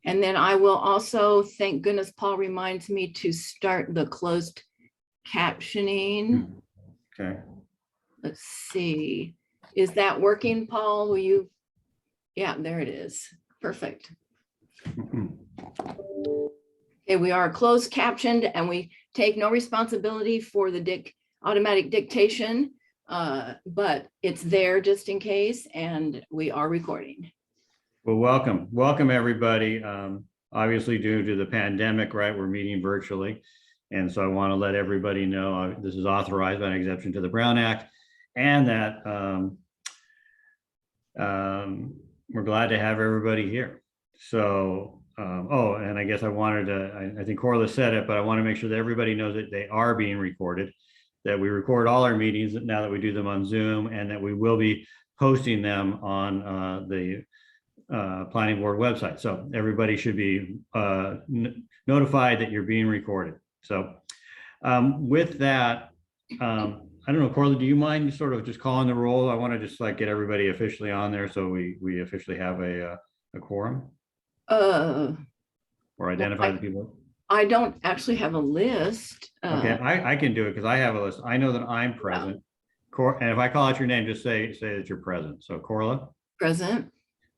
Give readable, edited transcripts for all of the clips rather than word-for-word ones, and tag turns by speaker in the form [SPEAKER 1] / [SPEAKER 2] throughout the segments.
[SPEAKER 1] And then I will also, thank goodness Paul reminds me to start the closed captioning.
[SPEAKER 2] Okay.
[SPEAKER 1] Let's see. Is that working, Paul? Will you? Yeah, there it is. Perfect. Okay, we are closed captioned and we take no responsibility for the automatic dictation, but it's there just in case, and we are recording.
[SPEAKER 2] Well, welcome everybody. Obviously due to the pandemic, right, we're meeting virtually. And so I want to let everybody know this is authorized by an exception to the Brown Act, and that we're glad to have everybody here. So, oh, and I guess I wanted to, I think Corliss said it, but I want to make sure that everybody knows that they are being recorded, that we record all our meetings now that we do them on Zoom, and that we will be posting them on the planning board website. So everybody should be notified that you're being recorded. So with that, I don't know, Corliss, do you mind sort of just calling the roll? I want to just like get everybody officially on there so we officially have a quorum. Or identify the people.
[SPEAKER 1] I don't actually have a list.
[SPEAKER 2] Okay, I can do it because I have a list. I know that I'm present. Yeah. And if I call out your name, just say that you're present. So Corla.
[SPEAKER 1] Present.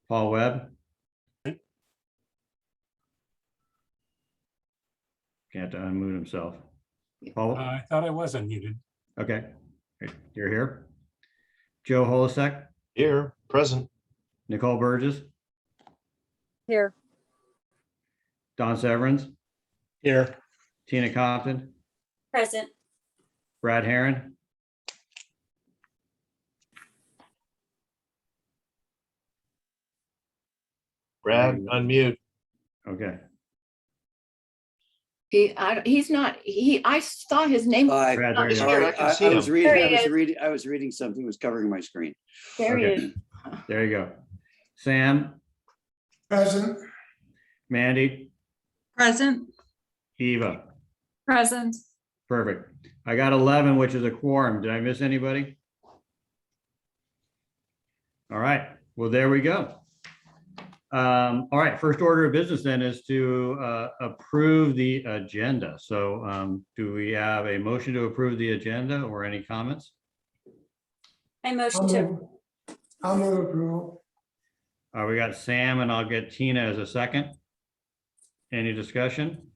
[SPEAKER 2] Paul Webb. Can't unmute himself. Paul.
[SPEAKER 3] I thought I was unmuted.
[SPEAKER 2] Okay, you're here. Joe Holisek.
[SPEAKER 4] Here, present.
[SPEAKER 2] Nicole Burgess.
[SPEAKER 5] Here.
[SPEAKER 2] Don Severance.
[SPEAKER 3] Here.
[SPEAKER 2] Tina Compton.
[SPEAKER 5] Present.
[SPEAKER 2] Brad Herron.
[SPEAKER 4] Brad, unmute.
[SPEAKER 2] Okay.
[SPEAKER 1] He's not. I saw his name.
[SPEAKER 2] Brad, there you
[SPEAKER 4] Here,
[SPEAKER 2] go.
[SPEAKER 4] I can see him.
[SPEAKER 6] I was reading something that was covering my screen.
[SPEAKER 1] There he is.
[SPEAKER 2] There you go. Sam.
[SPEAKER 7] Present.
[SPEAKER 2] Mandy.
[SPEAKER 5] Present.
[SPEAKER 2] Eva.
[SPEAKER 5] Present.
[SPEAKER 2] Perfect. I got 11, which is a quorum. Did I miss anybody? All right. Well, there we go. All right. First order of business then is to approve the agenda. So do we have a motion to approve the agenda or any comments?
[SPEAKER 5] I motion to.
[SPEAKER 7] I'll move approval.
[SPEAKER 2] We got Sam, and I'll get Tina as a second. Any discussion?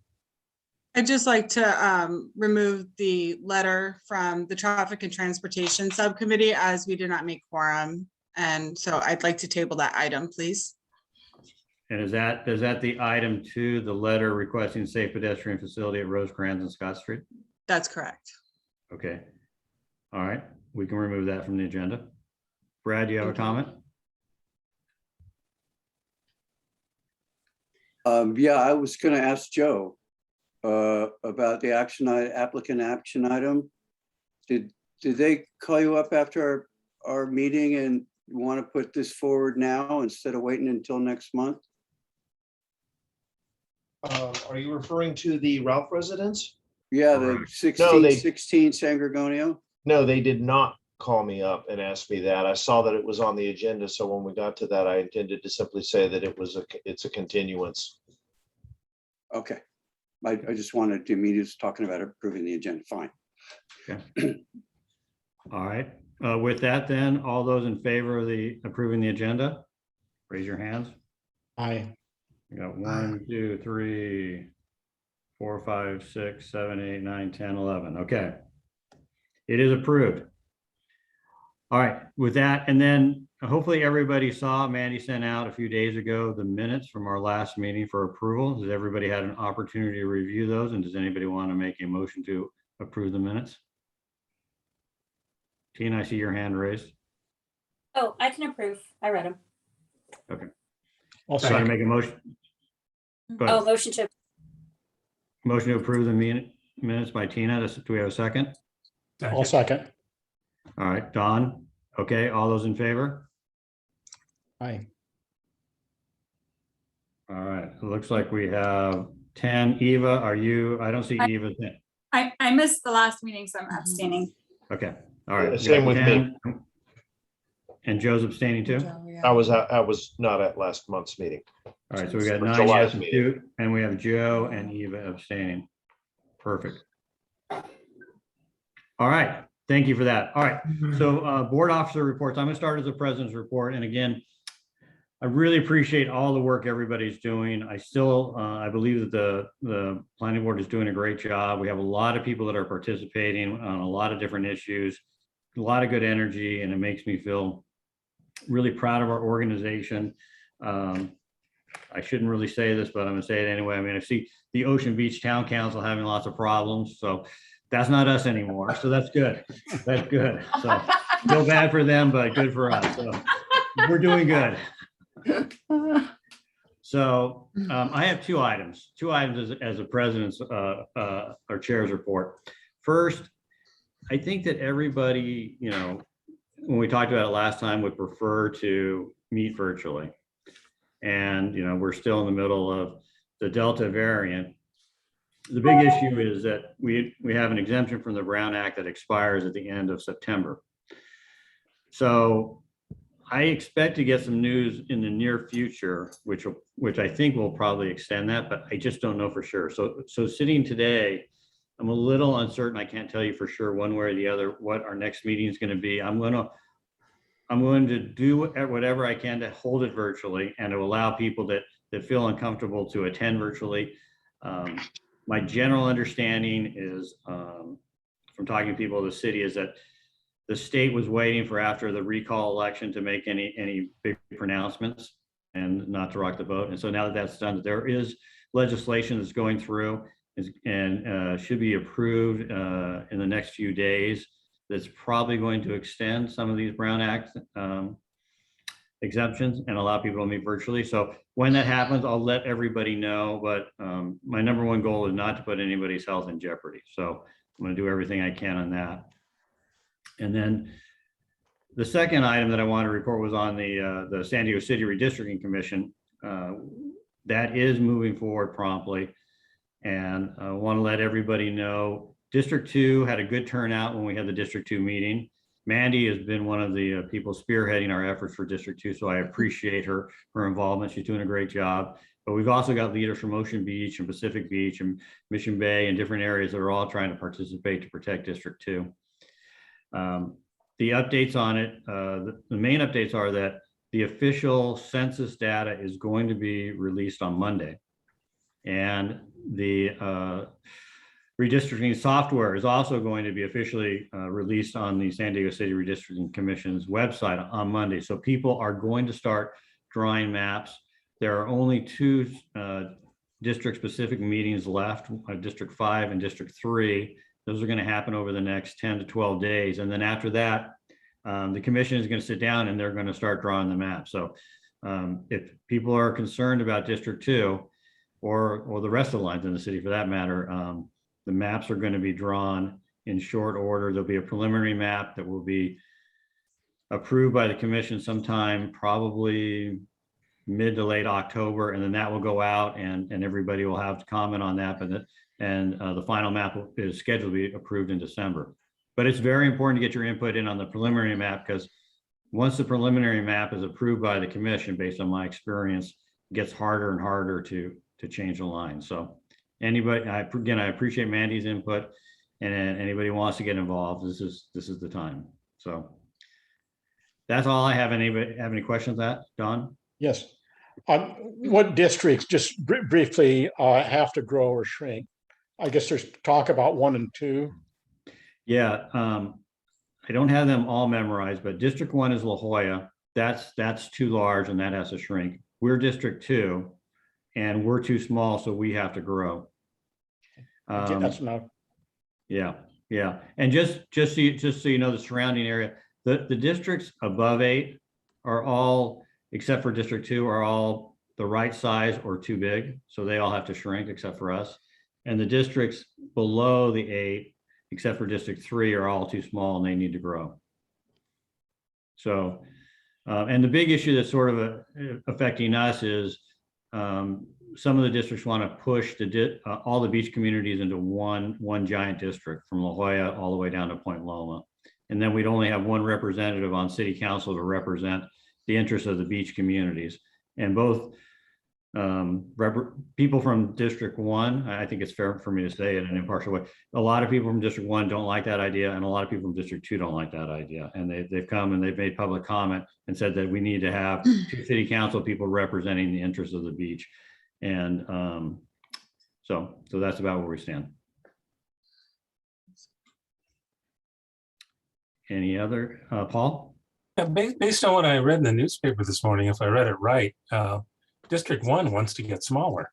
[SPEAKER 8] I'd just like to remove the letter from the Traffic and Transportation Subcommittee as we did not make quorum. And so I'd like to table that item, please.
[SPEAKER 2] And is that the item 2, the letter requesting safe pedestrian facility at Rosecrans and Scott Street?
[SPEAKER 8] That's correct.
[SPEAKER 2] Okay. All right. We can remove that from the agenda. Brad, do you have a comment?
[SPEAKER 6] Yeah, I was going to ask Joe about the applicant action item. Did they call you up after our meeting and want to put this forward now instead of waiting until next month?
[SPEAKER 4] Are you referring to the Ralph residence?
[SPEAKER 6] Yeah, the 16 San Gregorio.
[SPEAKER 4] No, they did not call me up and ask me that. I saw that it was on the agenda, so when we got to that, I intended to simply say that it's a continuance.
[SPEAKER 6] Okay, I just wanted to meet us talking about approving the agenda. Fine.
[SPEAKER 2] Okay. All right. With that, then, all those in favor of approving the agenda, raise your hands.
[SPEAKER 3] Aye.
[SPEAKER 2] We got 1, 2, 3, 4, 5, 6, 7, 8, 9, 10, 11. Okay. It is approved. All right. With that, and then hopefully everybody saw, Mandy sent out a few days ago the minutes from our last meeting for approval. Has everybody had an opportunity to review those? And does anybody want to make a motion to approve the minutes? Tina, I see your hand raised.
[SPEAKER 5] Oh, I can approve. I read them.
[SPEAKER 2] Okay.
[SPEAKER 3] I'll
[SPEAKER 2] So I
[SPEAKER 3] second.
[SPEAKER 2] make a motion. Go ahead.
[SPEAKER 5] Oh, motion to.
[SPEAKER 2] Motion to approve the minutes by Tina. Do we have a second?
[SPEAKER 3] I'll second.
[SPEAKER 2] All right, Don. Okay, all those in favor?
[SPEAKER 3] Aye.
[SPEAKER 2] All right, it looks like we have 10. Eva, are you? I don't see Eva.
[SPEAKER 5] I missed the last meeting, so I'm abstaining.
[SPEAKER 2] Okay, all right.
[SPEAKER 4] Same with me.
[SPEAKER 2] And Joe's abstaining too?
[SPEAKER 4] I was not at last month's meeting.
[SPEAKER 2] All right, so we got
[SPEAKER 4] For
[SPEAKER 2] 9
[SPEAKER 4] July's
[SPEAKER 2] yes and
[SPEAKER 4] meeting.
[SPEAKER 2] 2, and we have Joe and Eva abstaining. Perfect. All right, thank you for that. All right, so board officer reports. I'm gonna start as the president's report. And again, I really appreciate all the work everybody's doing. I still, I believe that the planning board is doing a great job. We have a lot of people that are participating on a lot of different issues, a lot of good energy, and it makes me feel really proud of our organization. I shouldn't really say this, but I'm gonna say it anyway. I mean, I see the Ocean Beach Town Council having lots of problems, so that's not us anymore. So that's good. That's good. So feel bad for them, but good for us. So we're doing good. So I have two items as a president's or chair's report. First, I think that everybody, you know, when we talked about it last time, would prefer to meet virtually. And, you know, we're still in the middle of the Delta variant. The big issue is that we have an exemption from the Brown Act that expires at the end of September. So I expect to get some news in the near future, which I think will probably extend that, but I just don't know for sure. So sitting today, I'm a little uncertain. I can't tell you for sure one way or the other what our next meeting is going to be. I'm going to do whatever I can to hold it virtually and to allow people that feel uncomfortable to attend virtually. My general understanding is from talking to people in the city is that the state was waiting for after the recall election to make any big pronouncements and not to rock the boat. And so now that that's done, there is legislation that's going through and should be approved in the next few days. That's probably going to extend some of these Brown Act exemptions and allow people to meet virtually. So when that happens, I'll let everybody know. But my number one goal is not to put anybody's health in jeopardy. So I'm going to do everything I can on that. And then the second item that I want to report was on the San Diego City Redistricting Commission. That is moving forward promptly. And I want to let everybody know District 2 had a good turnout when we had the District 2 meeting. Mandy has been one of the people spearheading our efforts for District 2, so I appreciate her involvement. She's doing a great job. But we've also got leaders from Ocean Beach and Pacific Beach and Mission Bay and different areas that are all trying to participate to protect District 2. The updates on it, the main updates are that the official census data is going to be released on Monday. And the redistricting software is also going to be officially released on the San Diego City Redistricting Commission's website on Monday. So people are going to start drawing maps. There are only 2 district-specific meetings left, District 5 and District 3. Those are going to happen over the next 10 to 12 days. And then after that, the commission is going to sit down and they're going to start drawing the map. So if people are concerned about District 2 or the rest of the lines in the city for that matter, the maps are going to be drawn in short order. There'll be a preliminary map that will be approved by the commission sometime probably mid to late October, and then that will go out and everybody will have to comment on that. But the final map is scheduled to be approved in December. But it's very important to get your input in on the preliminary map, because once the preliminary map is approved by the commission, based on my experience, it gets harder and harder to change the line. So anybody, again, I appreciate Mandy's input, and anybody who wants to get involved, this is the time. So that's all I have. Anybody have any questions on that, Don?
[SPEAKER 3] Yes. What districts, just briefly, have to grow or shrink? I guess there's talk about 1 and 2.
[SPEAKER 2] Yeah, I don't have them all memorized, but District 1 is La Jolla. That's too large and that has to shrink. We're District 2 and we're too small, so we have to grow.
[SPEAKER 3] That's enough.
[SPEAKER 2] Yeah. And just so you know, the surrounding area, the districts above 8 are all, except for District 2, are all the right size or too big. So they all have to shrink except for us. And the districts below the 8, except for District 3, are all too small and they need to grow. So, and the big issue that's sort of affecting us is some of the districts want to push all the beach communities into one giant district from La Jolla all the way down to Point Loma. And then we'd only have one representative on city council to represent the interests of the beach communities. And both people from District 1, I think it's fair for me to say it in an impartial way. A lot of people from District 1 don't like that idea, and a lot of people from District 2 don't like that idea. And they've come and they've made public comment and said that we need to have 2 city council people representing the interests of the beach. And so that's about where we stand. Any other, Paul?
[SPEAKER 9] Yeah, based on what I read in the newspaper this morning, if I read it right, District 1 wants to get smaller.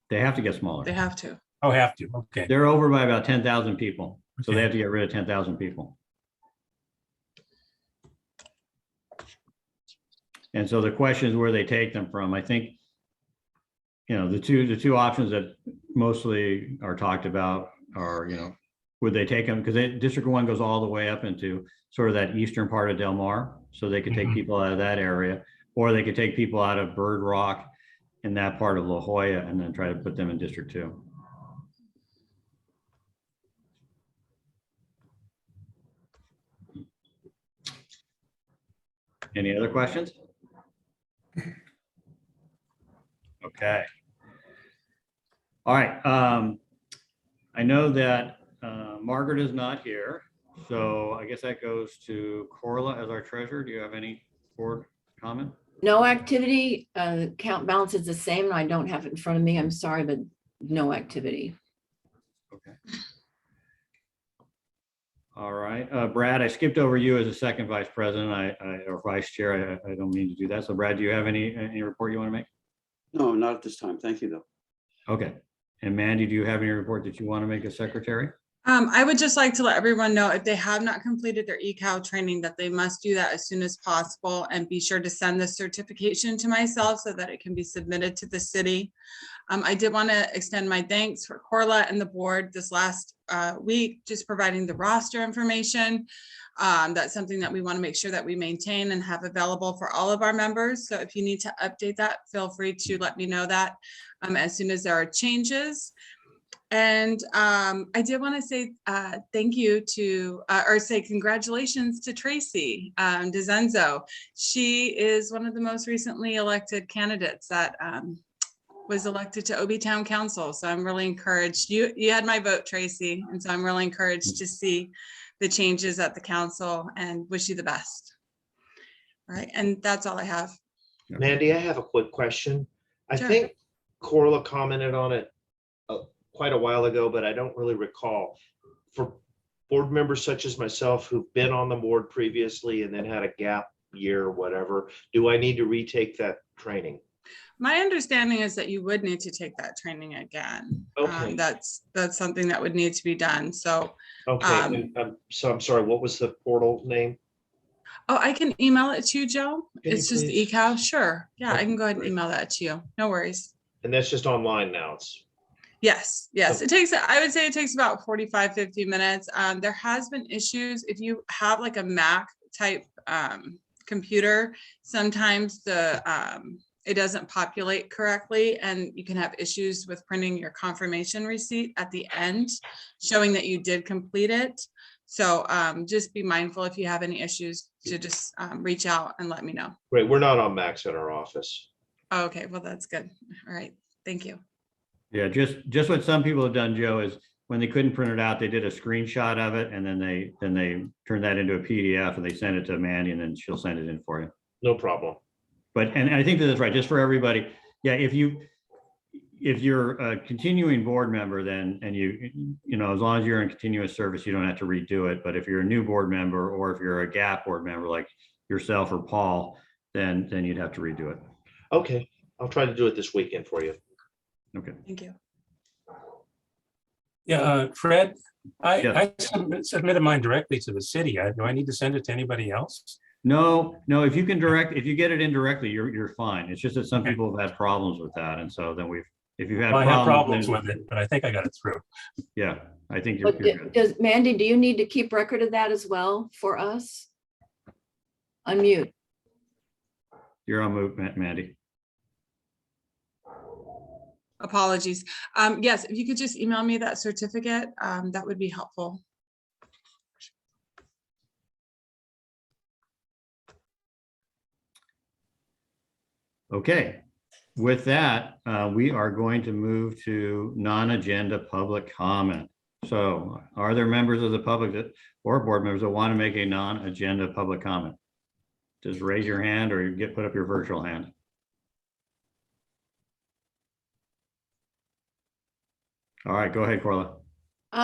[SPEAKER 2] They have to get smaller.
[SPEAKER 8] They have to.
[SPEAKER 9] Oh, have to, okay.
[SPEAKER 2] They're over by about 10,000 people. So they
[SPEAKER 9] Okay.
[SPEAKER 2] have to get rid of 10,000 people. And so the question is where they take them from. I think, you know, the two options that mostly are talked about are, you know, would they take them? Because District 1 goes all the way up into sort of that eastern part of Del Mar. So they could take
[SPEAKER 9] Mhm.
[SPEAKER 2] people out of that area, or they could take people out of Bird Rock in that part of La Jolla and then try to put them in District 2. Any other questions? Okay. All right. I know that Margaret is not here, so I guess that goes to Corla as our treasurer. Do you have any board comment?
[SPEAKER 1] No activity, count balance is the same. I don't have it in front of me. I'm sorry, but no activity.
[SPEAKER 2] Okay. All right, Brad, I skipped over you as a second vice president, or vice chair. I don't mean to do that. So Brad, do you have any report you want to make?
[SPEAKER 6] No, not at this time. Thank you, though.
[SPEAKER 2] Okay. And Mandy, do you have any report that you want to make as secretary?
[SPEAKER 8] I would just like to let everyone know if they have not completed their ECAL training, that they must do that as soon as possible, and be sure to send the certification to myself so that it can be submitted to the city. I did want to extend my thanks for Corla and the board this last week, just providing the roster information. That's something that we want to make sure that we maintain and have available for all of our members. So if you need to update that, feel free to let me know that as soon as there are changes. And I did want to say thank you to, or say congratulations to Tracy DeZenzo. She is one of the most recently elected candidates that was elected to OB Town Council. So I'm really encouraged. You had my vote, Tracy. And so I'm really encouraged to see the changes at the council and wish you the best. All right, and that's all I have.
[SPEAKER 4] Mandy, I have a quick question. I
[SPEAKER 8] Sure.
[SPEAKER 4] think Corla commented on it quite a while ago, but I don't really recall. For board members such as myself who've been on the board previously and then had a gap year or whatever, do I need to retake that training?
[SPEAKER 8] My understanding is that you would need to take that training again.
[SPEAKER 4] Okay.
[SPEAKER 8] That's something that would need to be done. So,
[SPEAKER 4] Okay, so I'm sorry, what was the portal name?
[SPEAKER 8] oh, I can email it to you, Joe.
[SPEAKER 4] Can you
[SPEAKER 8] It's just
[SPEAKER 4] please?
[SPEAKER 8] ECAL. Sure. Yeah, I
[SPEAKER 4] Okay,
[SPEAKER 8] can go ahead and
[SPEAKER 4] great.
[SPEAKER 8] email that to you. No worries.
[SPEAKER 4] And that's just online now. It's
[SPEAKER 8] Yes, yes. It takes, I would say it takes about 45, 50 minutes. There has been issues. If you have like a Mac type computer, sometimes it doesn't populate correctly, and you can have issues with printing your confirmation receipt at the end, showing that you did complete it. So just be mindful if you have any issues to just reach out and let me know.
[SPEAKER 4] great. We're not on Macs in our office.
[SPEAKER 8] Oh, okay, well, that's good. All right, thank you.
[SPEAKER 2] Yeah, just what some people have done, Joe, is when they couldn't print it out, they did a screenshot of it and then they turned that into a PDF and they sent it to Mandy and then she'll send it in for you.
[SPEAKER 4] No problem.
[SPEAKER 2] But, and I think that is right, just for everybody. Yeah, if you're a continuing board member, then, and you know, as long as you're in continuous service, you don't have to redo it. But if you're a new board member, or if you're a gap board member like yourself or Paul, then you'd have to redo it.
[SPEAKER 4] Okay, I'll try to do it this weekend for you.
[SPEAKER 2] Okay.
[SPEAKER 8] Thank you.
[SPEAKER 9] Yeah, Fred,
[SPEAKER 2] Yes.
[SPEAKER 9] I submitted mine directly to the city. Do I need to send it to anybody else?
[SPEAKER 2] No, if you get it indirectly, you're fine. It's just that some people have had problems with that. And so then if you've had
[SPEAKER 9] Well, I have
[SPEAKER 2] problems
[SPEAKER 9] problems with it, but I think I got it through.
[SPEAKER 2] Yeah, I think you're
[SPEAKER 1] But
[SPEAKER 2] good.
[SPEAKER 1] does Mandy, do you need to keep record of that as well for us? Unmute.
[SPEAKER 2] You're on mute, Mandy.
[SPEAKER 8] Apologies. Yes, if you could just email me that certificate, that would be helpful.
[SPEAKER 2] Okay, with that, we are going to move to non-agenda public comment. So are there members of the public that, or board members that want to make a non-agenda public comment? Just raise your hand or put up your virtual hand. All right, go ahead, Corla.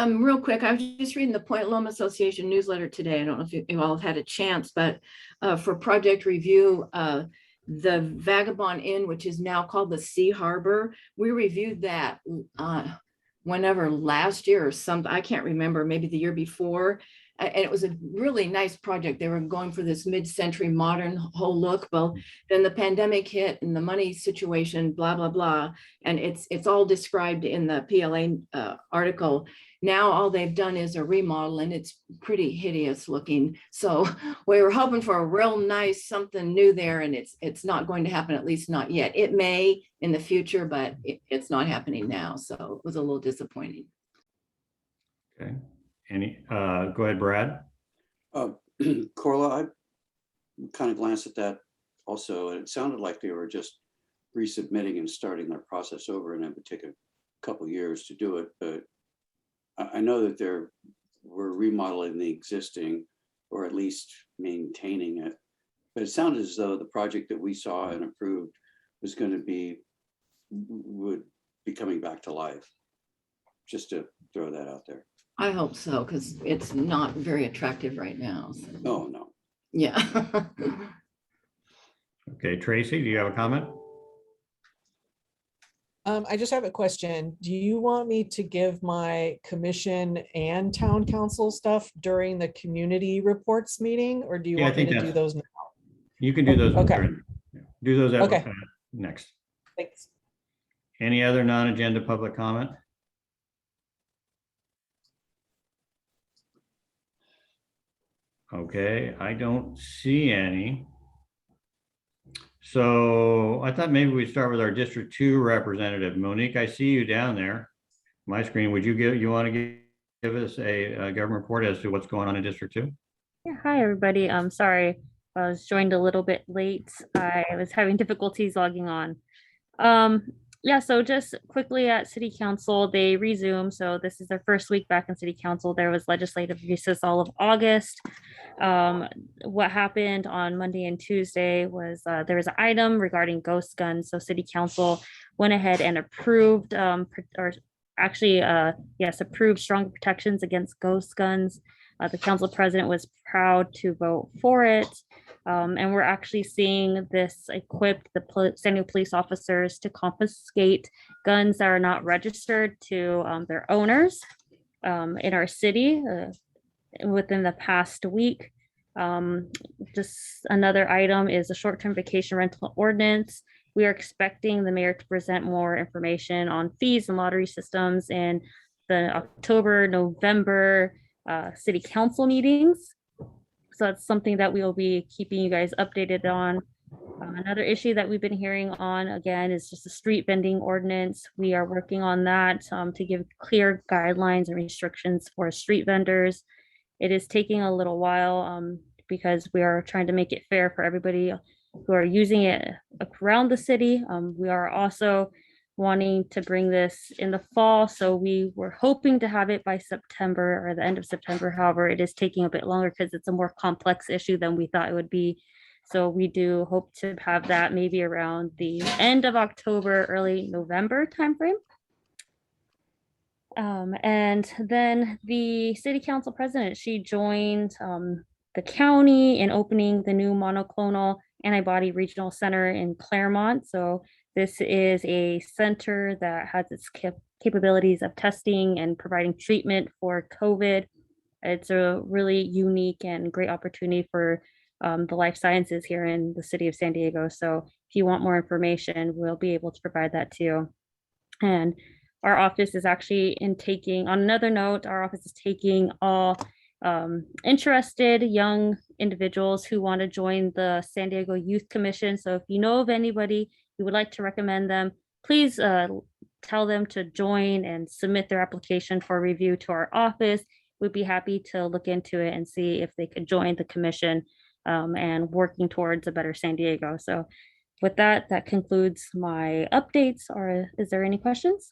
[SPEAKER 1] Real quick, I was just reading the Point Loma Association newsletter today. I don't know if you all have had a chance, but for project review, the Vagabond Inn, which is now called the Sea Harbor, we reviewed that whenever last year or something, I can't remember, maybe the year before. And it was a really nice project. They were going for this mid-century modern whole look. Well, then the pandemic hit and the money situation, blah, blah, blah. And it's all described in the PLA article. Now all they've done is a remodel and it's pretty hideous looking. So we were hoping for a real nice something new there, and it's not going to happen, at least not yet. It may in the future, but it's not happening now. So it was a little disappointing.
[SPEAKER 2] Okay. Go ahead, Brad.
[SPEAKER 6] Corla, I kind of glanced at that also, and it sounded like they were just resubmitting and starting their process over, and it would take a couple years to do it. But I know that we're remodeling the existing, or at least maintaining it. But it sounded as though the project that we saw and approved was going to would be coming back to life. Just to throw that out there.
[SPEAKER 1] I hope so, because it's not very attractive right now. So.
[SPEAKER 6] Oh, no.
[SPEAKER 1] Yeah.
[SPEAKER 2] Okay, Tracy, do you have a comment?
[SPEAKER 10] I just have a question. Do you want me to give my commission and town council stuff during the community reports meeting, or do you want me to do those now?
[SPEAKER 2] You can do those.
[SPEAKER 10] Okay.
[SPEAKER 2] Do those
[SPEAKER 10] Okay.
[SPEAKER 2] Next.
[SPEAKER 10] Thanks.
[SPEAKER 2] Any other non-agenda public comment? Okay, I don't see any. So I thought maybe we'd start with our District 2 representative. Monique, I see you down there. My screen, you want to give us a government report as to what's going on in District 2?
[SPEAKER 11] Yeah, hi, everybody. I'm sorry, I was joined a little bit late. I was having difficulties logging on. Yeah, so just quickly at City Council, they resumed. So this is their first week back in City Council. There was legislative recess all of August. What happened on Monday and Tuesday was there was an item regarding ghost guns. So City Council went ahead and approved, approved stronger protections against ghost guns. The council president was proud to vote for it. And we're actually seeing this equip the San Diego police officers to confiscate guns that are not registered to their owners in our city within the past week. Just another item is a short-term vacation rental ordinance. We are expecting the mayor to present more information on fees and lottery systems in the October, November city council meetings. So that's something that we will be keeping you guys updated on. Another issue that we've been hearing on, again, is just the street vending ordinance. We are working on that to give clear guidelines and restrictions for street vendors. It is taking a little while because we are trying to make it fair for everybody who are using it around the city. We are also wanting to bring this in the fall. So we were hoping to have it by September or the end of September. However, it is taking a bit longer because it's a more complex issue than we thought it would be. So we do hope to have that maybe around the end of October, early November timeframe. And then the city council president, she joined the county in opening the new monoclonal antibody regional center in Claremont. So this is a center that has its capabilities of testing and providing treatment for COVID. It's a really unique and great opportunity for the life sciences here in the city of San Diego. So if you want more information, we'll be able to provide that to you. And our office is actually on another note, our office is taking all interested young individuals who want to join the San Diego Youth Commission. So if you know of anybody you would like to recommend them, please tell them to join and submit their application for review to our office. We'd be happy to look into it and see if they could join the commission and working towards a better San Diego. So With that, that concludes my updates. Or is there any questions?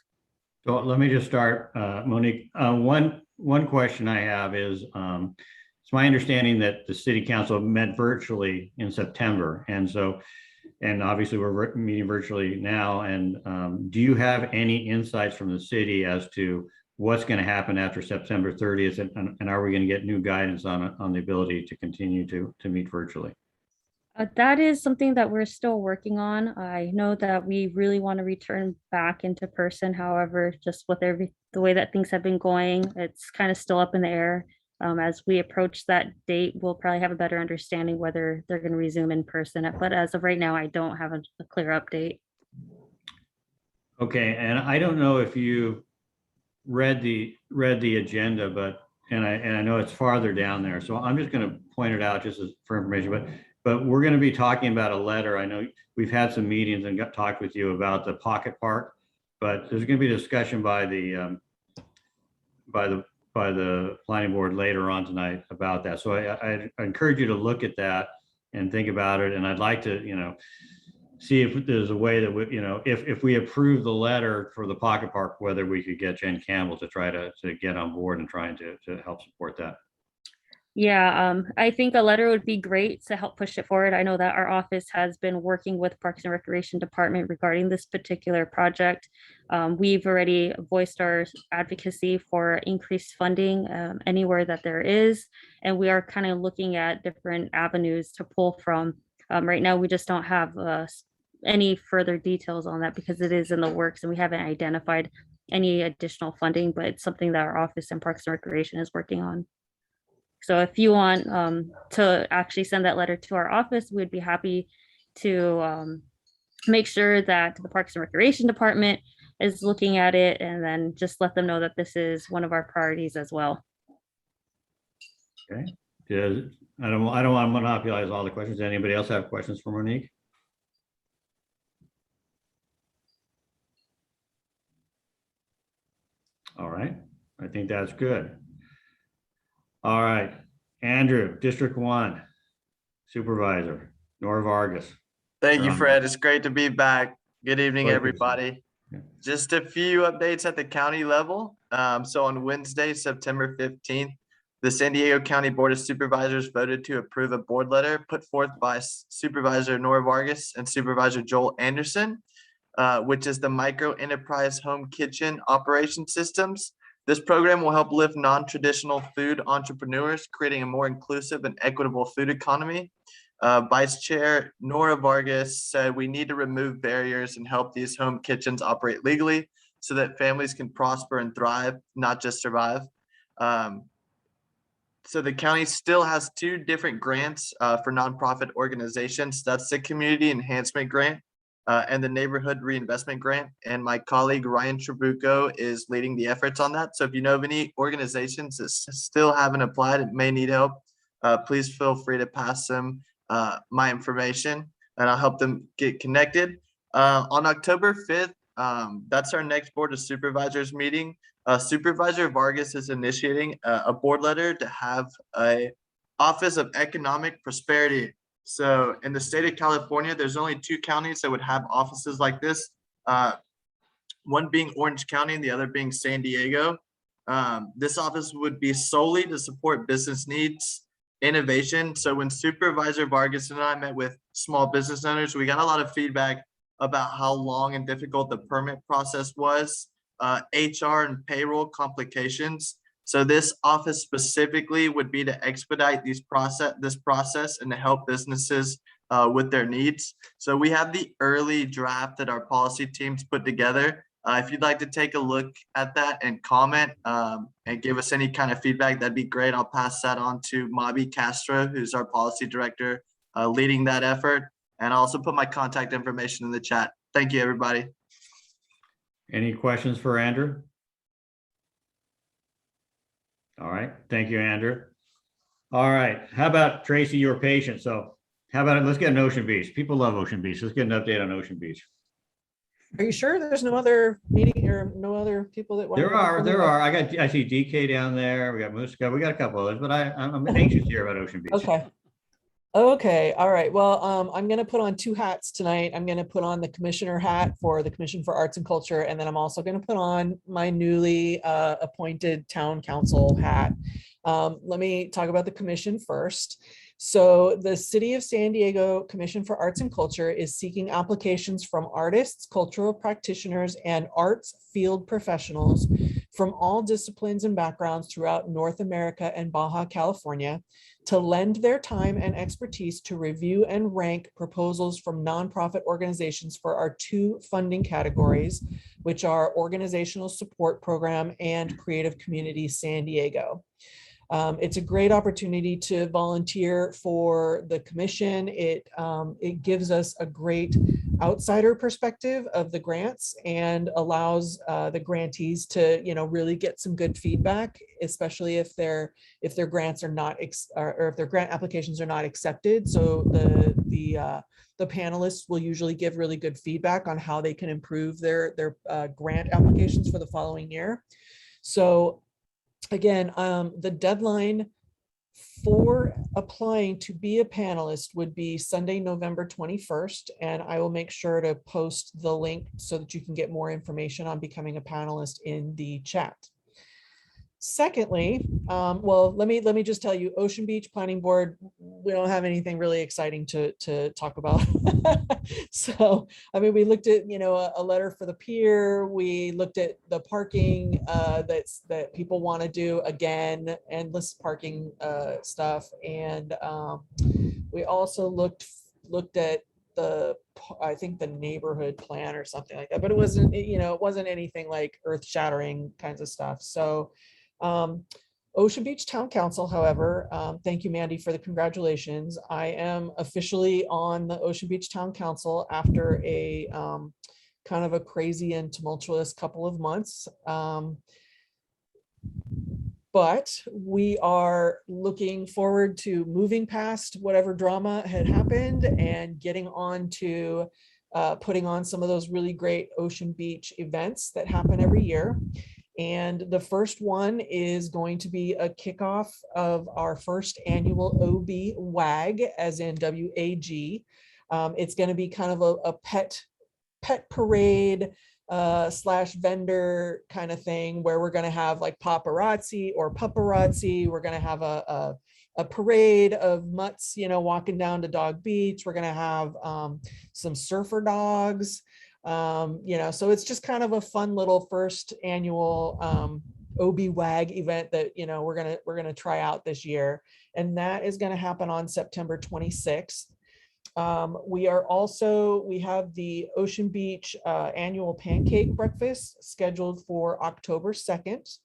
[SPEAKER 2] So let me just start, Monique. One question I have is, it's my understanding that the city council met virtually in September. And obviously we're meeting virtually now. And do you have any insights from the city as to what's going to happen after September 30th? And are we going to get new guidance on the ability to continue to meet virtually?
[SPEAKER 11] That is something that we're still working on. I know that we really want to return back into person. However, just with the way that things have been going, it's kind of still up in the air. As we approach that date, we'll probably have a better understanding whether they're going to resume in person. But as of right now, I don't have a clear update.
[SPEAKER 2] Okay, and I don't know if you read the agenda, but I know it's farther down there, so I'm just going to point it out just as for information. But we're going to be talking about a letter. I know we've had some meetings and talked with you about the pocket park, but there's going to be a discussion by the planning board later on tonight about that. So I encourage you to look at that and think about it. And I'd like to, see if there's a way that we, if we approve the letter for the pocket park, whether we could get Jen Campbell to try to get on board and trying to help support that.
[SPEAKER 11] Yeah, I think a letter would be great to help push it forward. I know that our office has been working with Parks and Recreation Department regarding this particular project. We've already voiced our advocacy for increased funding anywhere that there is, and we are kind of looking at different avenues to pull from. Right now, we just don't have any further details on that because it is in the works and we haven't identified any additional funding, but it's something that our office and Parks and Recreation is working on. So if you want to actually send that letter to our office, we'd be happy to make sure that the Parks and Recreation Department is looking at it, and then just let them know that this is one of our priorities as well.
[SPEAKER 2] Okay. I don't want to monopolize all the questions. Anybody else have questions for Monique? All right. I think that's good. All right, Andrew, District 1 Supervisor, Nora Vargas.
[SPEAKER 12] Thank you, Fred. It's great to be back. Good evening, everybody.
[SPEAKER 2] Yeah.
[SPEAKER 12] Just a few updates at the county level. So on Wednesday, September 15th, the San Diego County Board of Supervisors voted to approve a board letter put forth by Supervisor Nora Vargas and Supervisor Joel Anderson, which is the Micro Enterprise Home Kitchen Operation Systems. This program will help lift non-traditional food entrepreneurs, creating a more inclusive and equitable food economy. Vice Chair Nora Vargas said we need to remove barriers and help these home kitchens operate legally so that families can prosper and thrive, not just survive. So the county still has two different grants for nonprofit organizations. That's the Community Enhancement Grant and the Neighborhood Reinvestment Grant. And my colleague Ryan Trabucco is leading the efforts on that. So if you know of any organizations that still haven't applied and may need help, please feel free to pass them my information and I'll help them get connected. On October 5th, that's our next Board of Supervisors meeting. Supervisor Vargas is initiating a board letter to have a Office of Economic Prosperity. So in the state of California, there's only 2 counties that would have offices like this, one being Orange County and the other being San Diego. This office would be solely to support business needs, innovation. So when Supervisor Vargas and I met with small business owners, we got a lot of feedback about how long and difficult the permit process was, HR and payroll complications. So this office specifically would be to expedite this process and to help businesses with their needs. So we have the early draft that our policy teams put together. If you'd like to take a look at that and comment and give us any kind of feedback, that'd be great. I'll pass that on to Mabi Castro, who's our policy director leading that effort. And I'll also put my contact information in the chat. Thank you, everybody.
[SPEAKER 2] Any questions for Andrew? All right, thank you, Andrew. All right, how about Tracy, your patient? So how about it? Let's get an Ocean Beach. People love Ocean Beach. Let's get an update on Ocean Beach.
[SPEAKER 10] Are you sure there's no other meeting or no other people that want?
[SPEAKER 2] There are. I see DK down there. We got Muska. We got a couple others, but I'm anxious to hear about Ocean Beach.
[SPEAKER 10] Okay. Okay, all right. Well, I'm gonna put on two hats tonight. I'm gonna put on the commissioner hat for the Commission for Arts and Culture, and then I'm also gonna put on my newly appointed town council hat. Let me talk about the commission first. So the City of San Diego Commission for Arts and Culture is seeking applications from artists, cultural practitioners, and arts field professionals from all disciplines and backgrounds throughout North America and Baja California to lend their time and expertise to review and rank proposals from nonprofit organizations for our two funding categories, which are Organizational Support Program and Creative Community San Diego. It's a great opportunity to volunteer for the commission. It gives us a great outsider perspective of the grants and allows the grantees to, really get some good feedback, especially if their grants are not or if their grant applications are not accepted. So the panelists will usually give really good feedback on how they can improve their grant applications for the following year. So again, the deadline for applying to be a panelist would be Sunday, November 21st, and I will make sure to post the link so that you can get more information on becoming a panelist in the chat. Secondly, well, let me just tell you, Ocean Beach Planning Board, we don't have anything really exciting to talk about. So, I mean, we looked at, a letter for the pier. We looked at the parking that people want to do, again, endless parking stuff. And we also looked at I think the neighborhood plan or something like that, but it wasn't, it wasn't anything like earth shattering kinds of stuff. So Ocean Beach Town Council, however, thank you, Mandy, for the congratulations. I am officially on the Ocean Beach Town Council after a kind of a crazy and tumultuous couple of months. But we are looking forward to moving past whatever drama had happened and getting on to putting on some of those really great Ocean Beach events that happen every year. And the first one is going to be a kickoff of our first annual OB WAG, as in WAG. It's going to be kind of a pet parade slash vendor kind of thing, where we're going to have like paparazzi or paparazzi. We're going to have a parade of mutts, walking down to Dog Beach. We're going to have some surfer dogs. So it's just kind of a fun little first annual OB WAG event that we're gonna try out this year, and that is going to happen on September 26th. We have the Ocean Beach annual pancake breakfast scheduled for October 2nd.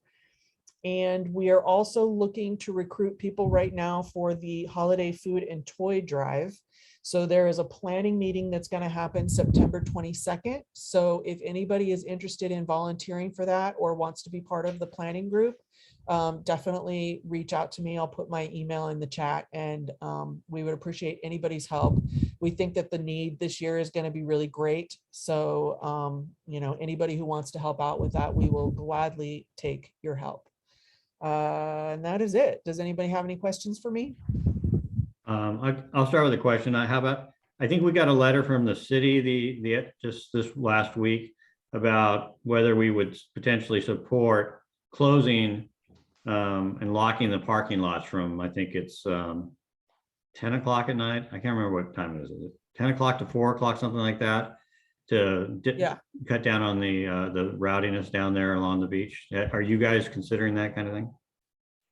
[SPEAKER 10] And we are also looking to recruit people right now for the holiday food and toy drive. So there is a planning meeting that's going to happen September 22nd. So if anybody is interested in volunteering for that or wants to be part of the planning group, definitely reach out to me. I'll put my email in the chat, and we would appreciate anybody's help. We think that the need this year is going to be really great. So, anybody who wants to help out with that, we will gladly take your help. And that is it. Does anybody have any questions for me?
[SPEAKER 2] I'll start with a question. I think we got a letter from the city just this last week about whether we would potentially support closing and locking the parking lots from, I think it's 10 o'clock at night. I can't remember what time it is. Is it 10 o'clock to 4 o'clock, something like that, to cut down on the rowdiness down there along the beach? Are you guys considering that kind of thing?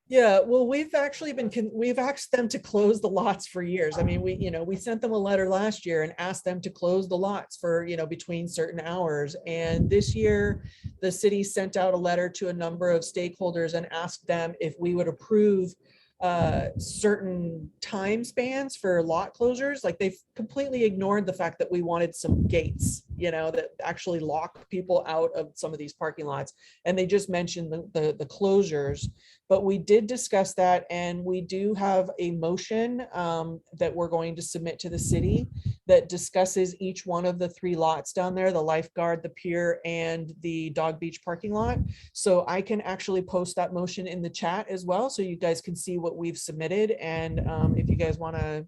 [SPEAKER 10] Yeah, well, we've asked them to close the lots for years. I mean, we sent them a letter last year and asked them to close the lots for, between certain hours. And this year, the city sent out a letter to a number of stakeholders and asked them if we would approve certain time spans for lot closures. Like, they've completely ignored the fact that we wanted some gates that actually lock people out of some of these parking lots. And they just mentioned the closures, but we did discuss that, and we do have a motion that we're going to submit to the city that discusses each one of the 3 lots down there, the lifeguard, the pier, and the Dog Beach parking lot. So I can actually post that motion in the chat as well, so you guys can see what we've submitted. And if you guys want to,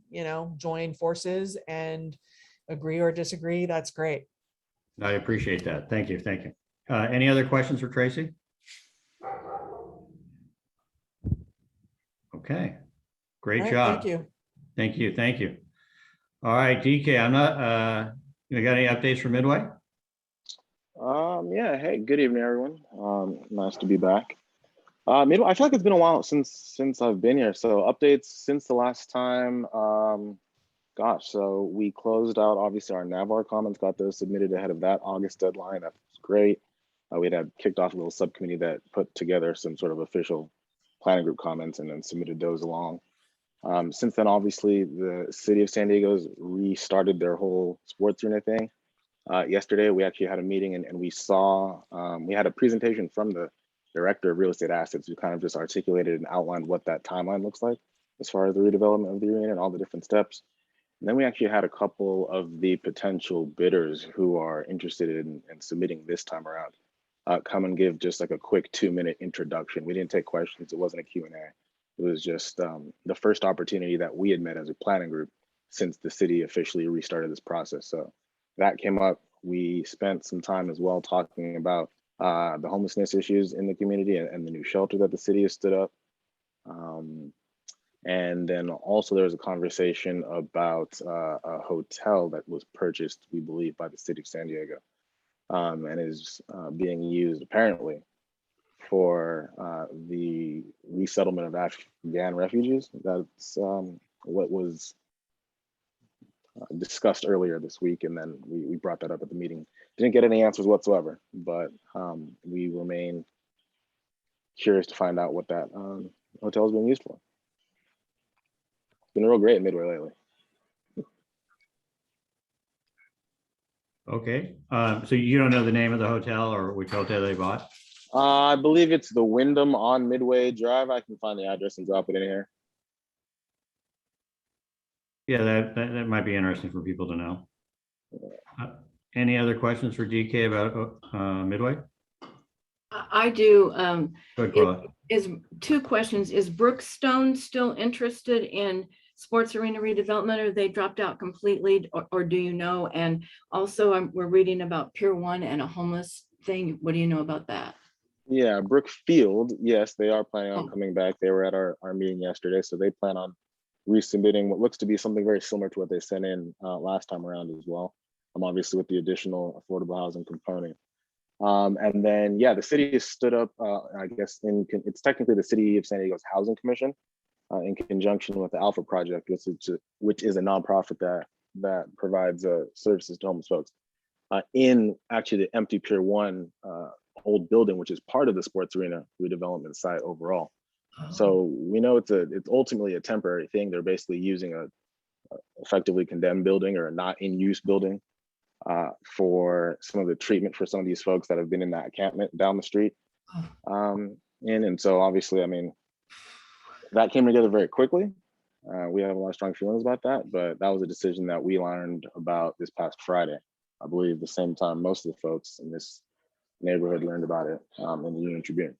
[SPEAKER 10] join forces and agree or disagree, that's great.
[SPEAKER 2] I appreciate that. Thank you. Thank you. Any other questions for Tracy? Okay, great
[SPEAKER 10] All right,
[SPEAKER 2] job.
[SPEAKER 10] thank you.
[SPEAKER 2] Thank you. Thank you. All right, DK, I'm not, you got any updates for Midway?
[SPEAKER 13] Yeah, hey, good evening, everyone. Nice to be back. Midway, I feel like it's been a while since I've been here. So updates since the last time, so we closed out, obviously, our Navar comments, got those submitted ahead of that August deadline. That was great. We had kicked off a little subcommittee that put together some sort of official planning group comments and then submitted those along. Since then, obviously, the city of San Diego's restarted their whole sports arena thing. Yesterday, we actually had a meeting and we saw, we had a presentation from the director of real estate assets who kind of just articulated and outlined what that timeline looks like as far as the redevelopment of the arena and all the different steps. And then we actually had a couple of the potential bidders who are interested in submitting this time around come and give just like a quick 2-minute introduction. We didn't take questions. It wasn't a Q&A. It was just the first opportunity that we had met as a planning group since the city officially restarted this process. So that came up. We spent some time as well talking about the homelessness issues in the community and the new shelter that the city has stood up. And then also there was a conversation about a hotel that was purchased, we believe, by the city of San Diego and is being used apparently for the resettlement of Afghan refugees. That's what was discussed earlier this week, and then we brought that up at the meeting. Didn't get any answers whatsoever, but we remain curious to find out what that hotel is being used for. It's been real great in Midway lately.
[SPEAKER 2] Okay, so you don't know the name of the hotel or which hotel they bought?
[SPEAKER 13] I believe it's the Wyndham on Midway Drive. I can find the address and drop it in here.
[SPEAKER 2] Yeah, that might be interesting for people to know. Any other questions for DK about Midway?
[SPEAKER 1] I do.
[SPEAKER 2] Go ahead, Carla.
[SPEAKER 1] Is 2 questions. Is Brookstone still interested in sports arena redevelopment, or they dropped out completely, or do you know? And also we're reading about Pier 1 and a homeless thing. What do you know about that?
[SPEAKER 13] Yeah, Brookfield, yes, they are planning on coming back. They were at our meeting yesterday, so they plan on resubmitting what looks to be something very similar to what they sent in last time around as well. Obviously with the additional affordable housing component. And then, yeah, the city has stood up, I guess, it's technically the City of San Diego's Housing Commission in conjunction with the Alpha Project, which is a nonprofit that provides services to homeless folks in actually the empty Pier 1 old building, which is part of the sports arena redevelopment site overall. So we know it's ultimately a temporary thing. They're basically using a effectively condemned building or a not in use building for some of the treatment for some of these folks that have been in that encampment down the street. And so obviously, I mean, that came together very quickly. We have a lot of strong feelings about that, but that was a decision that we learned about this past Friday. I believe the same time most of the folks in this neighborhood learned about it in the Union Tribune.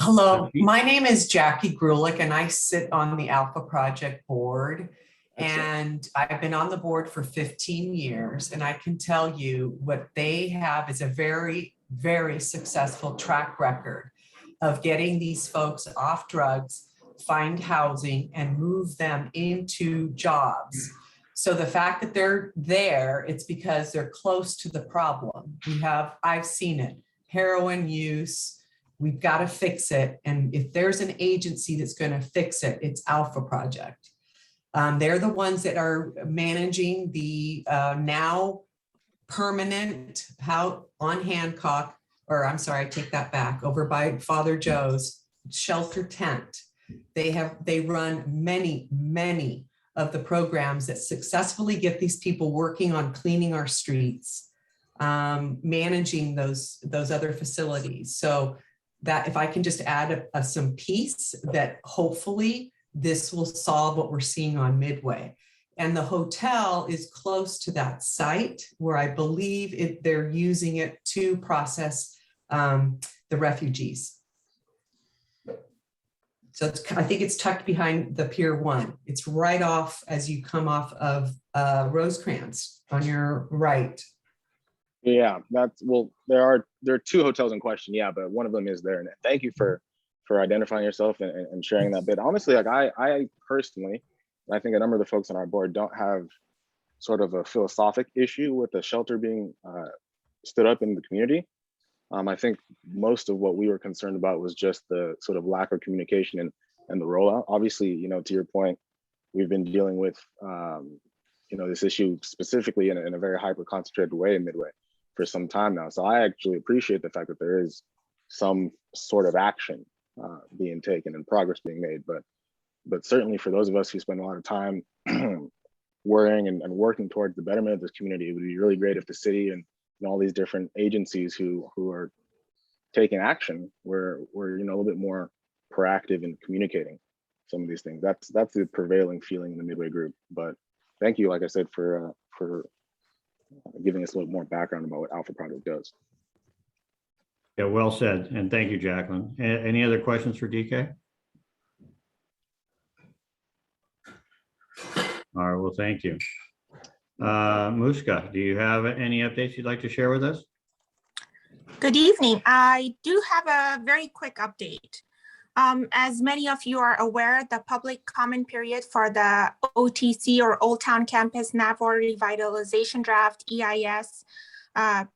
[SPEAKER 14] Hello, my name is Jackie Grulich and I sit on the Alpha Project board. And I've been on the board for 15 years. And I can tell you what they have is a very, very successful track record of getting these folks off drugs, find housing, and move them into jobs. So the fact that they're there, it's because they're close to the problem. I've seen it, heroin use. We've got to fix it. And if there's an agency that's going to fix it, it's Alpha Project. They're the ones that are managing the now permanent house on Hancock, or I'm sorry, I take that back, over by Father Joe's shelter tent. They run many of the programs that successfully get these people working on cleaning our streets, managing those other facilities. So that if I can just add some piece that hopefully this will solve what we're seeing on Midway. And the hotel is close to that site where I believe they're using it to process the refugees. So I think it's tucked behind the Pier 1. It's right off as you come off of Rosecrans on your right.
[SPEAKER 13] Yeah, there are two hotels in question. Yeah, but one of them is there. And thank you for identifying yourself and sharing that bit. Honestly, like I personally, I think a number of the folks on our board don't have sort of a philosophic issue with the shelter being stood up in the community. I think most of what we were concerned about was just the sort of lack of communication and the rollout. Obviously, you know, to your point, we've been dealing with, you know, this issue specifically in a very hyper concentrated way in Midway for some time now. So I actually appreciate the fact that there is some sort of action being taken and progress being made. But certainly for those of us who spend a lot of time worrying and working towards the betterment of this community, it would be really great if the city and all these different agencies who are taking action were you know, a little bit more proactive in communicating some of these things. That's the prevailing feeling in the Midway group. But thank you, like I said, for giving us a little more background about what Alpha Project does.
[SPEAKER 2] Yeah, well said. And thank you, Jacqueline. Any other questions for DK? All right, well, thank you. Muska, do you have any updates you'd like to share with us?
[SPEAKER 15] Good evening. I do have a very quick update. As many of you are aware, the public comment period for the OTC or Old Town Campus Navor Revitalization Draft EIS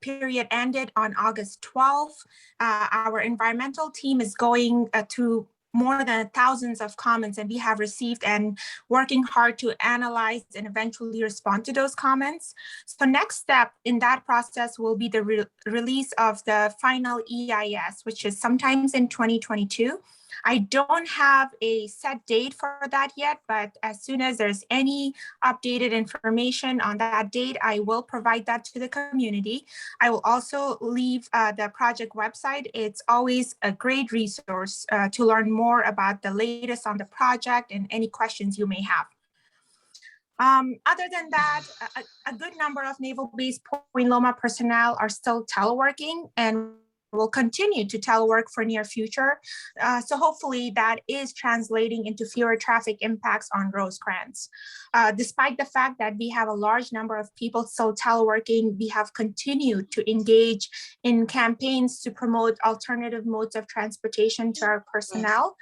[SPEAKER 15] period ended on August 12th. Our environmental team is going to more than thousands of comments, and we have received and working hard to analyze and eventually respond to those comments. So next step in that process will be the release of the final EIS, which is sometimes in 2022. I don't have a set date for that yet, but as soon as there's any updated information on that date, I will provide that to the community. I will also leave the project website. It's always a great resource to learn more about the latest on the project and any questions you may have. Other than that, a good number of Naval Base Point Loma personnel are still teleworking and will continue to telework for near future. So hopefully that is translating into fewer traffic impacts on Rosecrans. Despite the fact that we have a large number of people still teleworking, we have continued to engage in campaigns to promote alternative modes of transportation to our personnel.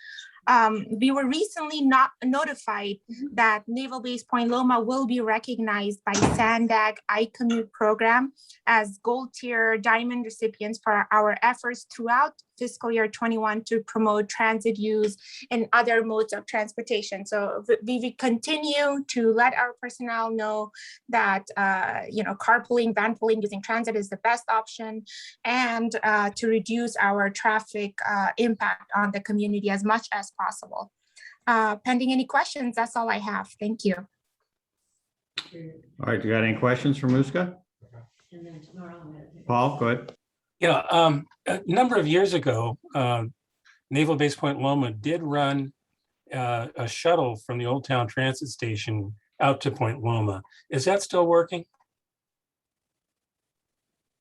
[SPEAKER 15] We were recently notified that Naval Base Point Loma will be recognized by SANDAG iCommute program as gold tier diamond recipients for our efforts throughout fiscal year 21 to promote transit use and other modes of transportation. So we continue to let our personnel know that you know, carpooling, vanpooling using transit is the best option, and to reduce our traffic impact on the community as much as possible. Pending any questions, that's all I have. Thank you.
[SPEAKER 2] All right, you got any questions for Muska? Paul, go ahead.
[SPEAKER 9] Yeah, a number of years ago, Naval Base Point Loma did run a shuttle from the Old Town Transit Station out to Point Loma. Is that still working?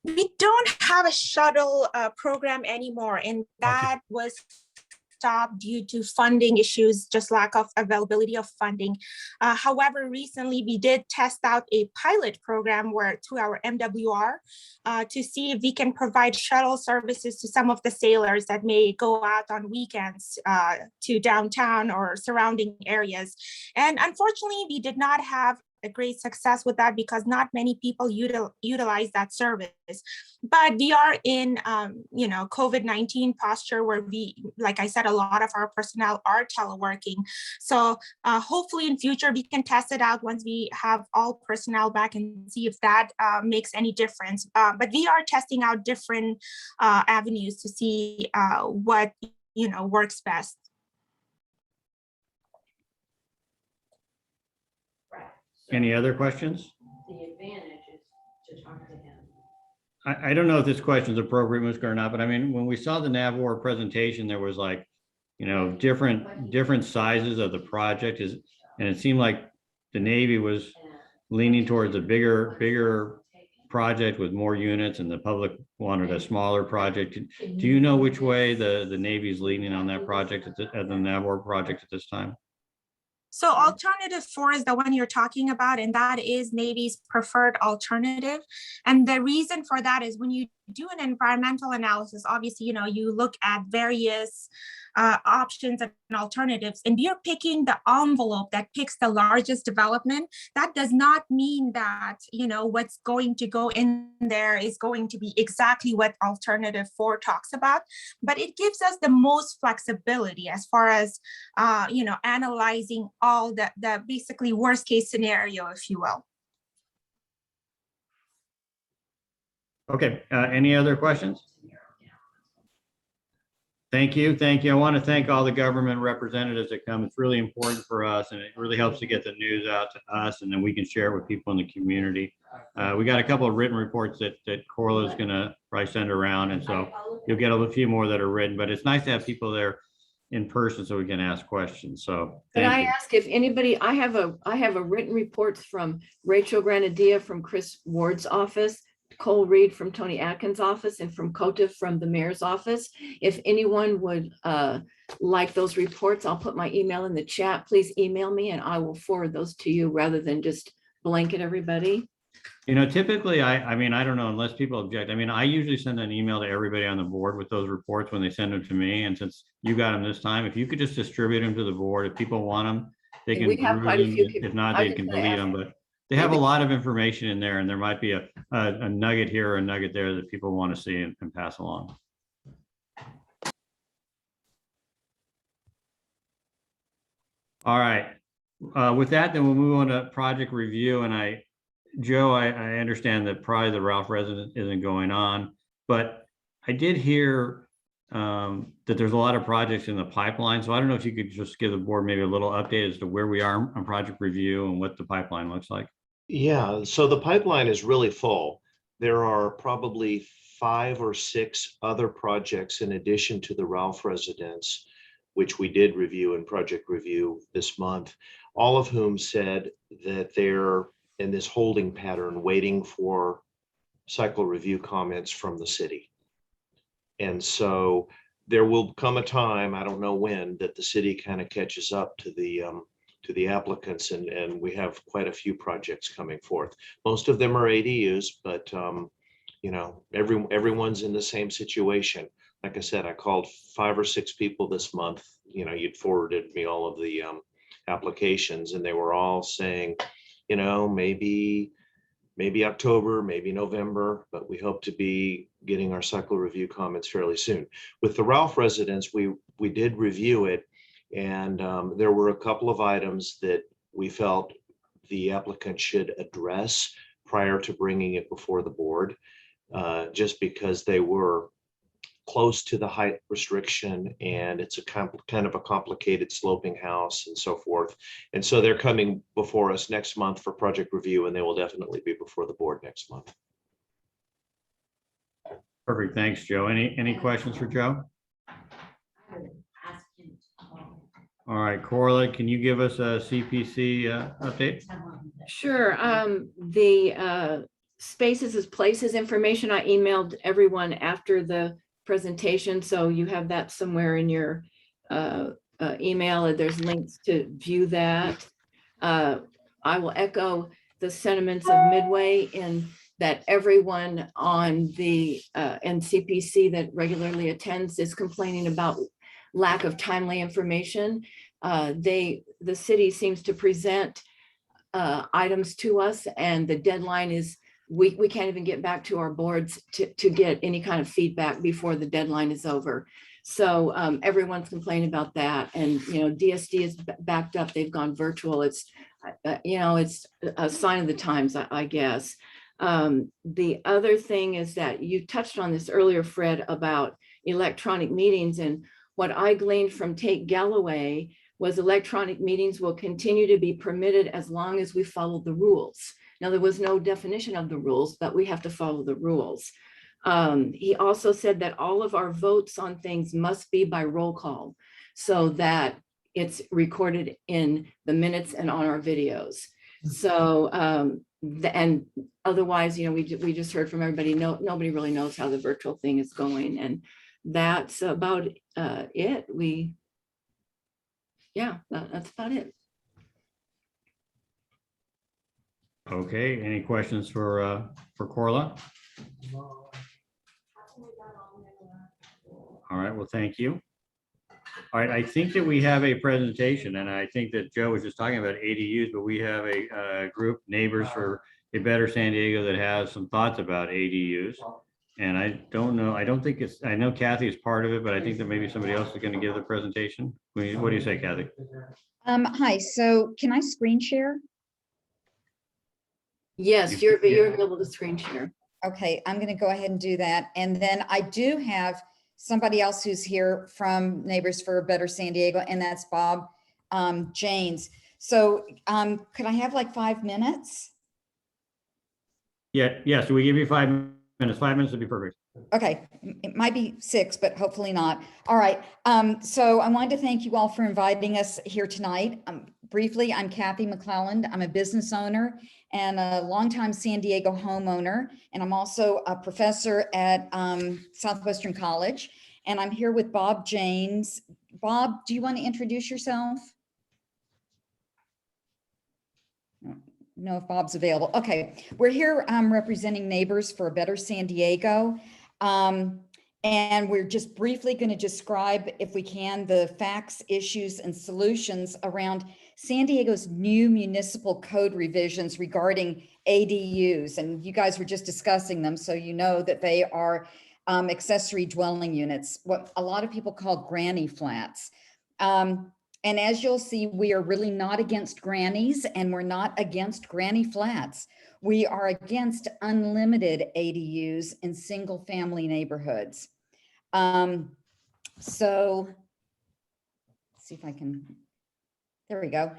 [SPEAKER 15] We don't have a shuttle program anymore, and that was stopped due to funding issues, just lack of availability of funding. However, recently we did test out a pilot program where through our MWR to see if we can provide shuttle services to some of the sailors that may go out on weekends to downtown or surrounding areas. And unfortunately, we did not have a great success with that because not many people utilize that service. But we are in, you know, COVID-19 posture where we, like I said, a lot of our personnel are teleworking. So hopefully in future we can test it out once we have all personnel back and see if that makes any difference. But we are testing out different avenues to see what, you know, works best.
[SPEAKER 2] Any other questions?
[SPEAKER 1] The advantage is to talk to him.
[SPEAKER 2] I don't know if this question is appropriate, Muska, or not, but I mean, when we saw the NAVWAR presentation, there was like, you know, different sizes of the project is, and it seemed like the Navy was leaning towards a bigger project with more units, and the public wanted a smaller project. Do you know which way the Navy is leaning on that project at the NAVWAR project at this time?
[SPEAKER 15] So alternative 4 is the one you're talking about, and that is Navy's preferred alternative. And the reason for that is when you do an environmental analysis, obviously, you know, you look at various options and alternatives, and you're picking the envelope that picks the largest development. That does not mean that, you know, what's going to go in there is going to be exactly what alternative 4 talks about, but it gives us the most flexibility as far as, you know, analyzing all the basically worst case scenario, if you will.
[SPEAKER 2] Okay, any other questions? Thank you. Thank you. I want to thank all the government representatives that come. It's really important for us, and it really helps to get the news out to us, and then we can share it with people in the community. We got a couple of written reports that Corla is going to probably send around, and so you'll get a few more that are written, but it's nice to have people there in person so we can ask questions. So
[SPEAKER 1] Can I
[SPEAKER 2] thank you.
[SPEAKER 1] ask if anybody, I have a written reports from Rachel Granadia from Chris Ward's office, Cole Reed from Tony Atkins' office, and from Kota from the mayor's office. If anyone would like those reports, I'll put my email in the chat. Please email me and I will forward those to you rather than just blanket everybody.
[SPEAKER 2] You know, typically, I mean, I don't know, unless people object. I mean, I usually send an email to everybody on the board with those reports when they send them to me. And since you got them this time, if you could just distribute them to the board, if people want them, they can.
[SPEAKER 1] We have quite a few people.
[SPEAKER 2] If not, they can delete them, but they have a lot of information in there, and there might be a nugget here or a nugget there that people want to see and pass along. All right. With that, then we'll move on to project review. And Joe, I understand that probably the Ralph resident isn't going on, but I did hear that there's a lot of projects in the pipeline. So I don't know if you could just give the board maybe a little update as to where we are on project review and what the pipeline looks like.
[SPEAKER 4] Yeah, so the pipeline is really full. There are probably 5 or 6 other projects in addition to the Ralph residence, which we did review in project review this month, all of whom said that they're in this holding pattern waiting for cycle review comments from the city. And so there will come a time, I don't know when, that the city kind of catches up to the applicants, and we have quite a few projects coming forth. Most of them are ADUs, but you know, everyone's in the same situation. Like I said, I called 5 or 6 people this month. You know, you'd forwarded me all of the applications, and they were all saying, you know, maybe October, maybe November, but we hope to be getting our cycle review comments fairly soon. With the Ralph residence, we did review it, and there were a couple of items that we felt the applicant should address prior to bringing it before the board, just because they were close to the height restriction, and it's a kind of a complicated sloping house and so forth. And so they're coming before us next month for project review, and they will definitely be before the board next month.
[SPEAKER 2] Perfect. Thanks, Joe. Any questions for Joe? All right, Corla, can you give us a CPC update?
[SPEAKER 1] Sure. The spaces as places information I emailed everyone after the presentation, so you have that somewhere in your email. There's links to view that. I will echo the sentiments of Midway in that everyone on the NCPC that regularly attends is complaining about lack of timely information. The city seems to present items to us, and the deadline is we can't even get back to our boards to get any kind of feedback before the deadline is over. So everyone's complaining about that, and you know, DSD is backed up. They've gone virtual. It's you know, it's a sign of the times, I guess. The other thing is that you touched on this earlier, Fred, about electronic meetings, and what I gleaned from Tate Galloway was electronic meetings will continue to be permitted as long as we follow the rules. Now, there was no definition of the rules, but we have to follow the rules. He also said that all of our votes on things must be by roll call so that it's recorded in the minutes and on our videos. So, and otherwise, you know, we just heard from everybody, nobody really knows how the virtual thing is going. And that's about it. That's about it.
[SPEAKER 2] Okay, any questions for Corla? All right, well, thank you. All right, I think that we have a presentation, and I think that Joe was just talking about ADUs, but we have a group, Neighbors for a Better San Diego, that has some thoughts about ADUs. And I don't know, I know Kathy is part of it, but I think that maybe somebody else is going to give the presentation. What do you say, Kathy?
[SPEAKER 16] Hi, so can I screen share?
[SPEAKER 1] Yes, you're able to screen share.
[SPEAKER 16] Okay, I'm going to go ahead and do that. And then I do have somebody else who's here from Neighbors for a Better San Diego, and that's Bob Janes. So could I have like 5 minutes?
[SPEAKER 2] Yeah, so we give you 5 minutes. 5 minutes would be perfect.
[SPEAKER 16] Okay, it might be 6, but hopefully not. All right, so I wanted to thank you all for inviting us here tonight. Briefly, I'm Kathy McClelland. I'm a business owner and a longtime San Diego homeowner, and I'm also a professor at Southwestern College. And I'm here with Bob Janes. Bob, do you want to introduce yourself? No, if Bob's available. Okay, we're here representing Neighbors for a Better San Diego. And we're just briefly going to describe, if we can, the facts, issues, and solutions around San Diego's new municipal code revisions regarding ADUs. And you guys were just discussing them, so you know that they are accessory dwelling units, what a lot of people call granny flats. And as you'll see, we are really not against grannies, and we're not against granny flats. We are against unlimited ADUs in single family neighborhoods. So let's see if I can, there we go.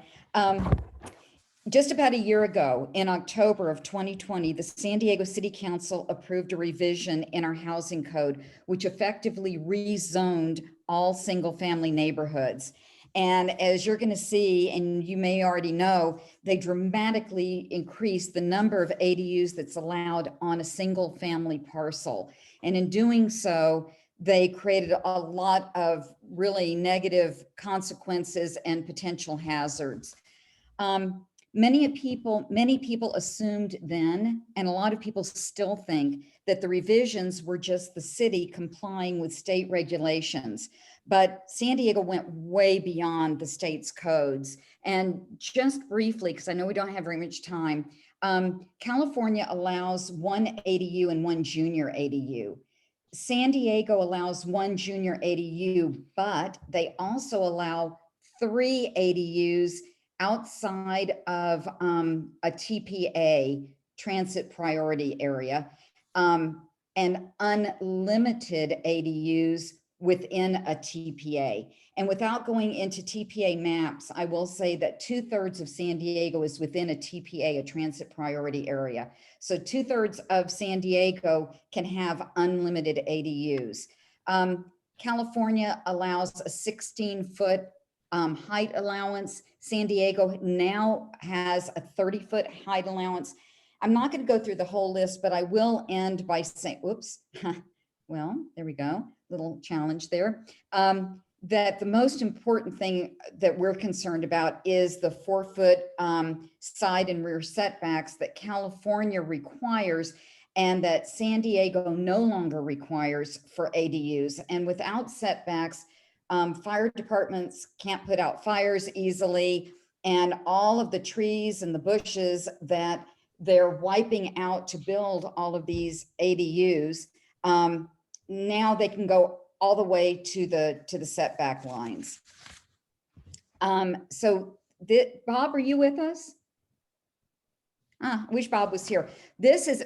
[SPEAKER 16] Just about a year ago, in October of 2020, the San Diego City Council approved a revision in our housing code, which effectively rezoned all single family neighborhoods. And as you're going to see, and you may already know, they dramatically increased the number of ADUs that's allowed on a single family parcel. And in doing so, they created a lot of really negative consequences and potential hazards. Many people assumed then, and a lot of people still think, that the revisions were just the city complying with state regulations. But San Diego went way beyond the state's codes. And just briefly, because I know we don't have very much time, California allows 1 ADU and 1 junior ADU. San Diego allows 1 junior ADU, but they also allow 3 ADUs outside of a TPA, transit priority area, and unlimited ADUs within a TPA. And without going into TPA maps, I will say that 2/3 of San Diego is within a TPA, a transit priority area. So 2/3 of San Diego can have unlimited ADUs. California allows a 16-foot height allowance. San Diego now has a 30-foot height allowance. I'm not going to go through the whole list, but I will end by saying, whoops, well, there we go, little challenge there. That the most important thing that we're concerned about is the 4-foot side and rear setbacks that California requires and that San Diego no longer requires for ADUs. And without setbacks, fire departments can't put out fires easily, and all of the trees and the bushes that they're wiping out to build all of these ADUs, now they can go all the way to the setback lines. So Bob, are you with us? I wish Bob was here.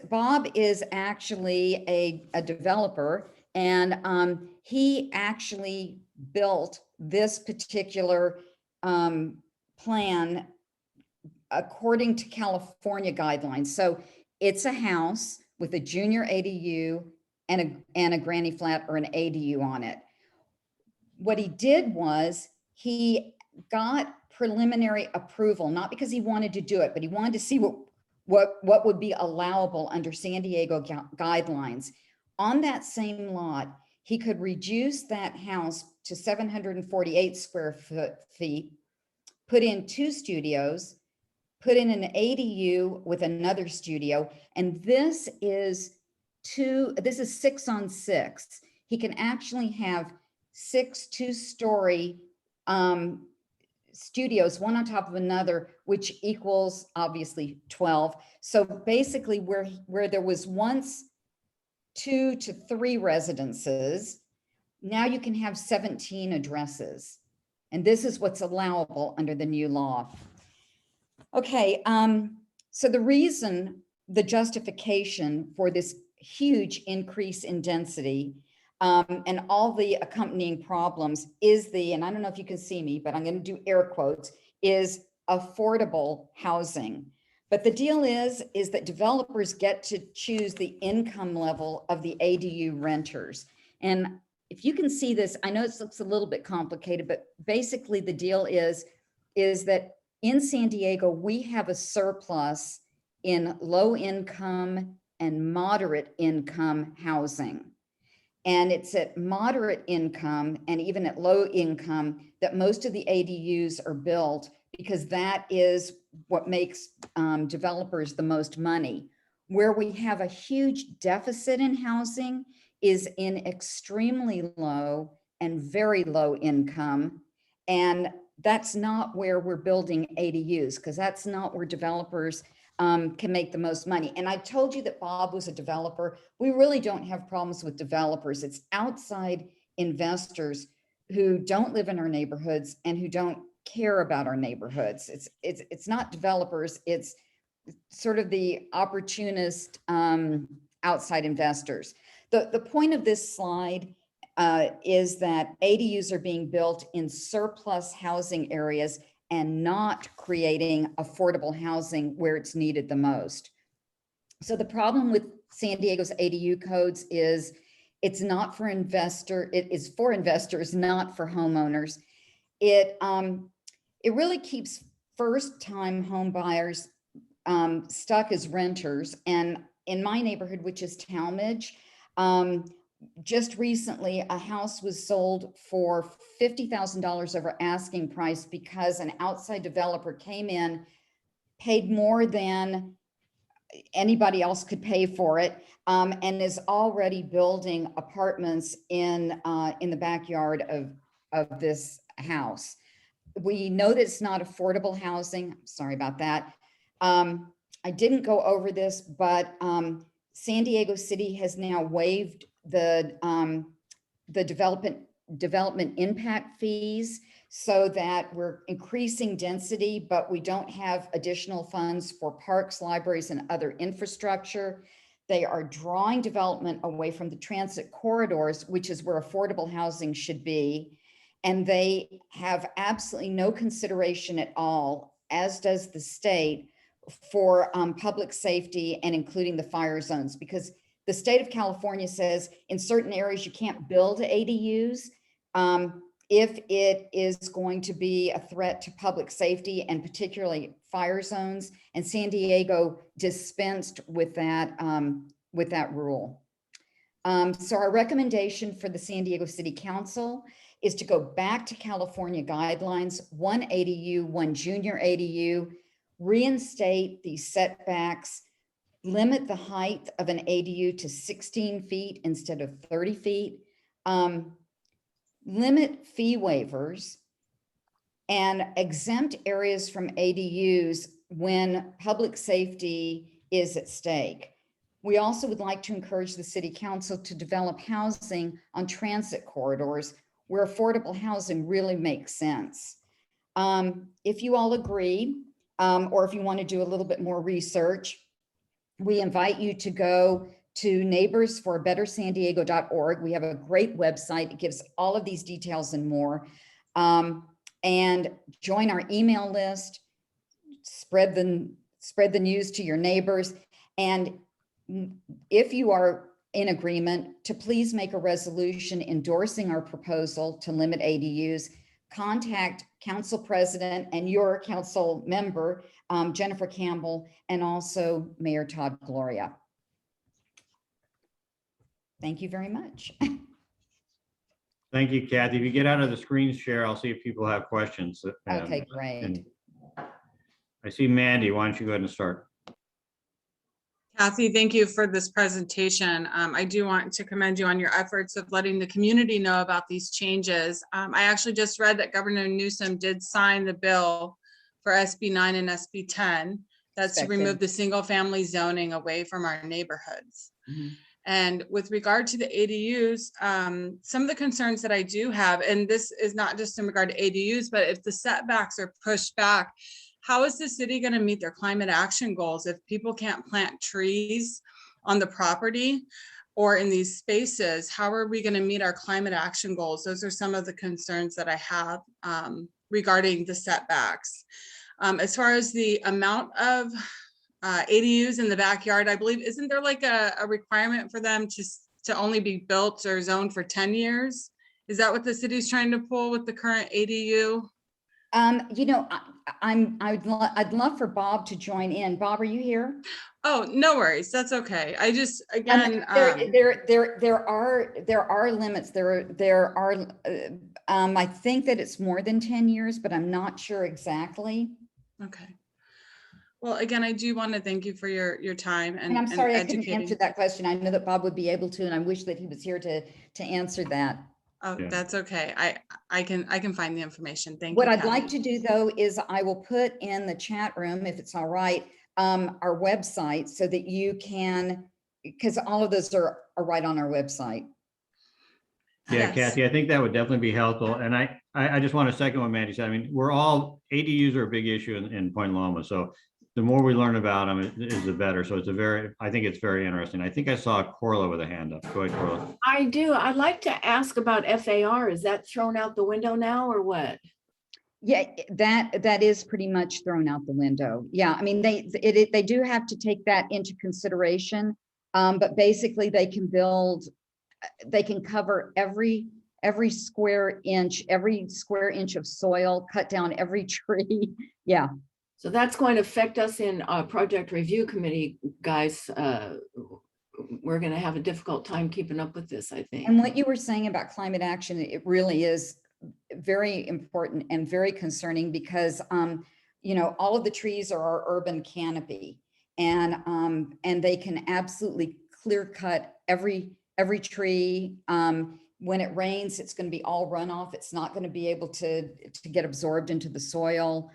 [SPEAKER 16] Bob is actually a developer, and he actually built this particular plan according to California guidelines. So it's a house with a junior ADU and a granny flat or an ADU on it. What he did was he got preliminary approval, not because he wanted to do it, but he wanted to see what would be allowable under San Diego guidelines. On that same lot, he could reduce that house to 748 square feet, put in 2 studios, put in an ADU with another studio, and this is 6 on 6. He can actually have 6 2-story studios, one on top of another, which equals obviously 12. So basically where there was once 2 to 3 residences, now you can have 17 addresses. And this is what's allowable under the new law. Okay, so the justification for this huge increase in density and all the accompanying problems is and I don't know if you can see me, but I'm going to do air quotes, is affordable housing. But the deal is that developers get to choose the income level of the ADU renters. And if you can see this, I know it looks a little bit complicated, but basically the deal is that in San Diego, we have a surplus in low income and moderate income housing. And it's at moderate income and even at low income that most of the ADUs are built, because that is what makes developers the most money. Where we have a huge deficit in housing is in extremely low and very low income. And that's not where we're building ADUs, because that's not where developers can make the most money. And I told you that Bob was a developer. We really don't have problems with developers. It's outside investors who don't live in our neighborhoods and who don't care about our neighborhoods. It's not developers, it's sort of the opportunist outside investors. The point of this slide is that ADUs are being built in surplus housing areas and not creating affordable housing where it's needed the most. So the problem with San Diego's ADU codes is it's not for it is for investors, not for homeowners. It really keeps first-time home buyers stuck as renters. And in my neighborhood, which is Talmadge, just recently, a house was sold for $50,000 over asking price because an outside developer came in, paid more than anybody else could pay for it, and is already building apartments in the backyard of this house. We know that it's not affordable housing. Sorry about that. I didn't go over this, but San Diego City has now waived the development impact fees so that we're increasing density, but we don't have additional funds for parks, libraries, and other infrastructure. They are drawing development away from the transit corridors, which is where affordable housing should be. And they have absolutely no consideration at all, as does the state, for public safety and including the fire zones, because the state of California says in certain areas you can't build ADUs if it is going to be a threat to public safety and particularly fire zones. And San Diego dispensed with that rule. So our recommendation for the San Diego City Council is to go back to California guidelines, 1 ADU, 1 junior ADU, reinstate these setbacks, limit the height of an ADU to 16 feet instead of 30 feet, limit fee waivers, and exempt areas from ADUs when public safety is at stake. We also would like to encourage the City Council to develop housing on transit corridors where affordable housing really makes sense. If you all agree, or if you want to do a little bit more research, we invite you to go to neighborsforbettersandiego.org. We have a great website. It gives all of these details and more. And and join our email list, spread the news to your neighbors. And if you are in agreement, to please make a resolution endorsing our proposal to limit ADUs. Contact Council President and your council member, Jennifer Campbell, and also Mayor Todd Gloria. Thank you very much.
[SPEAKER 2] Thank you, Kathy. If you get out of the screen share, I'll see if people have questions.
[SPEAKER 16] Okay, great.
[SPEAKER 2] And I see Mandy. Why don't you go ahead and start?
[SPEAKER 8] Kathy, thank you for this presentation. I do want to commend you on your efforts of letting the community know about these changes. I actually just read that Governor Newsom did sign the bill for SB 9 and SB 10. That's to remove the single family zoning away from our neighborhoods.
[SPEAKER 16] Mm-hmm.
[SPEAKER 8] And with regard to the ADUs, some of the concerns that I do have, and this is not just in regard to ADUs, but if the setbacks are pushed back, how is the city going to meet their climate action goals if people can't plant trees on the property or in these spaces? How are we going to meet our climate action goals? Those are some of the concerns that I have regarding the setbacks. As far as the amount of ADUs in the backyard, I believe, isn't there like a requirement for them to only be built or zoned for 10 years? Is that what the city's trying to pull with the current ADU?
[SPEAKER 16] You know, I'd love for Bob to join in. Bob, are you here?
[SPEAKER 8] Oh, no worries. That's okay. I just, again,
[SPEAKER 16] there are limits. There are, I think that it's more than 10 years, but I'm not sure exactly.
[SPEAKER 8] Okay. Well, again, I do want to thank you for your time
[SPEAKER 16] And I'm sorry I couldn't
[SPEAKER 8] educating.
[SPEAKER 16] answer that question. I know that Bob would be able to, and I wish that he was here to answer that.
[SPEAKER 8] Oh, that's okay. I can find the information. Thank you.
[SPEAKER 16] What I'd like to do though is I will put in the chat room, if it's all right, our website so that you can, because all of those are right on our website.
[SPEAKER 2] Yeah,
[SPEAKER 8] Yes.
[SPEAKER 2] Kathy, I think that would definitely be helpful. And I just want to second what Mandy said. I mean, we're all, ADUs are a big issue in Point Loma. So the more we learn about them is the better. So it's I think it's very interesting. I think I saw Corla with a hand up. Go ahead, Corla.
[SPEAKER 1] I do. I'd like to ask about FAR. Is that thrown out the window now or what?
[SPEAKER 16] Yeah, that is pretty much thrown out the window. Yeah, I mean, they do have to take that into consideration, but basically they can cover every square inch of soil, cut down every tree. Yeah.
[SPEAKER 1] So that's going to affect us in our project review committee, guys. We're going to have a difficult time keeping up with this, I think.
[SPEAKER 16] And what you were saying about climate action, it really is very important and very concerning because, you know, all of the trees are our urban canopy, and they can absolutely clear cut every tree. When it rains, it's going to be all runoff. It's not going to be able to get absorbed into the soil.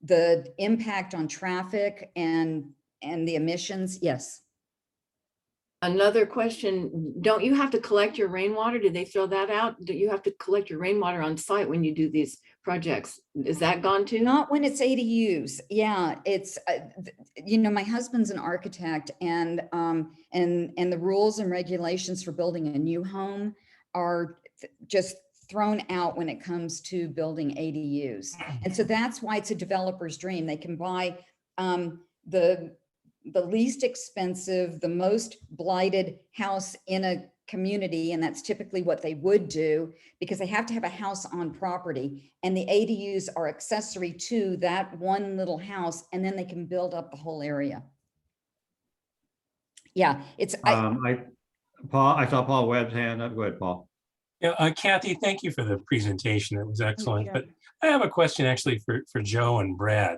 [SPEAKER 16] The impact on traffic and the emissions. Yes.
[SPEAKER 1] Another question, don't you have to collect your rainwater? Did they throw that out? Do you have to collect your rainwater on site when you do these projects? Is that gone too?
[SPEAKER 16] Not when it's ADUs. Yeah, it's, you know, my husband's an architect, and the rules and regulations for building a new home are just thrown out when it comes to building ADUs. And so that's why it's a developer's dream. They can buy the least expensive, the most blighted house in a community, and that's typically what they would do because they have to have a house on property, and the ADUs are accessory to that one little house, and then they can build up the whole area. Yeah, it's
[SPEAKER 2] Paul, I saw Paul Webb's hand up. Go ahead, Paul.
[SPEAKER 9] Yeah, Kathy, thank you for the presentation. It was excellent. But I have a question actually for Joe and Brad.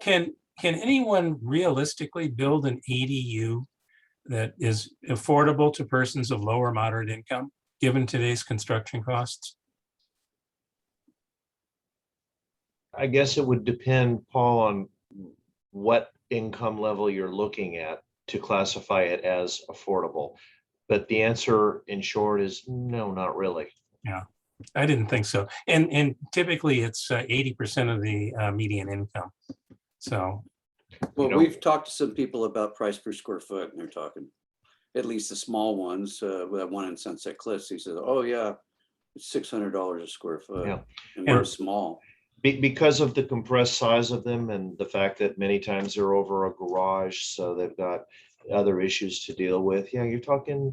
[SPEAKER 9] Can anyone realistically build an ADU that is affordable to persons of low or moderate income, given today's construction costs?
[SPEAKER 4] I guess it would depend, Paul, on what income level you're looking at to classify it as affordable. But the answer in short is no, not really.
[SPEAKER 9] Yeah, I didn't think so. And typically it's 80% of the median income. So.
[SPEAKER 6] Well, we've talked to some people about price per square foot, and they're talking, at least the small ones, that one in Sunset Cliffs. He said, oh yeah, $600 a square foot.
[SPEAKER 4] Yeah.
[SPEAKER 6] And we're small.
[SPEAKER 4] Because of the compressed size of them and the fact that many times they're over a garage, so they've got other issues to deal with. Yeah, you're talking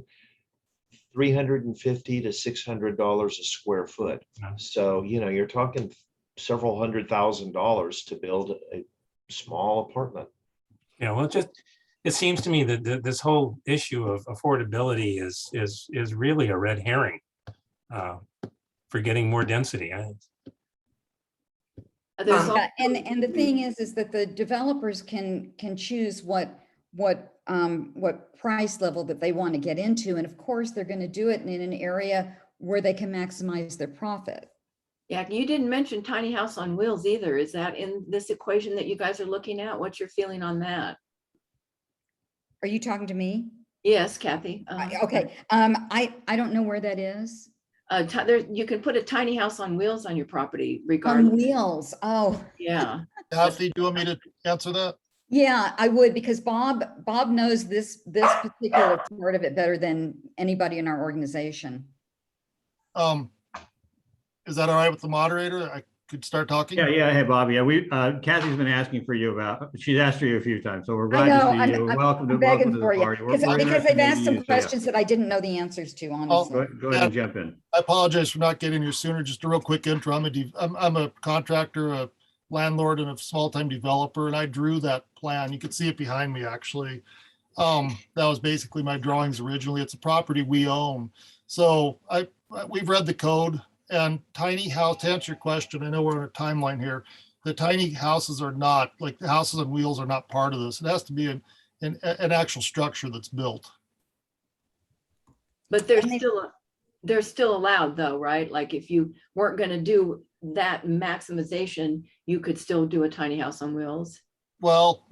[SPEAKER 4] $350 to $600 a square foot. So, you're talking several $100,000 to build a small apartment.
[SPEAKER 9] Yeah, well, it seems to me that this whole issue of affordability is really a red herring for getting more density.
[SPEAKER 16] Yeah, and the thing is that the developers can choose what price level that they want to get into. And of course, they're going to do it in an area where they can maximize their profit.
[SPEAKER 1] Yeah, you didn't mention tiny house on wheels either. Is that in this equation that you guys are looking at? What's your feeling on that?
[SPEAKER 16] Are you talking to me?
[SPEAKER 1] Yes, Kathy.
[SPEAKER 16] Okay, I don't know where that is.
[SPEAKER 1] You can put a tiny house on wheels on your property
[SPEAKER 16] On
[SPEAKER 1] regardless.
[SPEAKER 16] wheels, oh.
[SPEAKER 1] Yeah.
[SPEAKER 17] Kathy, do you want me to answer that?
[SPEAKER 16] Yeah, I would, because Bob knows this particular part of it better than anybody in our organization.
[SPEAKER 17] Is that all right with the moderator? I could start talking?
[SPEAKER 2] Yeah. Hey, Bob. Yeah, Kathy's been asking for you she's asked for you a few times, so we're glad to see you. Welcome to the party.
[SPEAKER 16] Because they've asked some questions that I didn't know the answers to, honestly.
[SPEAKER 2] Go ahead and jump in.
[SPEAKER 17] I apologize for not getting here sooner. Just a real quick intro. I'm a contractor, a landlord, and a small-time developer, and I drew that plan. You can see it behind me, actually. That was basically my drawings originally. It's a property we own. So we've read the code. And tiny house, to answer your question, I know we're on a timeline here. The tiny houses are not, like the houses on wheels are not part of this. It has to be an actual structure that's built.
[SPEAKER 1] But they're still allowed though, right? Like if you weren't going to do that maximization, you could still do a tiny house on wheels.
[SPEAKER 17] Well,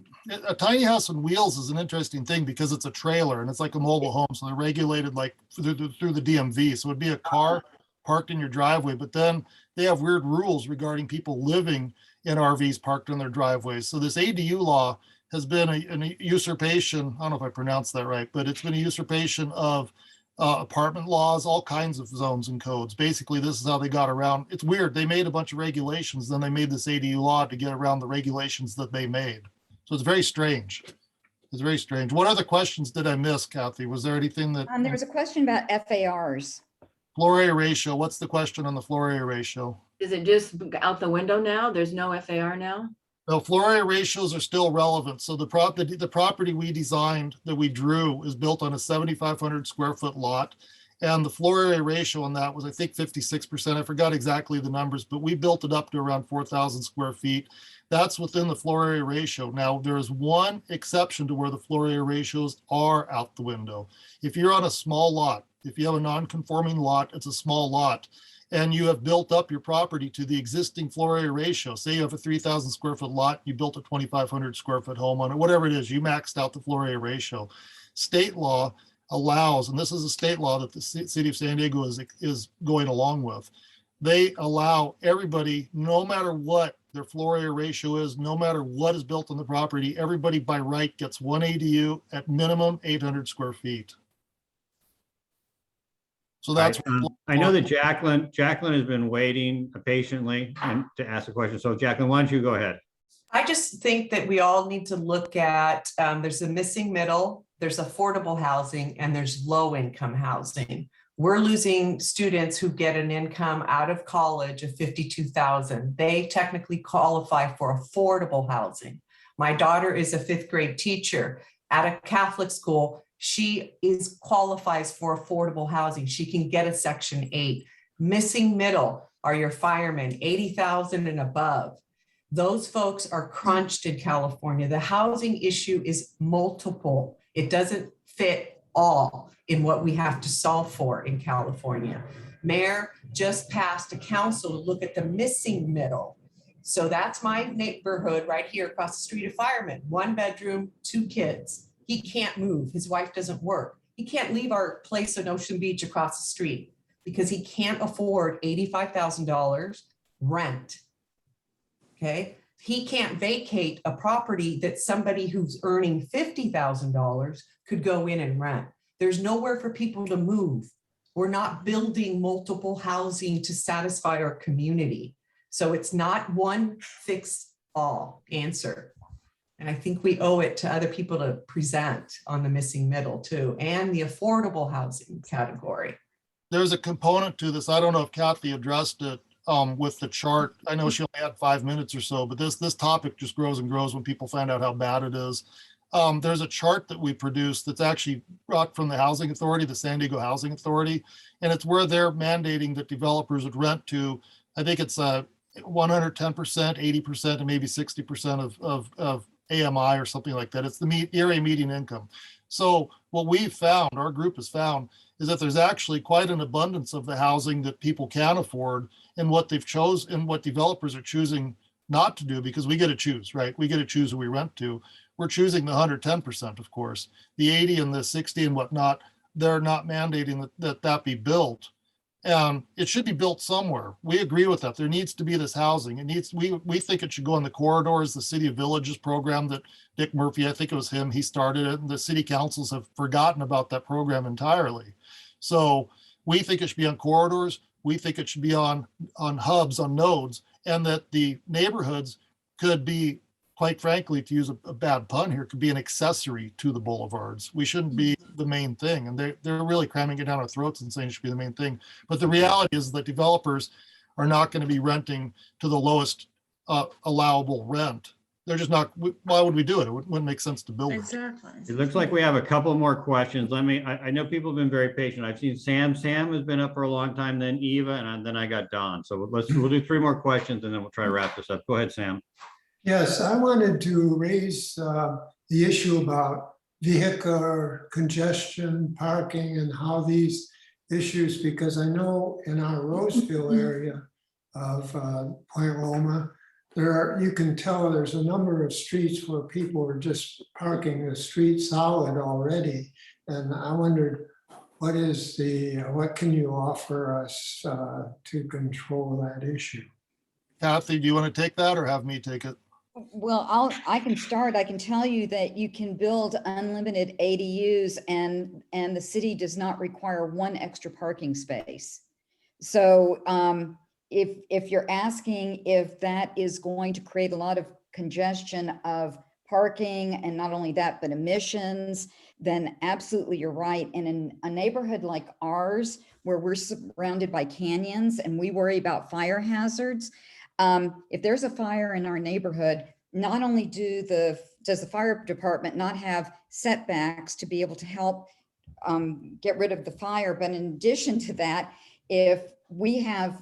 [SPEAKER 17] a tiny house on wheels is an interesting thing because it's a trailer and it's like a mobile home. So they're regulated like through the DMV. So it'd be a car parked in your driveway, but then they have weird rules regarding people living in RVs parked in their driveways. So this ADU law has been a usurpation. I don't know if I pronounced that right, but it's been a usurpation of apartment laws, all kinds of zones and codes. Basically, this is how they got around. It's weird. They made a bunch of regulations, then they made this ADU law to get around the regulations that they made. So it's very strange. It's very strange. What other questions did I miss, Kathy? Was there anything that?
[SPEAKER 16] There was a question about FARs.
[SPEAKER 17] Floor area ratio. What's the question on the floor area ratio?
[SPEAKER 1] Is it just out the window now? There's no FAR now?
[SPEAKER 17] No, floor area ratios are still relevant. So the property we designed that we drew is built on a 7,500 square foot lot. And the floor area ratio on that was, I think, 56%. I forgot exactly the numbers, but we built it up to around 4,000 square feet. That's within the floor area ratio. Now, there is one exception to where the floor area ratios are out the window. If you're on a small lot, if you have a non-conforming lot, it's a small lot, and you have built up your property to the existing floor area ratio. Say you have a 3,000 square foot lot, you built a 2,500 square foot home on it, whatever it is, you maxed out the floor area ratio. State law allows, and this is a state law that the city of San Diego is going along with. They allow everybody, no matter what their floor area ratio is, no matter what is built on the property, everybody by right gets one ADU at minimum 800 square feet. So that's.
[SPEAKER 2] I know that Jacqueline has been waiting patiently to ask a question. So Jacqueline, why don't you go ahead?
[SPEAKER 14] I just think that we all need to look at, there's a missing middle, there's affordable housing, and there's low income housing. We're losing students who get an income out of college of $52,000. They technically qualify for affordable housing. My daughter is a 5th grade teacher at a Catholic school. She qualifies for affordable housing. She can get a Section 8. Missing middle are your firemen, 80,000 and above. Those folks are crunched in California. The housing issue is multiple. It doesn't fit all in what we have to solve for in California. Mayor just passed a council to look at the missing middle. So that's my neighborhood right here across the street, a fireman, 1 bedroom, 2 kids. He can't move. His wife doesn't work. He can't leave our place in Ocean Beach across the street because he can't afford $85,000 rent. Okay. He can't vacate a property that somebody who's earning $50,000 could go in and rent. There's nowhere for people to move We're not building multiple housing to satisfy our community. So it's not one fix all answer. And I think we owe it to other people to present on the missing middle too, and the affordable housing category.
[SPEAKER 17] There's a component to this. I don't know if Kathy addressed it with the chart. I know she only had 5 minutes or so, but this topic just grows and grows when people find out how bad it is. There's a chart that we produced that's actually brought from the Housing Authority, the San Diego Housing Authority, and it's where they're mandating that developers would rent to, I think it's 110%, 80%, and maybe 60% of AMI or something like that. It's the area median income. So what we've found, our group has found, is that there's actually quite an abundance of the housing that people can afford, and what they've chosen and what developers are choosing not to do, because we get to choose, right? We get to choose who we rent to. We're choosing the 110%, of course. The 80 and the 60 and whatnot, they're not mandating that be built. It should be built somewhere. We agree with that. There needs to be this housing. We think it should go in the corridors. The City of Villages program that Dick Murphy, I think it was him, he started it, and the city councils have forgotten about that program entirely. So we think it should be on corridors. We think it should be on hubs, on nodes, and that the neighborhoods could be, quite frankly, to use a bad pun here, could be an accessory to the boulevards. We shouldn't be the main thing. And they're really cramming it down our throats and saying it should be the main thing. But the reality is that developers are not going to be renting to the lowest allowable rent. They're just not. Why would we do it? It wouldn't make sense to build it.
[SPEAKER 8] Exactly.
[SPEAKER 2] It looks like we have a couple more questions. I know people have been very patient. I've seen Sam. Sam has been up for a long time, then Eva, and then I got Don. So we'll do 3 more questions and then we'll try to wrap this up. Go ahead, Sam.
[SPEAKER 7] Yes, I wanted to raise the issue about vehicular congestion, parking, and how these issues, because I know in our Roseville area of Point Loma, you can tell there's a number of streets where people are just parking the street solid already. And I wondered, what can you offer us to control that issue?
[SPEAKER 17] Kathy, do you want to take that or have me take it?
[SPEAKER 16] Well, I can start. I can tell you that you can build unlimited ADUs and the city does not require 1 extra parking space. So if you're asking if that is going to create a lot of congestion of parking and not only that, but emissions, then absolutely you're right. And in a neighborhood like ours, where we're surrounded by canyons and we worry about fire hazards, if there's a fire in our neighborhood, not only does the fire department not have setbacks to be able to help get rid of the fire, but in addition to that, if we have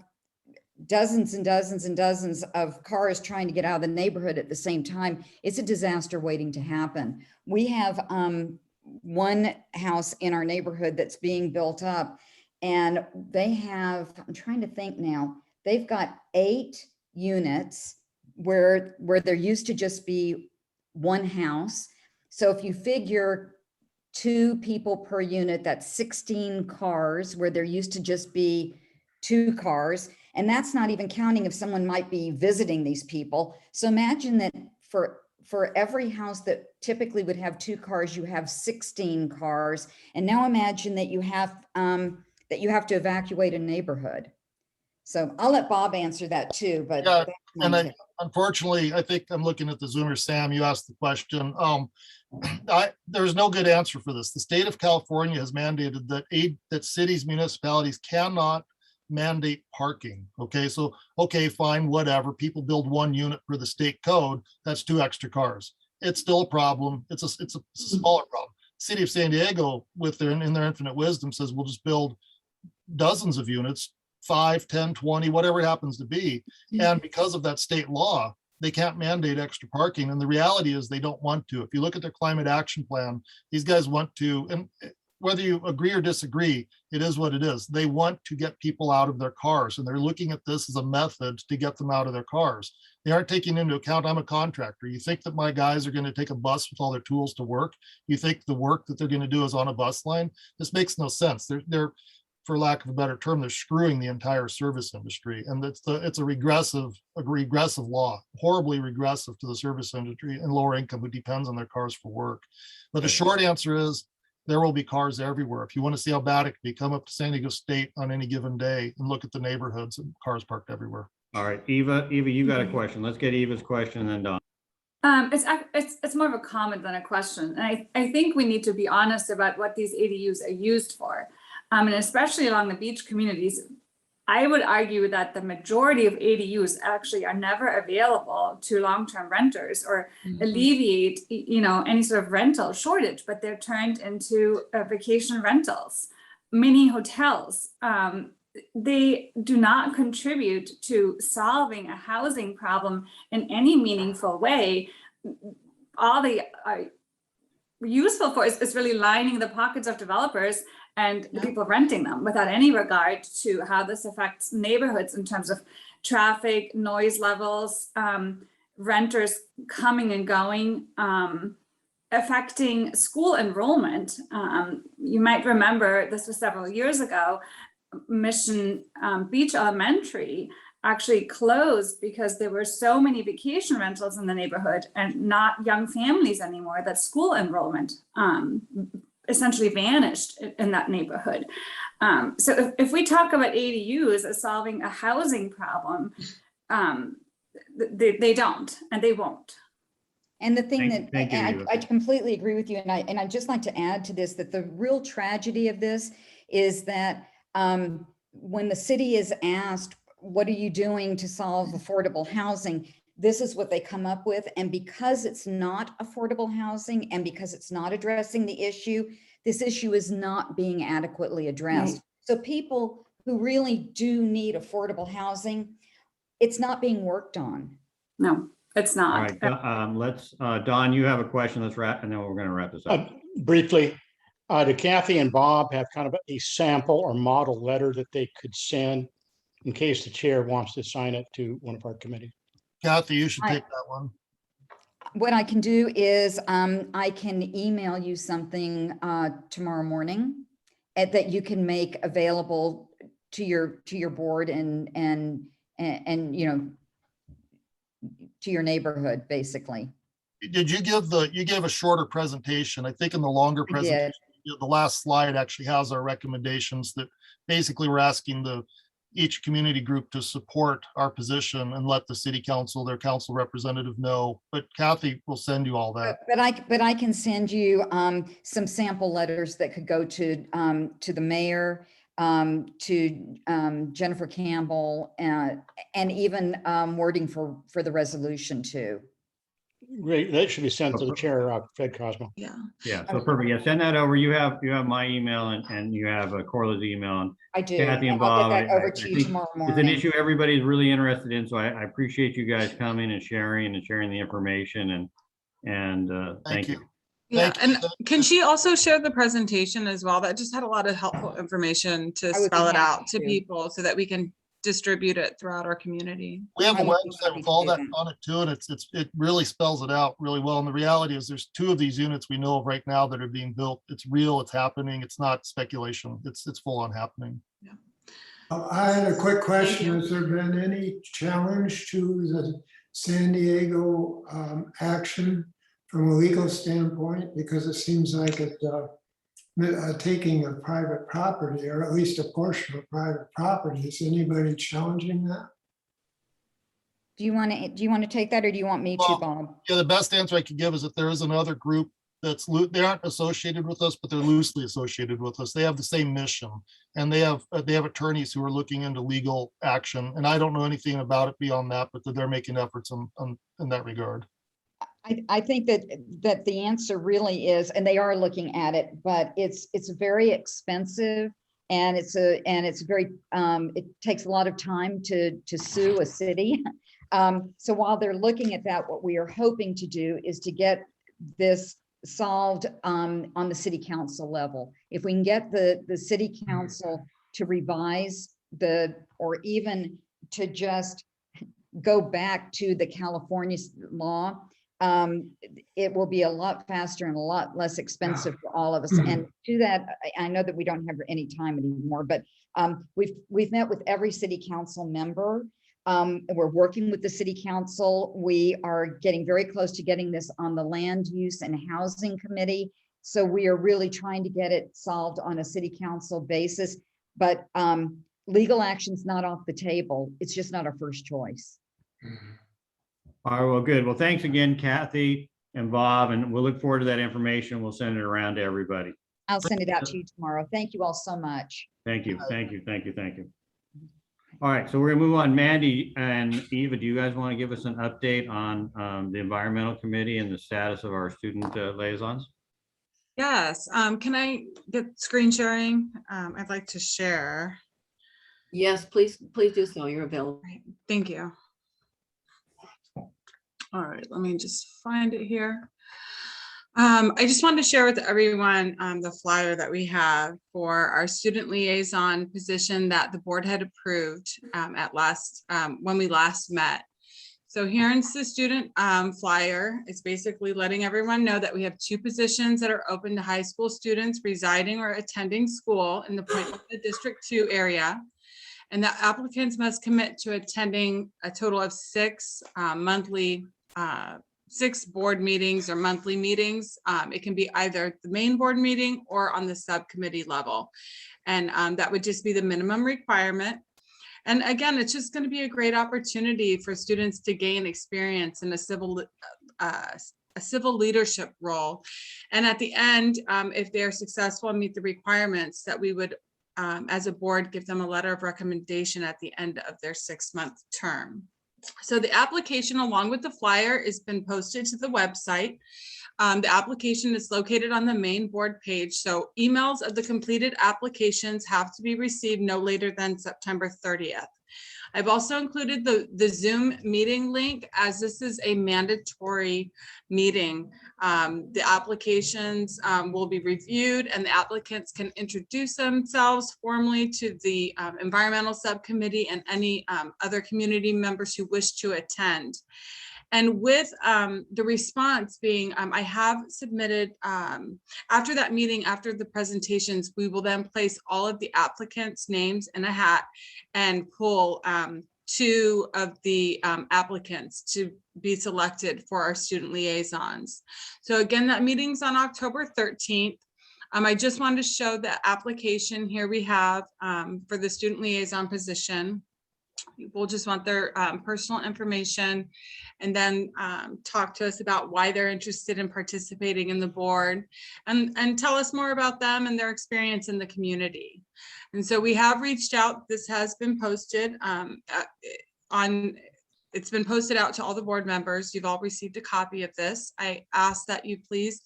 [SPEAKER 16] dozens and dozens and dozens of cars trying to get out of the neighborhood at the same time, it's a disaster waiting to happen. We have one house in our neighborhood that's being built up, and they have, I'm trying to think now, they've got 8 units where there used to just be 1 house. So if you figure 2 people per unit, that's 16 cars where there used to just be 2 cars. And that's not even counting if someone might be visiting these people. So imagine that for every house that typically would have 2 cars, you have 16 cars. And now imagine that you have to evacuate a neighborhood. So I'll let Bob answer that too, but.
[SPEAKER 17] Yeah, and unfortunately, I think I'm looking at the Zoomer. Sam, you asked the question. There's no good answer for this. The state of California has mandated that cities, municipalities cannot mandate parking. Okay, so, okay, fine, whatever. People build 1 unit per the state code. That's 2 extra cars. It's still a problem. It's a smaller problem. City of San Diego, in their infinite wisdom, says we'll just build dozens of units, 5, 10, 20, whatever it happens to be. And because of that state law, they can't mandate extra parking. And the reality is they don't want to. If you look at their climate action plan, these guys want to, and whether you agree or disagree, it is what it is. They want to get people out of their cars, and they're looking at this as a method to get them out of their cars. They aren't taking into account, I'm a contractor. You think that my guys are going to take a bus with all their tools to work? You think the work that they're going to do is on a bus line? This makes no sense. They're for lack of a better term, they're screwing the entire service industry. And it's a regressive law, horribly regressive to the service industry and lower income who depends on their cars for work. But the short answer is there will be cars everywhere. If you want to see how bad it can be, come up to San Diego State on any given day and look at the neighborhoods and cars parked everywhere.
[SPEAKER 2] All right, Eva, you got a question. Let's get Eva's question and then Don.
[SPEAKER 5] It's more of a comment than a question. And I think we need to be honest about what these ADUs are used for. And especially along the beach communities, I would argue that the majority of ADUs actually are never available to long-term renters or alleviate, any sort of rental shortage, but they're turned into vacation rentals, mini hotels. They do not contribute to solving a housing problem in any meaningful way. All they are useful for is really lining the pockets of developers and the people renting them without any regard to how this affects neighborhoods in terms of traffic, noise levels, renters coming and going, affecting school enrollment. You might remember this was several years ago, Mission Beach Elementary actually closed because there were so many vacation rentals in the neighborhood and not young families anymore that school enrollment essentially vanished in that neighborhood. So if we talk about ADUs as solving a housing problem, they don't, and they won't.
[SPEAKER 16] And the thing
[SPEAKER 2] Thank you,
[SPEAKER 16] that
[SPEAKER 2] Eva.
[SPEAKER 16] I completely agree with you, and I'd just like to add to this that the real tragedy of this is that when the city is asked, what are you doing to solve affordable housing? This is what they come up with. And because it's not affordable housing and because it's not addressing the issue, this issue is not being adequately addressed.
[SPEAKER 5] Right.
[SPEAKER 16] So people who really do need affordable housing, it's not being worked on.
[SPEAKER 5] No, it's
[SPEAKER 2] All
[SPEAKER 5] not.
[SPEAKER 2] right, let's, Don, you have a question. Let's wrap, and then we're going to wrap this up.
[SPEAKER 3] Briefly, do Kathy and Bob have kind of a sample or model letter that they could send in case the chair wants to sign it to one of our committees?
[SPEAKER 17] Kathy, you should take that one.
[SPEAKER 16] What I can do is I can email you something tomorrow morning that you can make available to your board and to your neighborhood, basically.
[SPEAKER 17] Did you gave a shorter presentation? I think in the longer
[SPEAKER 16] I did.
[SPEAKER 17] presentation, the last slide actually has our recommendations that basically we're asking each community group to support our position and let the city council, their council representative know. But Kathy will send you all that.
[SPEAKER 16] But I can send you some sample letters that could go to the mayor, to Jennifer Campbell, and even wording for the resolution too.
[SPEAKER 3] Great, that should be sent to the chair, Fred Cosmo.
[SPEAKER 8] Yeah.
[SPEAKER 2] Yeah, so perfect. Yeah, send that over. You have my email and you have Corla's email. And
[SPEAKER 16] I do.
[SPEAKER 2] Kathy and
[SPEAKER 16] I'll
[SPEAKER 2] Bob,
[SPEAKER 16] get that over to
[SPEAKER 2] I
[SPEAKER 16] you
[SPEAKER 2] think
[SPEAKER 16] tomorrow
[SPEAKER 2] it's an
[SPEAKER 16] morning.
[SPEAKER 2] issue everybody's really interested in. So I appreciate you guys coming and sharing the information and thank you.
[SPEAKER 8] Yeah, and can she also share the presentation as well? That just had a lot of helpful information to
[SPEAKER 16] I would be
[SPEAKER 8] spell it
[SPEAKER 16] happy
[SPEAKER 8] out to
[SPEAKER 16] to.
[SPEAKER 8] people so that we can distribute it throughout our community.
[SPEAKER 17] We have
[SPEAKER 16] I
[SPEAKER 17] a
[SPEAKER 16] would be
[SPEAKER 17] website
[SPEAKER 16] happy
[SPEAKER 17] with
[SPEAKER 16] to
[SPEAKER 17] all
[SPEAKER 16] do
[SPEAKER 17] that
[SPEAKER 16] that.
[SPEAKER 17] on it too, and it really spells it out really well. And the reality is there's 2 of these units we know of right now that are being built. It's real, it's happening. It's not speculation. It's full on happening.
[SPEAKER 7] I had a quick question. Has there been any challenge to the San Diego action from a legal standpoint? Because it seems like it taking a private property, or at least a portion of private property. Is anybody challenging that?
[SPEAKER 16] Do you want to take that, or do you want me to, Bob?
[SPEAKER 17] Yeah, the best answer I can give is that there is another group they aren't associated with us, but they're loosely associated with us. They have the same mission, and they have attorneys who are looking into legal action. And I don't know anything about it beyond that, but that they're making efforts in that regard.
[SPEAKER 16] I think that the answer really is, and they are looking at it, but it's very expensive, and it's very it takes a lot of time to sue a city. So while they're looking at that, what we are hoping to do is to get this solved on the city council level. If we can get the city council to revise or even to just go back to the California law, it will be a lot faster and a lot less expensive for all of us. And to that, I know that we don't have any time anymore, but we've met with every city council member. We're working with the city council. We are getting very close to getting this on the land use and housing committee. So we are really trying to get it solved on a city council basis, but legal action's not off the table. It's just not our first choice.
[SPEAKER 2] All right, well, good. Well, thanks again, Kathy and Bob, and we'll look forward to that information. We'll send it around to everybody.
[SPEAKER 16] I'll send it out to you tomorrow. Thank you all so much.
[SPEAKER 2] Thank you, thank you, thank you, thank you. All right, so we're gonna move on. Mandy and Eva, do you guys want to give us an update on the environmental committee and the status of our student liaisons?
[SPEAKER 8] Yes, can I get screen sharing? I'd like to share.
[SPEAKER 1] Yes, please do so. You're available.
[SPEAKER 8] Thank you. All right, let me just find it here. I just wanted to share with everyone the flyer that we have for our student liaison position that the board had approved when we last met. So here's the student flyer. It's basically letting everyone know that we have 2 positions that are open to high school students residing or attending school in the Point Loma District 2 area. And that applicants must commit to attending a total of 6 board meetings or monthly meetings. It can be either the main board meeting or on the subcommittee level. And that would just be the minimum requirement. And again, it's just going to be a great opportunity for students to gain experience in a civil leadership role. And at the end, if they're successful and meet the requirements, that we would, as a board, give them a letter of recommendation at the end of their 6-month term. So the application, along with the flyer, has been posted to the website. The application is located on the main board page. So emails of the completed applications have to be received no later than September 30th. I've also included the Zoom meeting link, as this is a mandatory meeting. The applications will be reviewed and the applicants can introduce themselves formally to the environmental subcommittee and any other community members who wish to attend. And with the response being, I have submitted, after that meeting, after the presentations, we will then place all of the applicants' names in a hat and pull 2 of the applicants to be selected for our student liaisons. So again, that meeting's on October 13th. I just wanted to show the application here we have for the student liaison position. People just want their personal information and then talk to us about why they're interested in participating in the board and tell us more about them and their experience in the community. And so we have reached out. This has been posted it's been posted out to all the board members. You've all received a copy of this. I ask that you please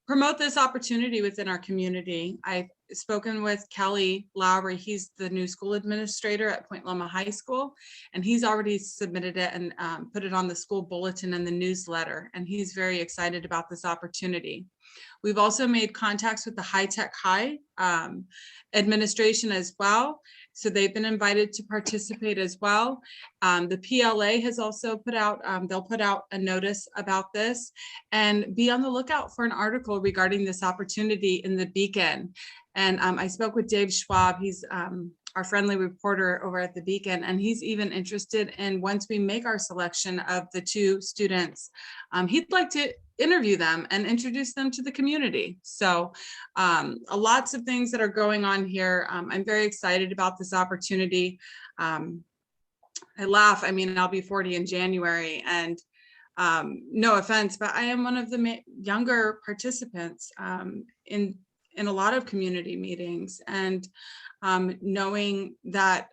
[SPEAKER 8] promote this opportunity within our community. I've spoken with Kelly Lowry. He's the new school administrator at Point Loma High School, and he's already submitted it and put it on the school bulletin and the newsletter, and he's very excited about this opportunity. We've also made contacts with the High Tech High administration as well. So they've been invited to participate as well. The PLA has also put out, they'll put out a notice about this, and be on the lookout for an article regarding this opportunity in the Beacon. And I spoke with Dave Schwab. He's our friendly reporter over at the Beacon, and he's even interested in, once we make our selection of the 2 students, he'd like to interview them and introduce them to the community. So lots of things that are going on here. I'm very excited about this opportunity. I laugh, I mean, I'll be 40 in January, and no offense, but I am one of the younger participants in a lot of community meetings, and knowing that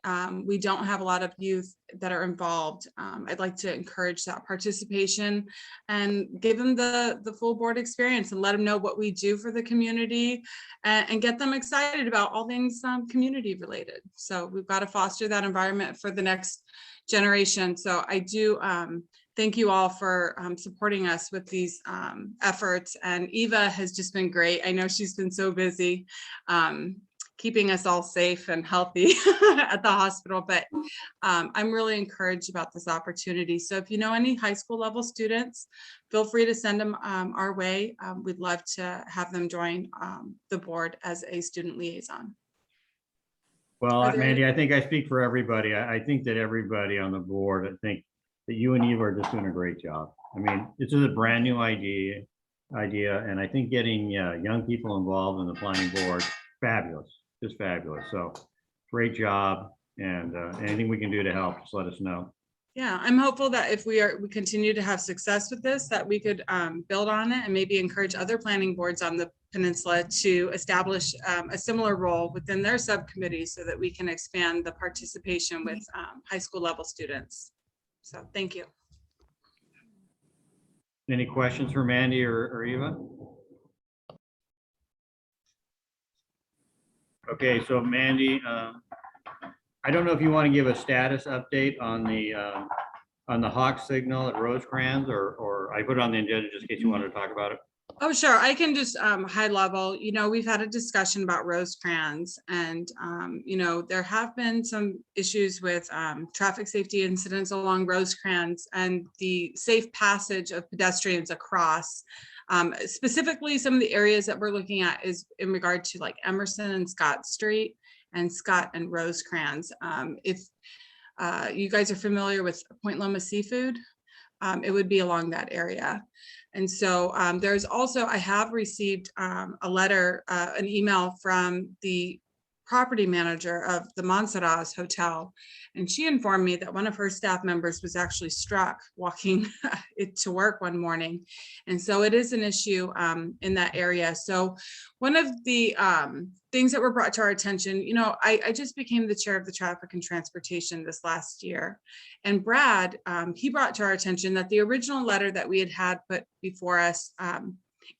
[SPEAKER 8] we don't have a lot of youth that are involved, I'd like to encourage that participation and give them the full board experience and let them know what we do for the community and get them excited about all things community related. So we've got to foster that environment for the next generation. So I do thank you all for supporting us with these efforts. And Eva has just been great. I know she's been so busy keeping us all safe and healthy at the hospital, but I'm really encouraged about this opportunity. So if you know any high school level students, feel free to send them our way. We'd love to have them join the board as a student liaison.
[SPEAKER 2] Well, Mandy, I think I speak for everybody. I think that everybody on the board, I think that you and Eva are just doing a great job. I mean, this is a brand new idea. idea. And I think getting young people involved in the planning board, fabulous, just fabulous. So great job. And anything we can do to help, just let us know.
[SPEAKER 8] Yeah, I'm hopeful that if we continue to have success with this, that we could build on it and maybe encourage other planning boards on the peninsula to establish a similar role within their subcommittees so that we can expand the participation with high school level students. So thank you.
[SPEAKER 2] Any questions for Mandy or Eva? Okay, so Mandy, I don't know if you want to give a status update on the Hawk signal at Rosecrans, or I put it on the agenda just in case you wanted to talk about it.
[SPEAKER 8] Oh, sure. I can just high level, you know, we've had a discussion about Rosecrans and, you know, there have been some issues with traffic safety incidents along Rosecrans and the safe passage of pedestrians across. Specifically, some of the areas that we're looking at is in regard to like Emerson and Scott Street and Scott and Rosecrans. If you guys are familiar with Point Loma Seafood, it would be along that area. And so there's also, I have received a letter, an email from the property manager of the Montserrat Hotel. And she informed me that one of her staff members was actually struck walking it to work one morning. And so it is an issue in that area. So one of the things that were brought to our attention, you know, I just became the chair of the traffic and transportation this last year. And Brad, he brought to our attention that the original letter that we had put before us,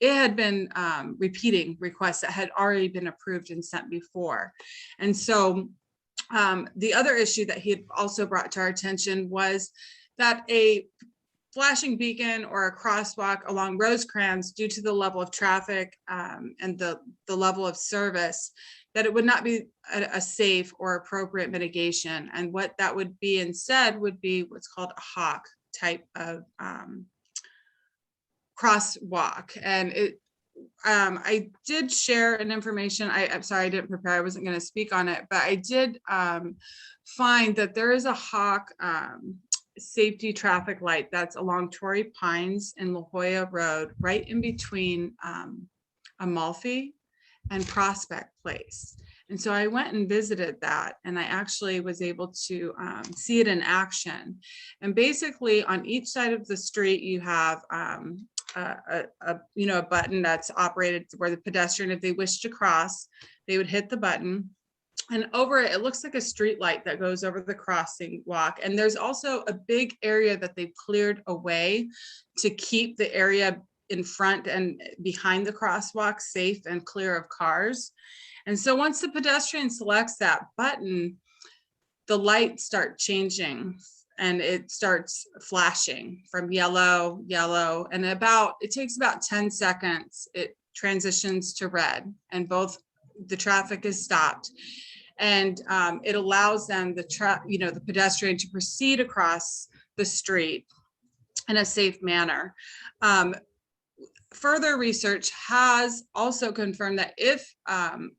[SPEAKER 8] it had been repeating requests that had already been approved and sent before. And so the other issue that he had also brought to our attention was that a flashing beacon or a crosswalk along Rosecrans, due to the level of traffic and the level of service, that it would not be a safe or appropriate mitigation. And what that would be instead would be what's called a hawk type of crosswalk. And it I did share an information. I'm sorry, I didn't prepare. I wasn't going to speak on it, but I did find that there is a hawk safety traffic light that's along Torrey Pines and La Jolla Road, right in between Amalfi and Prospect Place. And so I went and visited that, and I actually was able to see it in action. And basically on each side of the street, you have a button that's operated where the pedestrian, if they wish to cross, they would hit the button. And over it, it looks like a street light that goes over the crossing walk. And there's also a big area that they've cleared away to keep the area in front and behind the crosswalk safe and clear of cars. And so once the pedestrian selects that button, the lights start changing and it starts flashing from yellow, and it takes about 10 seconds. It transitions to red and both the traffic is stopped. And it allows them, the pedestrian, to proceed across the street in a safe manner. Further research has also confirmed that if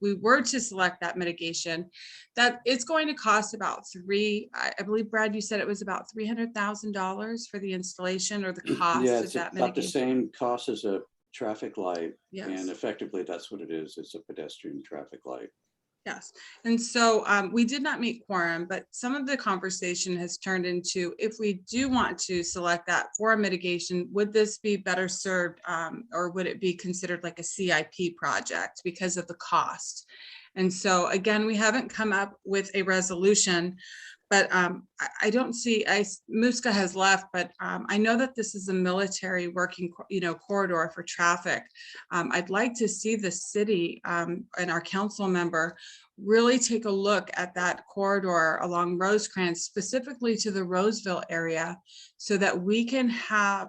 [SPEAKER 8] we were to select that mitigation, that it's going to cost about I believe, Brad, you said it was about $300,000 for the installation or the cost
[SPEAKER 6] Yeah,
[SPEAKER 8] of
[SPEAKER 6] it's
[SPEAKER 8] that
[SPEAKER 6] about the
[SPEAKER 8] mitigation.
[SPEAKER 6] same cost as a traffic light.
[SPEAKER 8] Yes.
[SPEAKER 6] And effectively that's what it is. It's a pedestrian traffic light.
[SPEAKER 8] Yes, and so we did not meet quorum, but some of the conversation has turned into, if we do want to select that for a mitigation, would this be better served or would it be considered like a CIP project because of the cost? And so again, we haven't come up with a resolution, but I don't see, Muska has left, but I know that this is a military working, corridor for traffic. I'd like to see the city and our council member really take a look at that corridor along Rosecrans, specifically to the Roseville area, so that we can have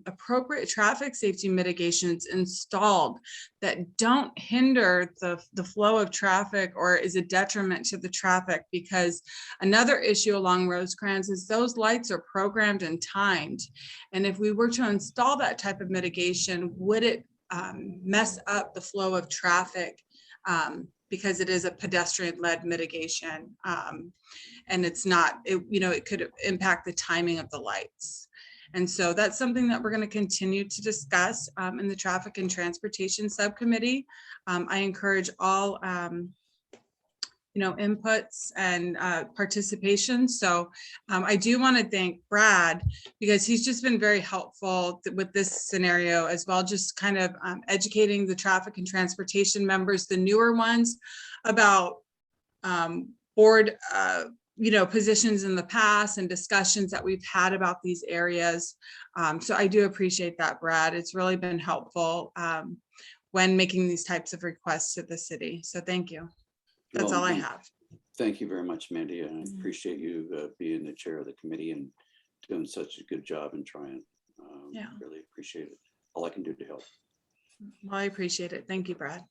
[SPEAKER 8] appropriate traffic safety mitigations installed that don't hinder the flow of traffic or is a detriment to the traffic. Because another issue along Rosecrans is those lights are programmed and timed. And if we were to install that type of mitigation, would it mess up the flow of traffic? Because it is a pedestrian-led mitigation, and it's not, it could impact the timing of the lights. And so that's something that we're going to continue to discuss in the Traffic and Transportation Subcommittee. I encourage all inputs and participation. So I do want to thank Brad because he's just been very helpful with this scenario as well, just kind of educating the traffic and transportation members, the newer ones, about board positions in the past and discussions that we've had about these areas. So I do appreciate that, Brad. It's really been helpful when making these types of requests to the city. So thank you. That's
[SPEAKER 6] Well,
[SPEAKER 8] all I have.
[SPEAKER 6] Thank you very much, Mandy. I appreciate you being the chair of the committee and doing such a good job and trying.
[SPEAKER 8] Yeah.
[SPEAKER 6] Really appreciate it. All I can do to help.
[SPEAKER 8] Well, I appreciate it. Thank you, Brad.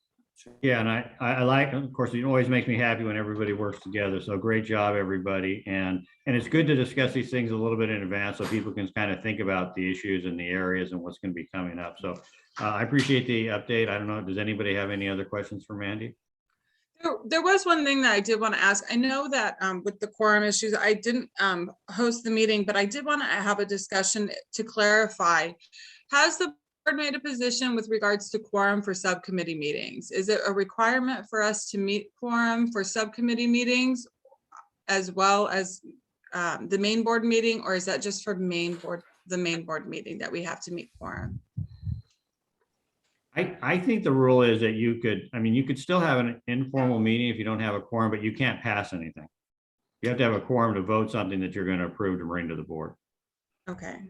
[SPEAKER 2] Yeah, and I like, of course, it always makes me happy when everybody works together. So great job, everybody. And it's good to discuss these things a little bit in advance so people can kind of think about the issues and the areas and what's going to be coming up. So I appreciate the update. I don't know, does anybody have any other questions for Mandy?
[SPEAKER 8] There was one thing that I did want to ask. I know that with the quorum issues, I didn't host the meeting, but I did want to have a discussion to clarify. Has the board made a position with regards to quorum for subcommittee meetings? Is it a requirement for us to meet quorum for subcommittee meetings as well as the main board meeting, or is that just for the main board meeting that we have to meet quorum?
[SPEAKER 2] I think the rule is that you could still have an informal meeting if you don't have a quorum, but you can't pass anything. You have to have a quorum to vote something that you're going to approve to bring to the board.
[SPEAKER 8] Okay.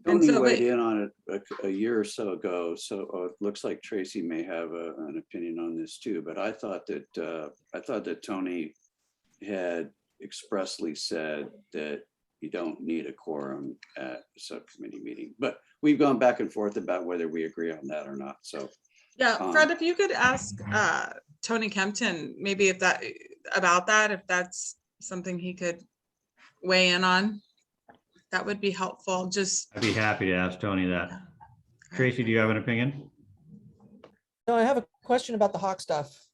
[SPEAKER 6] Tony weighed in on it a year or so ago, so it looks like Tracy may have an opinion on this too. But I thought that Tony had expressly said that you don't need a quorum at a subcommittee meeting. But we've gone back and forth about whether we agree on that or not. So
[SPEAKER 8] yeah, Fred, if you could ask Tony Kempton maybe if that's something he could weigh in on. That would be helpful.
[SPEAKER 2] I'd be happy to ask Tony that. Tracy, do you have an opinion?
[SPEAKER 10] No, I have a question about the Hawk stuff.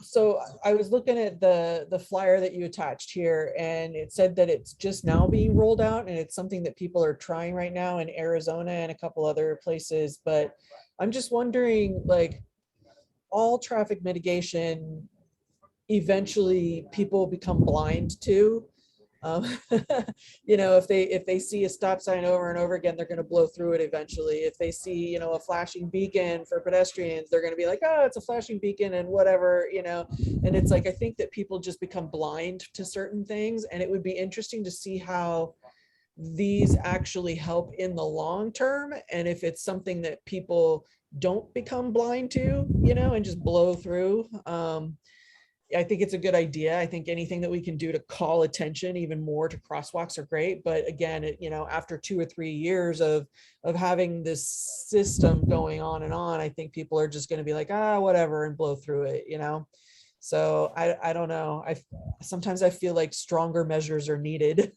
[SPEAKER 10] So I was looking at the flyer that you attached here, and it said that it's just now being rolled out, and it's something that people are trying right now in Arizona and a couple other places. But I'm just wondering, like, all traffic mitigation, eventually people become blind to. If they see a stop sign over and over again, they're going to blow through it eventually. If they see, a flashing beacon for pedestrians, they're going to be like, oh, it's a flashing beacon and whatever, and it's like, I think that people just become blind to certain things, and it would be interesting to see how these actually help in the long term. And if it's something that people don't become blind to, and just blow through. I think it's a good idea. I think anything that we can do to call attention even more to crosswalks are great. But again, after 2 or 3 years of having this system going on and on, I think people are just going to be like, whatever, and blow through it, So I don't know. Sometimes I feel like stronger measures are needed.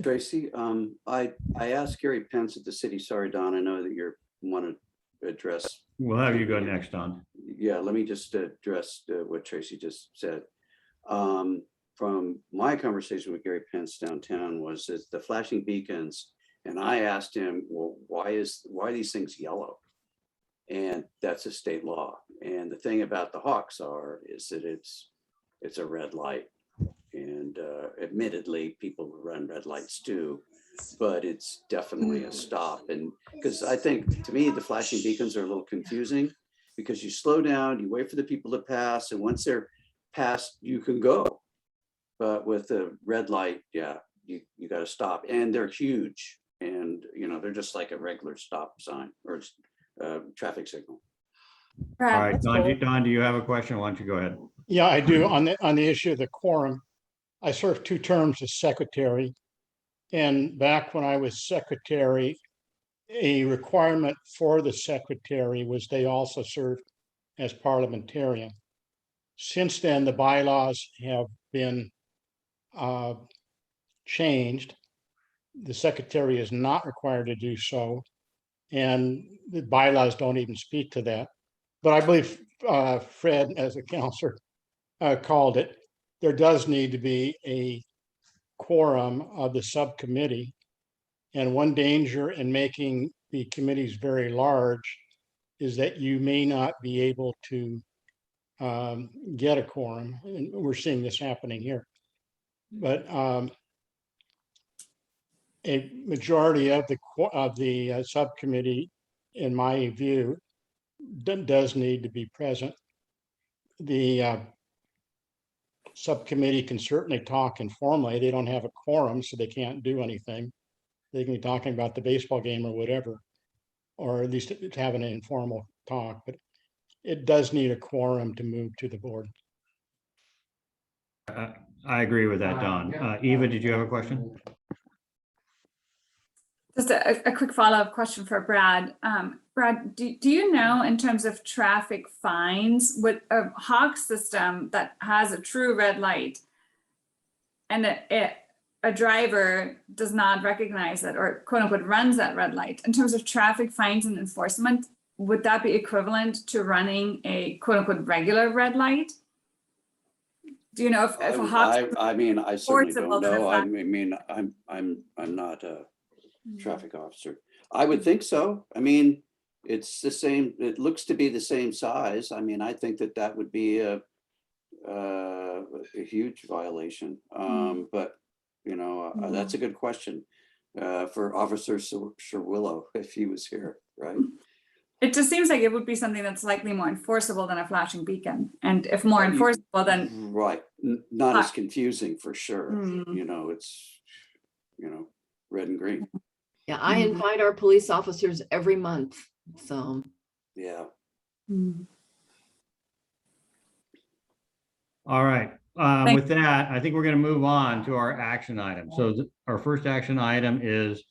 [SPEAKER 6] Tracy, I asked Gary Pence at the city. Sorry, Don, I know that you want to address.
[SPEAKER 2] We'll have you go next, Don.
[SPEAKER 6] Yeah, let me just address what Tracy just said. From my conversation with Gary Pence downtown was that the flashing beacons, and I asked him, well, why are these things yellow? And that's a state law. And the thing about the Hawks is that it's a red light. And admittedly, people run red lights too, but it's definitely a stop. And because I think, to me, the flashing beacons are a little confusing because you slow down, you wait for the people to pass, and once they're passed, you can go. But with the red light, yeah, you got to stop. And they're huge, and they're just like a regular stop sign or traffic signal.
[SPEAKER 2] All right, Don, do you have a question? Why don't you go ahead?
[SPEAKER 3] Yeah, I do. On the issue of the quorum, I served 2 terms as secretary. And back when I was secretary, a requirement for the secretary was they also served as parliamentarian. Since then, the bylaws have been changed. The secretary is not required to do so, and the bylaws don't even speak to that. But I believe Fred, as a counselor, called it, there does need to be a quorum of the subcommittee. And one danger in making the committees very large is that you may not be able to get a quorum. And we're seeing this happening here. But a majority of the subcommittee, in my view, does need to be present. The subcommittee can certainly talk informally. They don't have a quorum, so they can't do anything. They can be talking about the baseball game or whatever, or at least having an informal talk, but it does need a quorum to move to the board.
[SPEAKER 2] I agree with that, Don. Eva, did you have a question?
[SPEAKER 5] Just a quick follow-up question for Brad. Brad, do you know, in terms of traffic fines, with a Hawk system that has a true red light and a driver does not recognize it or quote unquote runs that red light, in terms of traffic fines and enforcement, would that be equivalent to running a quote unquote regular red light? Do you know if a Hawk?
[SPEAKER 6] I mean, I certainly
[SPEAKER 5] enforceable
[SPEAKER 6] don't
[SPEAKER 5] than a
[SPEAKER 6] know. I
[SPEAKER 5] flat-
[SPEAKER 6] mean, I'm not a traffic officer. I would think so. I mean, it's the same, it looks to be the same size. I mean, I think that would be a huge violation. But you know, that's a good question for Officer Sherwillow if he was here, right?
[SPEAKER 5] It just seems like it would be something that's likely more enforceable than a flashing beacon. And if more enforceable, then
[SPEAKER 6] right, not as confusing for sure.
[SPEAKER 5] Mm.
[SPEAKER 6] You know, it's, you know, red and green.
[SPEAKER 1] Yeah, I invite our police officers every month, so.
[SPEAKER 6] Yeah.
[SPEAKER 2] All right. With that, I think we're going to move on to our action item. So our first action item is,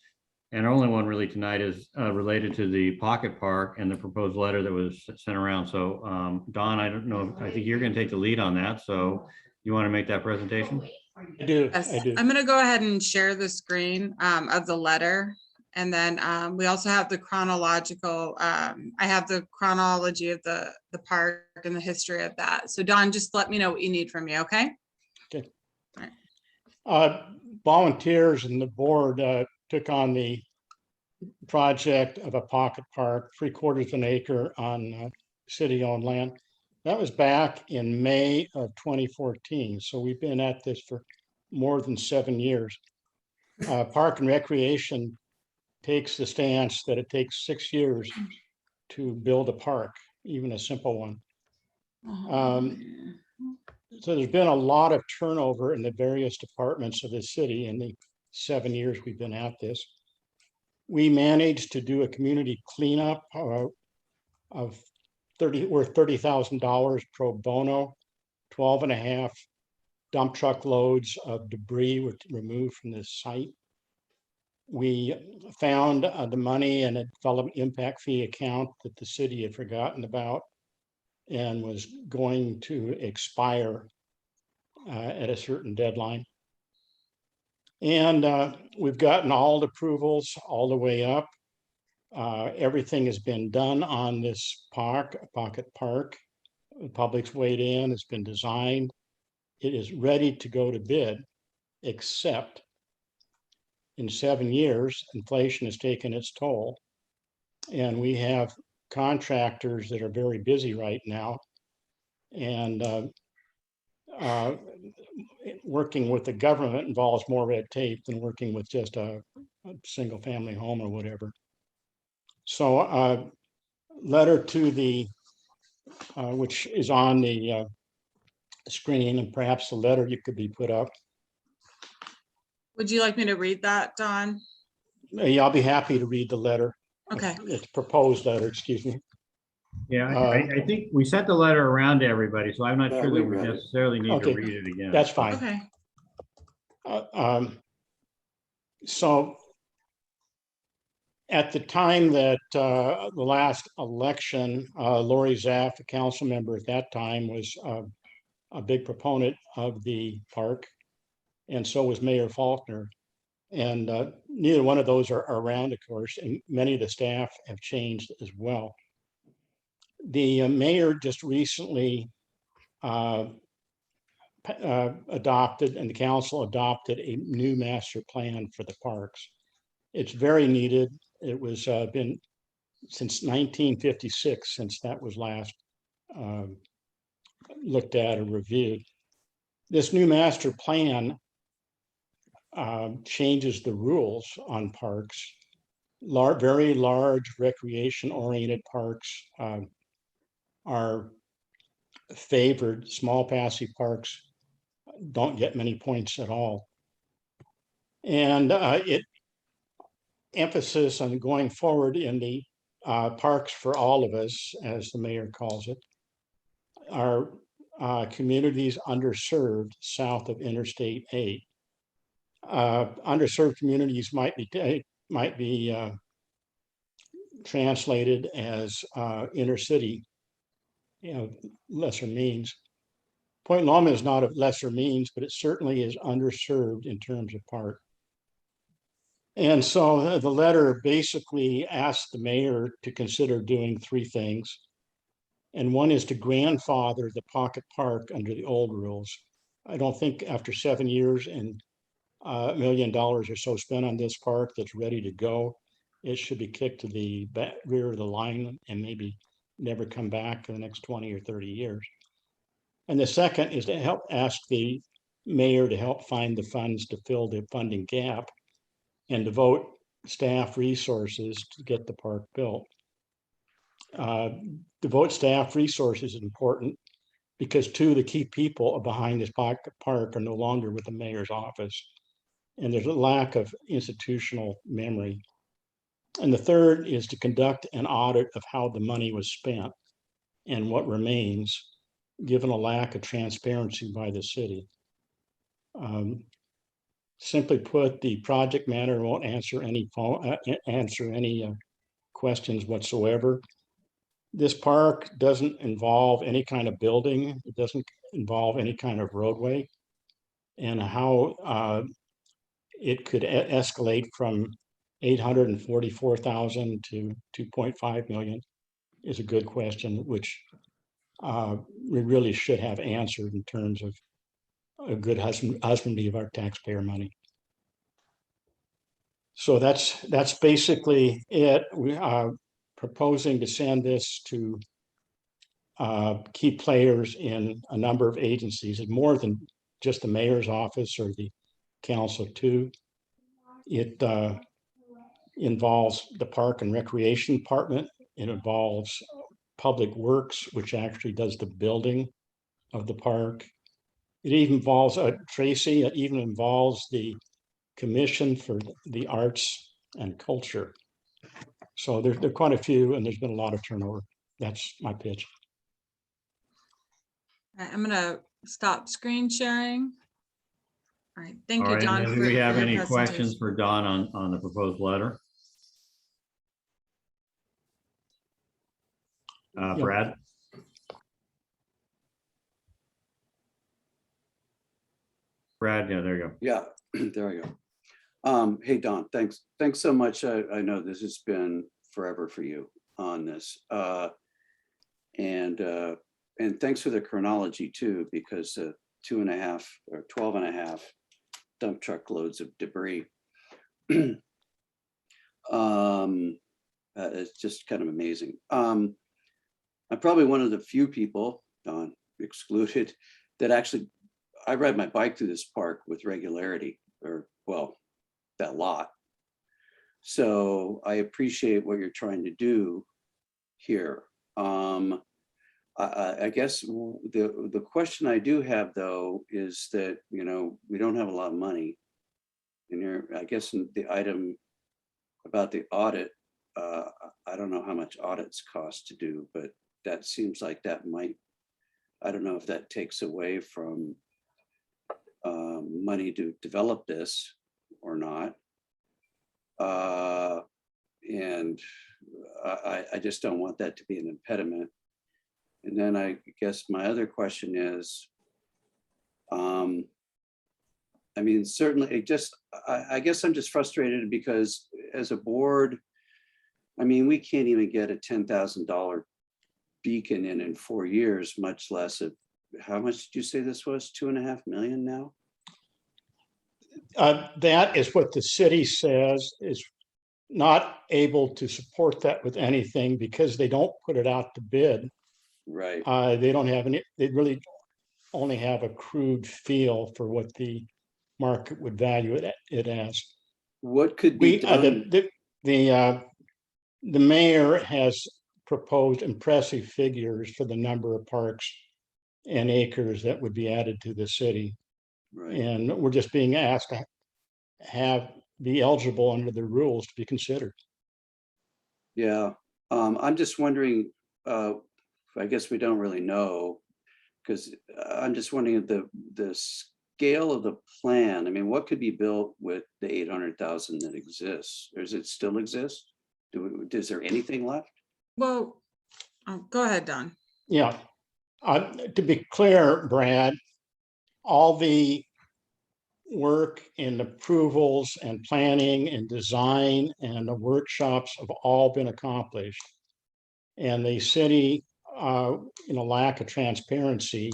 [SPEAKER 2] and our only one really tonight, is related to the pocket park and the proposed letter that was sent around. So Don, I don't know, I think you're going to take the lead on that. So you want to make that presentation?
[SPEAKER 3] I do.
[SPEAKER 8] Yes,
[SPEAKER 3] I do.
[SPEAKER 8] I'm gonna go ahead and share the screen of the letter. And then we also have the chronological, I have the chronology of the park and the history of that. So Don, just let me know what you need from me, okay?
[SPEAKER 3] Okay. Volunteers and the board took on the project of a pocket park, 3/4 of an acre on city-owned land. That was back in May of 2014. So we've been at this for more than 7 years. Park and Recreation takes the stance that it takes 6 years to build a park, even a simple one. So there's been a lot of turnover in the various departments of the city in the 7 years we've been at this. We managed to do a community cleanup of worth $30,000 pro bono, 12.5 dump truck loads of debris were removed from the site. We found the money in a development impact fee account that the city had forgotten about and was going to expire at a certain deadline. And we've gotten all the approvals all the way up. Everything has been done on this pocket park. The public's weighed in, it's been designed. It is ready to go to bid, except in 7 years, inflation has taken its toll. And we have contractors that are very busy right now. And working with the government involves more red tape than working with just a single family home or whatever. So letter to the, which is on the screen, and perhaps the letter you could be put up.
[SPEAKER 8] Would you like me to read that, Don?
[SPEAKER 3] Yeah, I'll be happy to read the letter.
[SPEAKER 8] Okay.
[SPEAKER 3] It's proposed letter, excuse me.
[SPEAKER 2] Yeah, I think we sent the letter around to everybody, so I'm not sure that we
[SPEAKER 6] read it.
[SPEAKER 2] necessarily need to
[SPEAKER 3] Okay,
[SPEAKER 2] read it again.
[SPEAKER 3] That's fine.
[SPEAKER 8] Okay.
[SPEAKER 3] So at the time that the last election, Lori Zaff, a council member at that time, was a big proponent of the park, and so was Mayor Faulkner. And neither one of those are around, of course, and many of the staff have changed as well. The mayor just recently adopted, and the council adopted, a new master plan for the parks. It's very needed. It was been since 1956, since that was last looked at or reviewed. This new master plan changes the rules on parks. Very large recreation-oriented parks are favored. Small passy parks don't get many points at all. And it emphasis on going forward in the parks for all of us, as the mayor calls it, are communities underserved south of Interstate 8. Underserved communities might be translated as inner city, lesser means. Point Loma is not of lesser means, but it certainly is underserved in terms of park. And so the letter basically asked the mayor to consider doing three things. And one is to grandfather the pocket park under the old rules. I don't think after 7 years and $1 million or so spent on this park that's ready to go, it should be kicked to the rear of the line and maybe never come back for the next 20 or 30 years. And the second is to help ask the mayor to help find the funds to fill the funding gap and devote staff resources to get the park built. Devote staff resources is important because two of the key people behind this park are no longer with the mayor's office. And there's a lack of institutional memory. And the third is to conduct an audit of how the money was spent and what remains, given a lack of transparency by the city. Simply put, the project manager won't answer any questions whatsoever. This park doesn't involve any kind of building. It doesn't involve any kind of roadway. And how it could escalate from 844,000 to 2.5 million is a good question, which we really should have answered in terms of a good husbandry of our taxpayer money. So that's basically it. We are proposing to send this to key players in a number of agencies, and more than just the mayor's office or the council too. It involves the Park and Recreation Department. It involves Public Works, which actually does the building of the park. It even involves Tracy. It even involves the Commission for the Arts and Culture. So there are quite a few, and there's been a lot of turnover. That's my pitch.
[SPEAKER 8] All right, I'm gonna stop screen sharing. All right, thank you, Don.
[SPEAKER 2] Do we have any
[SPEAKER 8] presentation.
[SPEAKER 2] questions for Don on the proposed letter? Brad? Brad, yeah, there you go.
[SPEAKER 6] Yeah, there we go. Hey, Don, thanks so much. I know this has been forever for you on this. And thanks for the chronology too, because 2.5 or 12.5 dump truck loads of debris. It's just kind of amazing. I'm probably one of the few people, Don excluded, that actually, I ride my bike through this park with regularity, or well, that lot. So I appreciate what you're trying to do here. I guess the question I do have though is that, you know, we don't have a lot of money. And here, I guess in the item about the audit, I don't know how much audits cost to do, but that seems like that might, I don't know if that takes away from money to develop this or not. And I just don't want that to be an impediment. And then I guess my other question is, I mean, certainly I guess I'm just frustrated because as a board, I mean, we can't even get a $10,000 beacon in 4 years, much less of, how much did you say this was? 2.5 million now?
[SPEAKER 3] That is what the city says is not able to support that with anything because they don't put it out to bid.
[SPEAKER 6] Right.
[SPEAKER 3] They don't have any, they really only have a crude feel for what the market would value it as.
[SPEAKER 6] What could be done?
[SPEAKER 3] The mayor has proposed impressive figures for the number of parks and acres that would be added to the city.
[SPEAKER 6] Right.
[SPEAKER 3] And we're just being asked to be eligible under the rules to be considered.
[SPEAKER 6] Yeah, I'm just wondering, I guess we don't really know, because I'm just wondering the scale of the plan. I mean, what could be built with the 800,000 that exists? Does it still exist? Is there anything left?
[SPEAKER 8] Well, go ahead, Don.
[SPEAKER 3] Yeah, to be clear, Brad, all the work and approvals and planning and design and the workshops have all been accomplished. And the city, in a lack of transparency,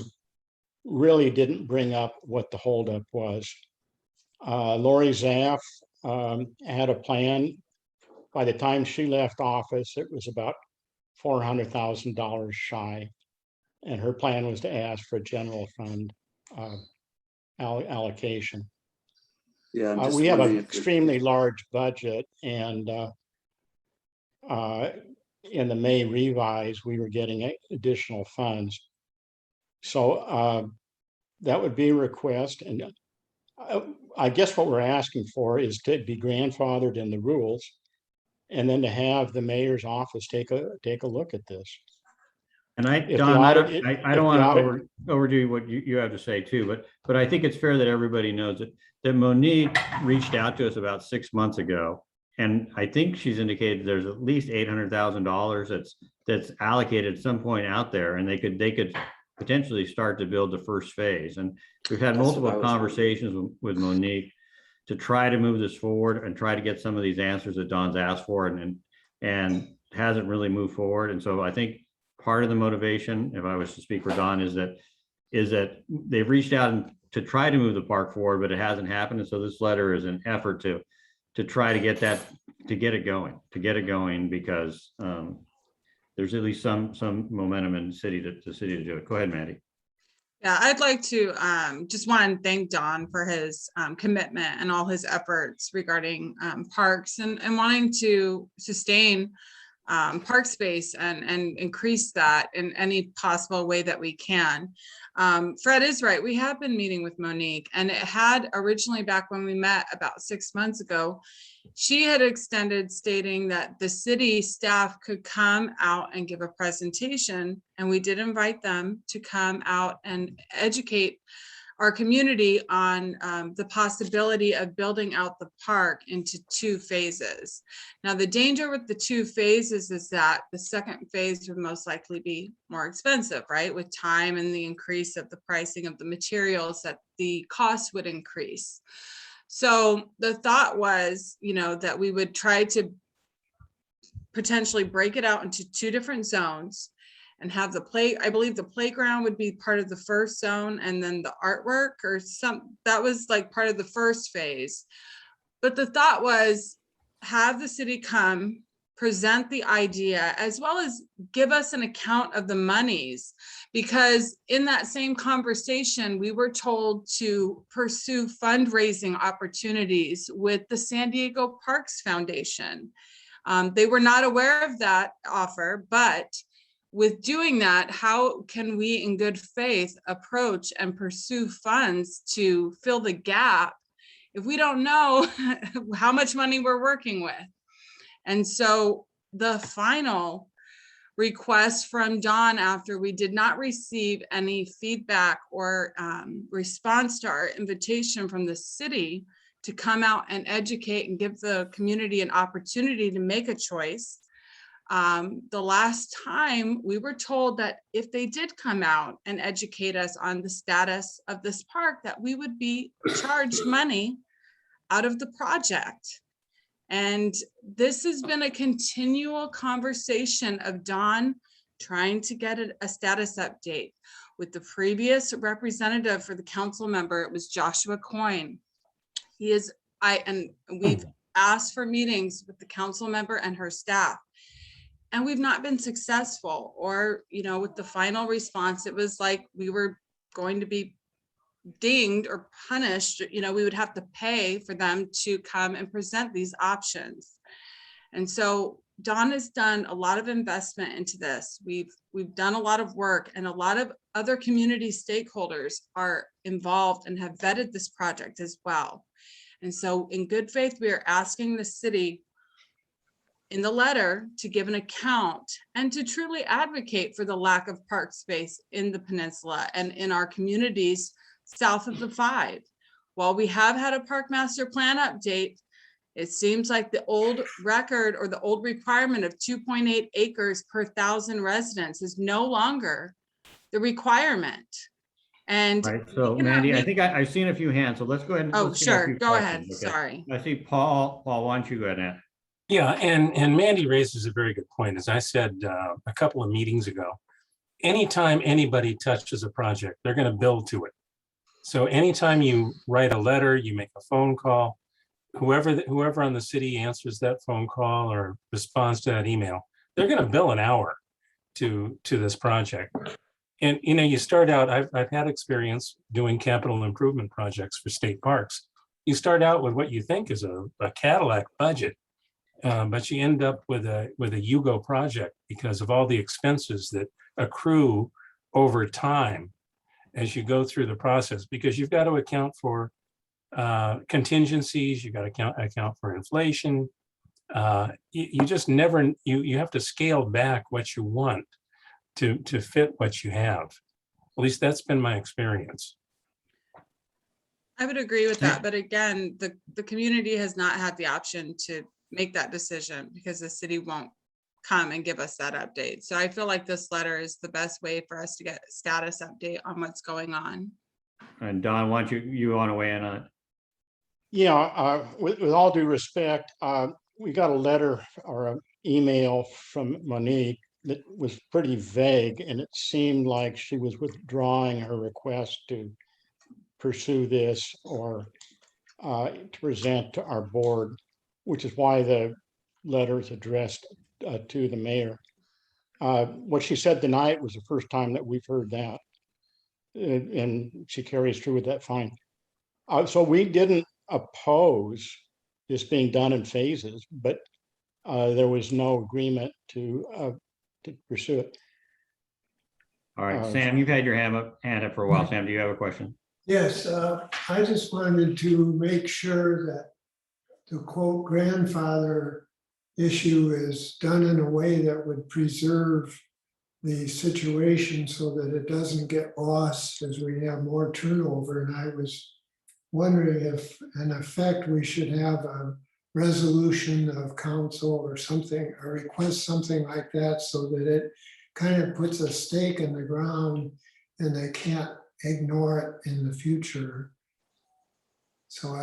[SPEAKER 3] really didn't bring up what the holdup was. Lori Zaff had a plan. By the time she left office, it was about $400,000 shy. And her plan was to ask for a general fund allocation.
[SPEAKER 6] Yeah, I'm just
[SPEAKER 3] we have an
[SPEAKER 6] wondering
[SPEAKER 3] extremely large budget, and in the May revise, we were getting additional funds. So that would be a request. And I guess what we're asking for is to be grandfathered in the rules, and then to have the mayor's office take a look at this.
[SPEAKER 2] And Don, I don't want to overdo what you have to say too, but I think it's fair that everybody knows that Monique reached out to us about 6 months ago, and I think she's indicated there's at least $800,000 that's allocated at some point out there, and they could potentially start to build the first phase. And we've had multiple conversations with Monique to try to move this forward and try to get some of these answers that Don's asked for, and hasn't really moved forward. And so I think part of the motivation, if I was to speak for Don, is that they've reached out to try to move the park forward, but it hasn't happened. And so this letter is an effort to try to get it going, because there's at least some momentum in the city to do it. Go ahead, Maddie.
[SPEAKER 8] Yeah, I'd like to just want to thank Don for his commitment and all his efforts regarding parks and wanting to sustain park space and increase that in any possible way that we can. Fred is right. We have been meeting with Monique, and it had originally, back when we met about 6 months ago, she had extended stating that the city staff could come out and give a presentation, and we did invite them to come out and educate our community on the possibility of building out the park into 2 phases. Now, the danger with the 2 phases is that the second phase would most likely be more expensive, right? With time and the increase of the pricing of the materials, that the cost would increase. So the thought was, that we would try to potentially break it out into 2 different zones and have I believe the playground would be part of the first zone, and then the artwork that was like part of the first phase. But the thought was, have the city come, present the idea, as well as give us an account of the monies, because in that same conversation, we were told to pursue fundraising opportunities with the San Diego Parks Foundation. They were not aware of that offer, but with doing that, how can we in good faith approach and pursue funds to fill the gap if we don't know how much money we're working with? And so the final request from Don, after we did not receive any feedback or response to our invitation from the city to come out and educate and give the community an opportunity to make a choice, the last time we were told that if they did come out and educate us on the status of this park, that we would be charged money out of the project. And this has been a continual conversation of Don trying to get a status update. With the previous representative for the council member, it was Joshua Coyne. We've asked for meetings with the council member and her staff. And we've not been successful, or, with the final response, it was like we were going to be dinged or punished. We would have to pay for them to come and present these options. And so Dawn has done a lot of investment into this. We've done a lot of work, and a lot of other community stakeholders are involved and have vetted this project as well. And so in good faith, we are asking the city in the letter to give an account and to truly advocate for the lack of park space in the peninsula and in our communities south of the 5. While we have had a park master plan update, it seems like the old record or the old requirement of 2.8 acres per 1,000 residents is no longer the requirement. And
[SPEAKER 2] Right, so Mandy, I think I've seen a few hands, so let's go ahead.
[SPEAKER 8] Oh,
[SPEAKER 2] let's get a
[SPEAKER 8] sure.
[SPEAKER 2] few
[SPEAKER 8] Go ahead.
[SPEAKER 2] questions, okay?
[SPEAKER 8] Sorry.
[SPEAKER 2] I see Paul, why don't you go ahead?
[SPEAKER 9] Yeah, and Mandy raises a very good point. As I said a couple of meetings ago, anytime anybody touches a project, they're going to build to it. So anytime you write a letter, you make a phone call, whoever on the city answers that phone call or responds to that email, they're going to bill an hour to this project. And you start out, I've had experience doing capital improvement projects for state parks. You start out with what you think is a Cadillac budget. But you end up with a Yugo project because of all the expenses that accrue over time as you go through the process, because you've got to account for contingencies, you've got to account for inflation. You just never, you have to scale back what you want to fit what you have. At least that's been my experience.
[SPEAKER 8] I would agree with that. But again, the community has not had the option to make that decision because the city won't come and give us that update. So I feel like this letter is the best way for us to get a status update on what's going on.
[SPEAKER 2] And Don, why don't you want to weigh in on it?
[SPEAKER 3] Yeah, with all due respect, we got a letter or an email from Monique that was pretty vague, and it seemed like she was withdrawing her request to pursue this or to present to our board, which is why the letter is addressed to the mayor. What she said tonight was the first time that we've heard that. And she carries through with that fine. So we didn't oppose this being done in phases, but there was no agreement to pursue it.
[SPEAKER 2] All right, Sam, you've had your hand up for a while. Sam, do you have a question?
[SPEAKER 7] Yes, I just wanted to make sure that the quote grandfather issue is done in a way that would preserve the situation so that it doesn't get lost as we have more turnover. And I was wondering if in effect we should have a resolution of council or something, or request something like that so that it kind of puts a stake in the ground and they can't ignore it in the future. So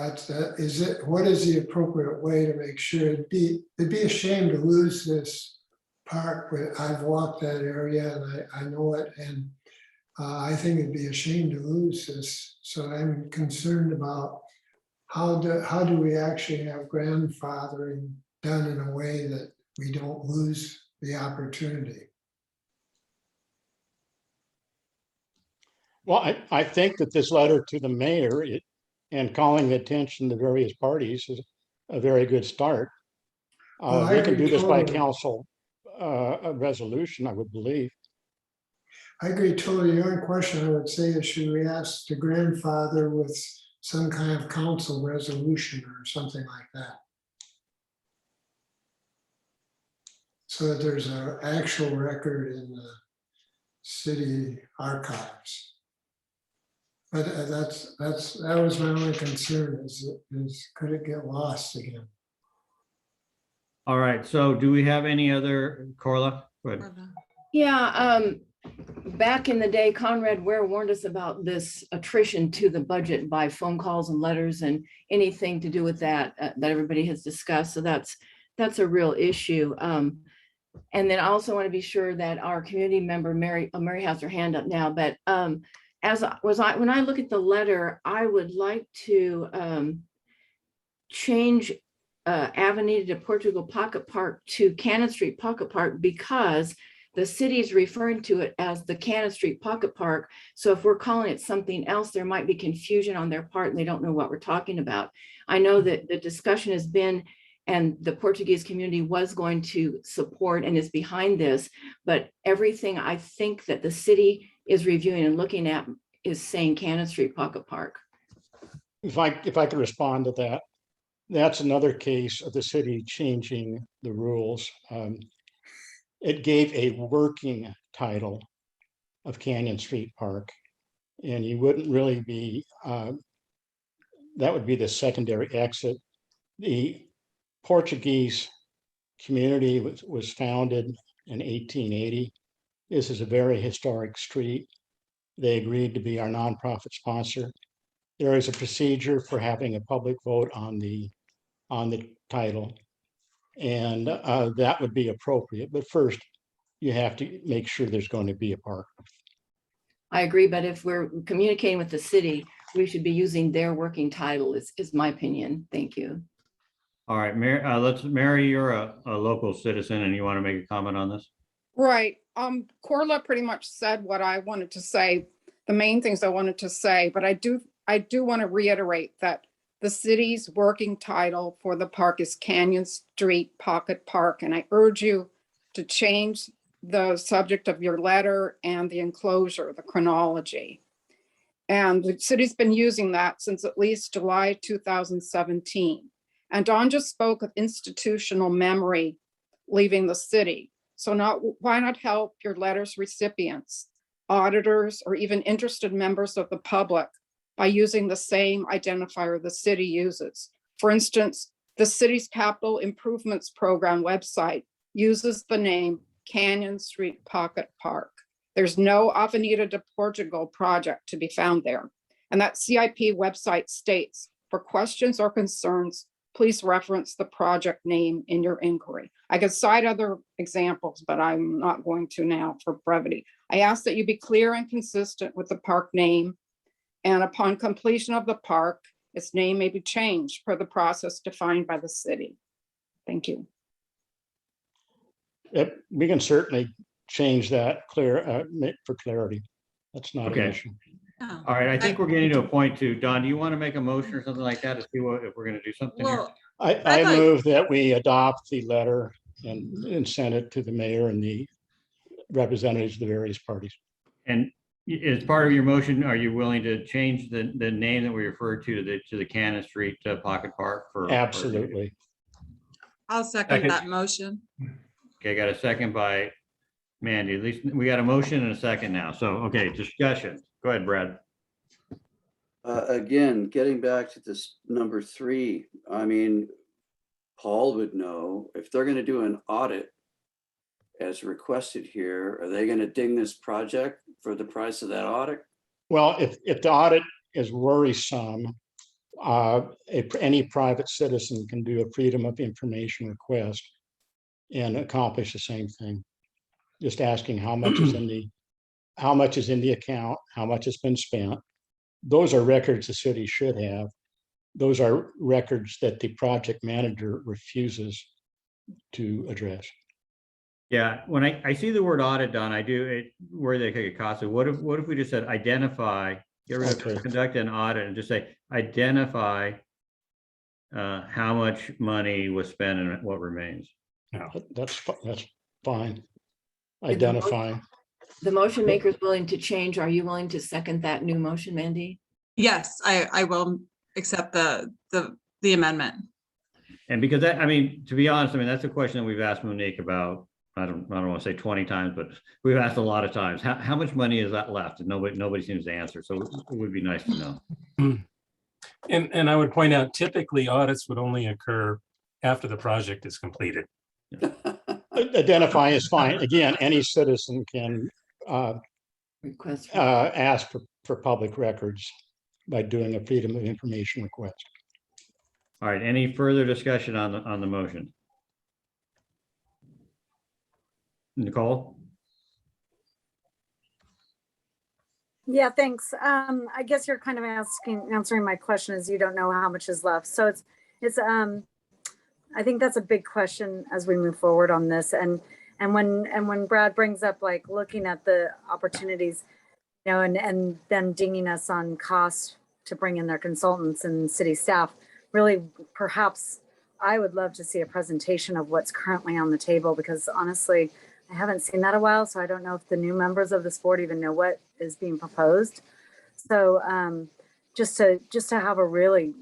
[SPEAKER 7] is it, what is the appropriate way to make sure it'd be a shame to lose this park, but I've walked that area and I know it, and I think it'd be a shame to lose this. So I'm concerned about how do we actually have grandfathering done in a way that we don't lose the opportunity.
[SPEAKER 3] Well, I think that this letter to the mayor and calling the attention to various parties is a very good start. We can do this by council a resolution, I would believe.
[SPEAKER 7] I agree totally. The only question I would say is, should we ask the grandfather with some kind of council resolution or something like that? So that there's an actual record in the city archives. But that was my only concern is could it get lost again?
[SPEAKER 2] All right, so do we have any other, Corla? Go ahead.
[SPEAKER 1] Yeah, back in the day, Conrad Ware warned us about this attrition to the budget by phone calls and letters and anything to do with that that everybody has discussed. So that's a real issue. And then I also want to be sure that our community member, Mary has her hand up now, but when I look at the letter, I would like to change Avenida de Portugal Pocket Park to Cannon Street Pocket Park because the city's referring to it as the Cannon Street Pocket Park. So if we're calling it something else, there might be confusion on their part and they don't know what we're talking about. I know that the discussion has been, and the Portuguese community was going to support and is behind this, but everything I think that the city is reviewing and looking at is saying Cannon Street Pocket Park.
[SPEAKER 3] If I could respond to that, that's another case of the city changing the rules. It gave a working title of Canyon Street Park, and you wouldn't really be, that would be the secondary exit. The Portuguese community was founded in 1880. This is a very historic street. They agreed to be our nonprofit sponsor. There is a procedure for having a public vote on the title, and that would be appropriate. But first, you have to make sure there's going to be a park.
[SPEAKER 1] I agree, but if we're communicating with the city, we should be using their working title is my opinion. Thank you.
[SPEAKER 2] All right, Mary, you're a local citizen and you want to make a comment on this?
[SPEAKER 18] Right. Corla pretty much said what I wanted to say, the main things I wanted to say, but I do want to reiterate that the city's working title for the park is Canyon Street Pocket Park, and I urge you to change the subject of your letter and the enclosure, the chronology. And the city's been using that since at least July 2017. And Don just spoke of institutional memory leaving the city. So why not help your letter's recipients, auditors, or even interested members of the public by using the same identifier the city uses? For instance, the city's capital improvements program website uses the name Canyon Street Pocket Park. There's no Avenida de Portugal project to be found there. And that CIP website states, for questions or concerns, please reference the project name in your inquiry. I could cite other examples, but I'm not going to now for brevity. I ask that you be clear and consistent with the park name, and upon completion of the park, its name may be changed per the process defined by the city. Thank you.
[SPEAKER 3] Yep, we can certainly change that for clarity. That's not an issue.
[SPEAKER 2] All right, I think we're getting to a point too. Don, do you want to make a motion or something like that to see if we're going to do something here?
[SPEAKER 3] I move that we adopt the letter and send it to the mayor and the representatives of the various parties.
[SPEAKER 2] And as part of your motion, are you willing to change the name that we refer to the Cannon Street Pocket Park for?
[SPEAKER 3] Absolutely.
[SPEAKER 8] I'll second that motion.
[SPEAKER 2] Okay, got a second by Mandy. At least we got a motion and a second now. So, okay, discussion. Go ahead, Brad.
[SPEAKER 6] Again, getting back to this number 3, I mean, Paul would know if they're going to do an audit as requested here, are they going to ding this project for the price of that audit?
[SPEAKER 3] Well, if the audit is worrisome, any private citizen can do a freedom of information request and accomplish the same thing. Just asking how much is in the account, how much has been spent. Those are records the city should have. Those are records that the project manager refuses to address.
[SPEAKER 2] Yeah, when I see the word audit done, I do where they could get costly. What if we just said identify, get rid of conduct an audit and just say identify how much money was spent and what remains.
[SPEAKER 3] That's fine. Identify.
[SPEAKER 1] The motion maker is willing to change. Are you willing to second that new motion, Mandy?
[SPEAKER 8] Yes, I will accept the amendment.
[SPEAKER 2] And because that, I mean, to be honest, I mean, that's a question that we've asked Monique about. I don't want to say 20 times, but we've asked a lot of times. How much money is that left? And nobody seems to answer. So it would be nice to know.
[SPEAKER 9] And I would point out, typically audits would only occur after the project is completed.
[SPEAKER 3] Identify is fine. Again, any citizen can
[SPEAKER 1] request
[SPEAKER 3] ask for public records by doing a freedom of information request.
[SPEAKER 2] All right. Any further discussion on the motion? Nicole?
[SPEAKER 19] Yeah, thanks. I guess you're kind of answering my question as you don't know how much is left. So it's I think that's a big question as we move forward on this. And when Brad brings up like looking at the opportunities, you know, and then dinging us on costs to bring in their consultants and city staff, really, perhaps I would love to see a presentation of what's currently on the table, because honestly, I haven't seen that in a while. So I don't know if the new members of this board even know what is being proposed. So just to have a really,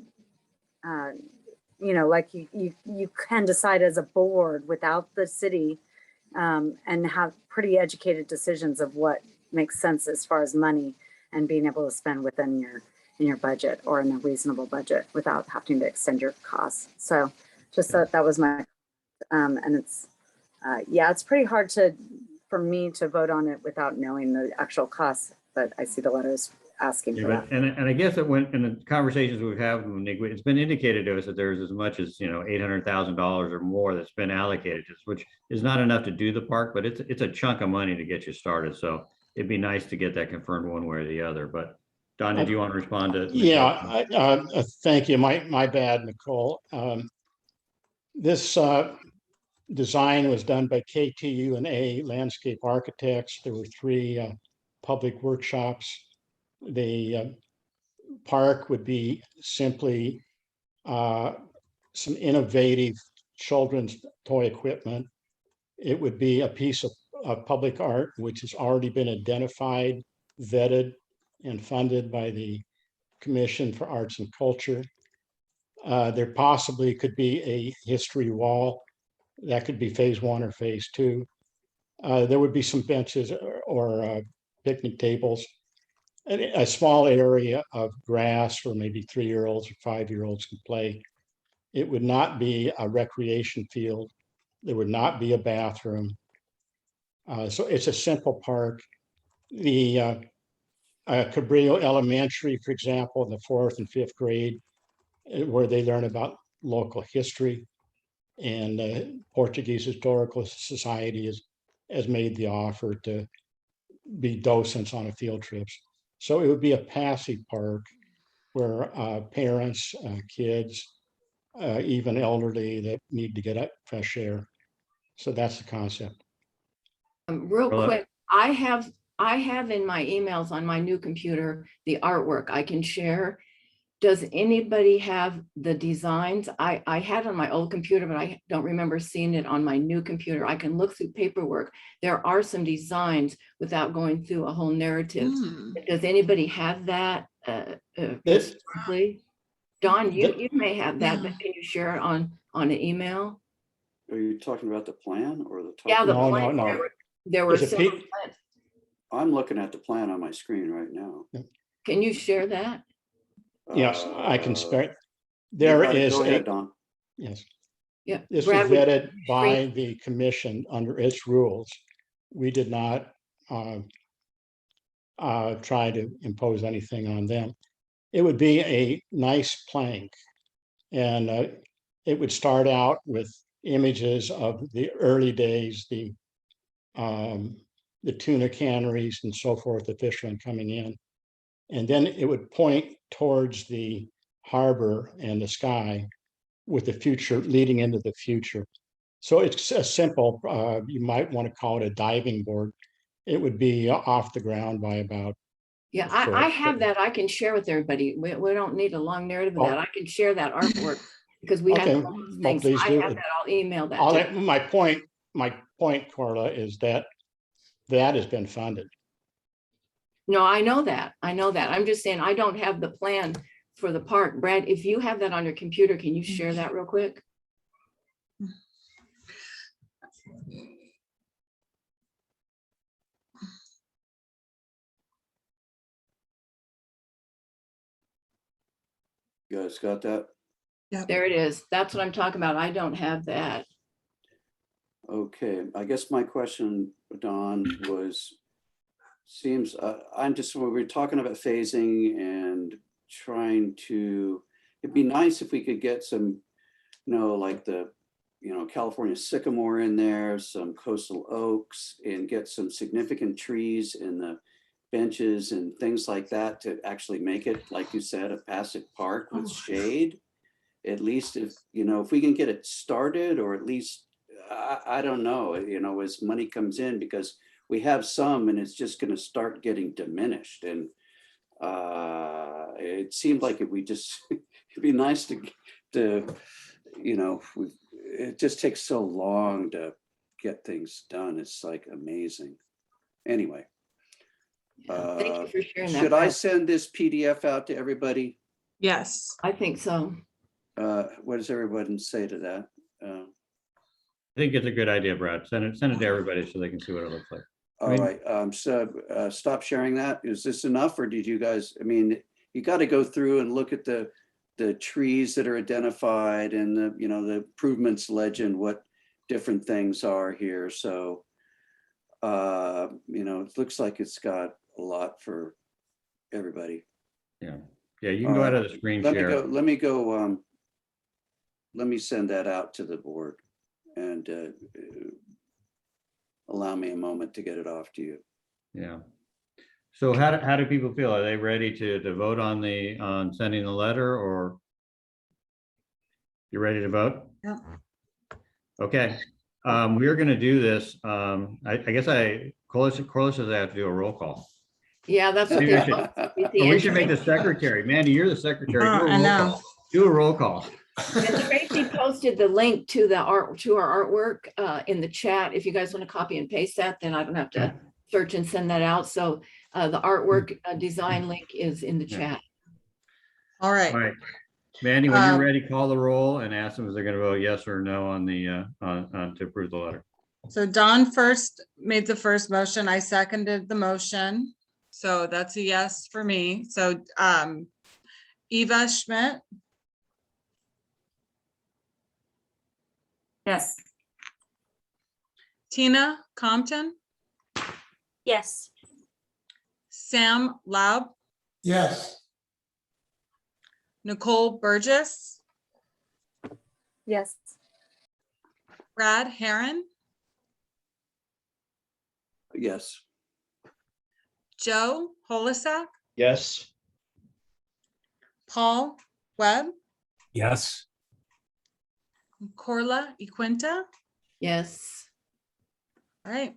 [SPEAKER 19] you know, like you can decide as a board without the city and have pretty educated decisions of what makes sense as far as money and being able to spend within your budget or in a reasonable budget without having to extend your costs. So just that was my, and it's, yeah, it's pretty hard for me to vote on it without knowing the actual costs, but I see the letters asking for that.
[SPEAKER 2] And I guess that when in the conversations we've had with Nick, it's been indicated to us that there's as much as, you know, $800,000 or more that's been allocated to us, which is not enough to do the park, but it's a chunk of money to get you started. So it'd be nice to get that confirmed one way or the other. But Don, did you want to respond to?
[SPEAKER 3] Yeah, thank you. My bad, Nicole. This design was done by KTU&A Landscape Architects. There were 3 public workshops. The park would be simply some innovative children's toy equipment. It would be a piece of public art which has already been identified, vetted, and funded by the Commission for Arts and Culture. There possibly could be a history wall. That could be phase 1 or phase 2. There would be some benches or picnic tables. A small area of grass where maybe 3-year-olds or 5-year-olds can play. It would not be a recreation field. There would not be a bathroom. So it's a simple park. The Cabrillo Elementary, for example, in the 4th and 5th grade, where they learn about local history, and Portuguese Historical Society has made the offer to be docents on a field trips. So it would be a passive park where parents, kids, even elderly that need to get up fresh air. So that's the concept.
[SPEAKER 1] Real quick, I have in my emails on my new computer, the artwork I can share. Does anybody have the designs? I had it on my old computer, but I don't remember seeing it on my new computer. I can look through paperwork. There are some designs without going through a whole narrative. Does anybody have that? Don, you may have that, but can you share it on an email?
[SPEAKER 6] Are you talking about the plan or the?
[SPEAKER 1] Yeah, the
[SPEAKER 3] No,
[SPEAKER 1] plan.
[SPEAKER 3] no.
[SPEAKER 1] There were several plans.
[SPEAKER 6] I'm looking at the plan on my screen right now.
[SPEAKER 1] Can you share that?
[SPEAKER 3] Yes, I can spare. There is
[SPEAKER 6] go ahead, Don.
[SPEAKER 3] Yes.
[SPEAKER 1] Yeah.
[SPEAKER 3] This was vetted by the commission under its rules. We did not try to impose anything on them. It would be a nice plank, and it would start out with images of the early days, the tuna canneries and so forth, the fishermen coming in. And then it would point towards the harbor and the sky with the future, leading into the future. So it's a simple, you might want to call it a diving board. It would be off the ground by about.
[SPEAKER 1] Yeah, I have that. I can share with everybody. We don't need a long narrative of that. I can share that artwork because we have all those things.
[SPEAKER 3] Please
[SPEAKER 1] I
[SPEAKER 3] do.
[SPEAKER 1] have that. I'll email that.
[SPEAKER 3] My point, Carla, is that has been funded.
[SPEAKER 1] No, I know that. I'm just saying I don't have the plan for the park. Brad, if you have that on your computer, can you share that real quick?
[SPEAKER 6] You guys got that?
[SPEAKER 1] Yeah. There it is. That's what I'm talking about. I don't have that.
[SPEAKER 6] Okay, I guess my question, Don, was, I'm just, when we're talking about phasing and trying to, it'd be nice if we could get some, like the, California sycamore in there, some coastal oaks, and get some significant trees in the benches and things like that to actually make it, like you said, a passive park with shade. at least if, if we can get it started, or at least, I don't know, as money comes in, because we have some and it's just going to start getting diminished. And it seemed like if we just, it'd be nice to it just takes so long to get things done. It's like amazing. Anyway.
[SPEAKER 1] Thank you for sharing that.
[SPEAKER 6] Should I send this PDF out to everybody?
[SPEAKER 8] Yes.
[SPEAKER 1] I think so.
[SPEAKER 6] What does everyone say to that?
[SPEAKER 2] I think it's a good idea, Brad. Send it to everybody so they can see what it looks like.
[SPEAKER 6] All right. So stop sharing that. Is this enough, or did you guys? I mean, you got to go through and look at the trees that are identified and the the improvements legend, what different things are here. So it looks like it's got a lot for everybody.
[SPEAKER 2] Yeah, you can go out of the screen share.
[SPEAKER 6] Let me send that out to the board, and allow me a moment to get it off to you.
[SPEAKER 2] Yeah. So how do people feel? Are they ready to vote on sending the letter, or you ready to vote?
[SPEAKER 8] Yeah.
[SPEAKER 2] Okay. We are going to do this. I guess Corliss says I have to do a roll call.
[SPEAKER 1] Yeah, that's what they're supposed to be.
[SPEAKER 2] We should make the secretary. Mandy, you're the secretary.
[SPEAKER 8] I know.
[SPEAKER 2] Do a roll call.
[SPEAKER 1] And Tracy posted the link to our artwork in the chat. If you guys want to copy and paste that, then I don't have to search and send that out. So the artwork design link is in the chat.
[SPEAKER 8] All right.
[SPEAKER 2] All right. Mandy, when you're ready, call the roll and ask them if they're going to vote yes or no on to approve the letter.
[SPEAKER 8] So Don first made the first motion. I seconded the motion. So that's a yes for me. So Eva Schmidt.
[SPEAKER 5] Yes.
[SPEAKER 8] Tina Compton.
[SPEAKER 15] Yes.
[SPEAKER 8] Sam Laub.
[SPEAKER 7] Yes.
[SPEAKER 8] Nicole Burgess.
[SPEAKER 19] Yes.
[SPEAKER 8] Brad Herron.
[SPEAKER 6] Yes.
[SPEAKER 8] Joe Holisak.
[SPEAKER 4] Yes.
[SPEAKER 8] Paul Webb.
[SPEAKER 9] Yes.
[SPEAKER 8] Corla Equinta.
[SPEAKER 1] Yes.
[SPEAKER 8] All right.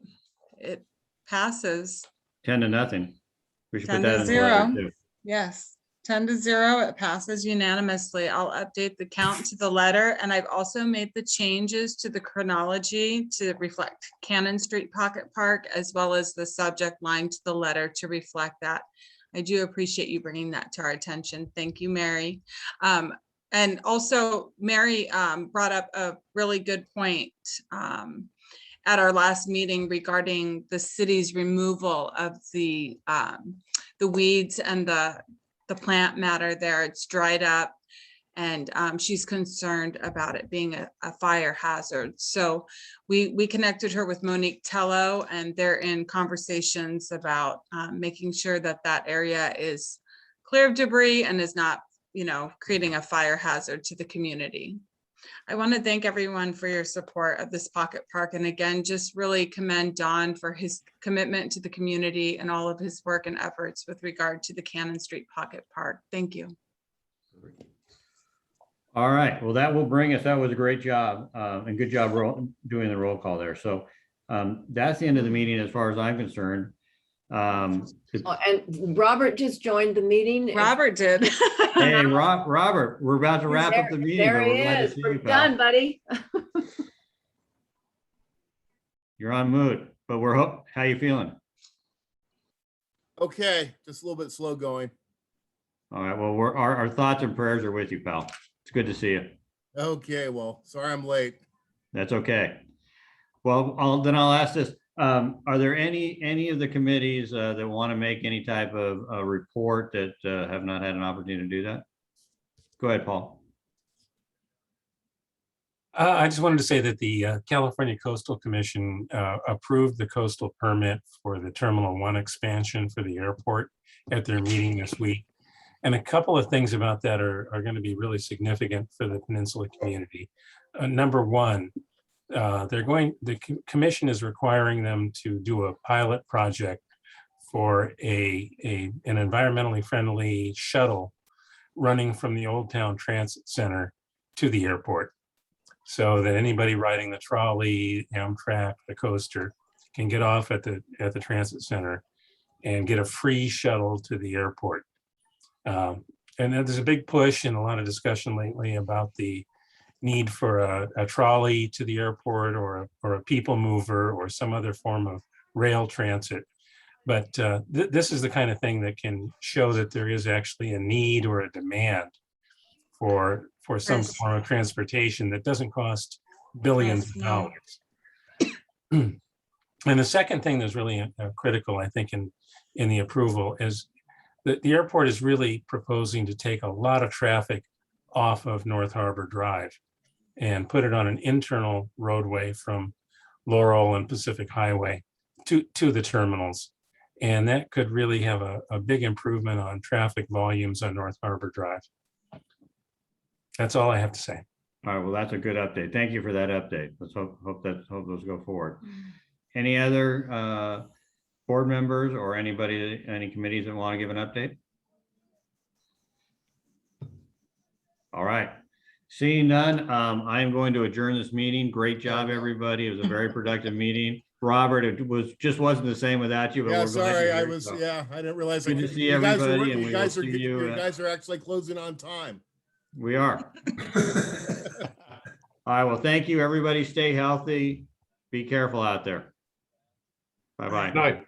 [SPEAKER 8] It passes.
[SPEAKER 2] 10-0. We should put
[SPEAKER 8] 10
[SPEAKER 2] that
[SPEAKER 8] to
[SPEAKER 2] in the letter
[SPEAKER 8] 0.
[SPEAKER 2] too.
[SPEAKER 8] Yes, 10-0. It passes unanimously. I'll update the count to the letter, and I've also made the changes to the chronology to reflect Cannon Street Pocket Park, as well as the subject line to the letter to reflect that. I do appreciate you bringing that to our attention. Thank you, Mary. And also, Mary brought up a really good point at our last meeting regarding the city's removal of the weeds and the plant matter there. It's dried up, and she's concerned about it being a fire hazard. So we connected her with Monique Tello, and they're in conversations about making sure that that area is clear of debris and is not, creating a fire hazard to the community. I want to thank everyone for your support of this pocket park. And again, just really commend Don for his commitment to the community and all of his work and efforts with regard to the Cannon Street Pocket Park. Thank you.
[SPEAKER 2] All right. Well, that will bring us. That was a great job and good job doing the roll call there. So that's the end of the meeting as far as I'm concerned.
[SPEAKER 1] And Robert just joined the meeting.
[SPEAKER 8] Robert did.
[SPEAKER 2] Hey, Robert, we're about to wrap up the meeting.
[SPEAKER 1] There he is. We're done, buddy.
[SPEAKER 2] You're on mute, but how you feeling?
[SPEAKER 20] Okay, just a little bit slow going.
[SPEAKER 2] All right. Well, our thoughts and prayers are with you, pal. It's good to see you.
[SPEAKER 20] Okay, well, sorry I'm late.
[SPEAKER 2] That's okay. Well, I'll ask this. Are there any of the committees that want to make any type of report that have not had an opportunity to do that? Go ahead, Paul.
[SPEAKER 9] I just wanted to say that the California Coastal Commission approved the coastal permit for the Terminal 1 expansion for the airport at their meeting this week. And a couple of things about that are going to be really significant for the Peninsula community. Number one, the commission is requiring them to do a pilot project for an environmentally friendly shuttle running from the Old Town Transit Center to the airport. So that anybody riding the trolley, Amtrak, the coaster can get off at the transit center and get a free shuttle to the airport. And there's a big push and a lot of discussion lately about the need for a trolley to the airport or a people mover or some other form of rail transit. But this is the kind of thing that can show that there is actually a need or a demand for some form of transportation that doesn't cost billions of dollars. And the second thing that's really critical, I think, in the approval is that the airport is really proposing to take a lot of traffic off of North Harbor Drive and put it on an internal roadway from Laurel and Pacific Highway to the terminals. And that could really have a big improvement on traffic volumes on North Harbor Drive. That's all I have to say.
[SPEAKER 2] All right, well, that's a good update. Thank you for that update. Let's hope those go forward. Any other board members or anybody, any committees that want to give an update? All right, seeing none, I am going to adjourn this meeting. Great job, everybody. It was a very productive meeting. Robert, it wasn't the same without you, but
[SPEAKER 20] Yeah,
[SPEAKER 2] we're glad
[SPEAKER 20] sorry,
[SPEAKER 2] you're
[SPEAKER 20] I
[SPEAKER 2] here,
[SPEAKER 20] was,
[SPEAKER 2] so.
[SPEAKER 20] yeah, I didn't realize.
[SPEAKER 2] Good to see
[SPEAKER 20] you guys are
[SPEAKER 2] everybody,
[SPEAKER 20] working-
[SPEAKER 2] and
[SPEAKER 20] you
[SPEAKER 2] we will
[SPEAKER 20] guys are
[SPEAKER 2] see
[SPEAKER 20] good-
[SPEAKER 2] you,
[SPEAKER 20] you guys are actually closing on time.
[SPEAKER 2] We are. All right, well, thank you, everybody. Stay healthy. Be careful out there. Bye-bye.
[SPEAKER 4] Night.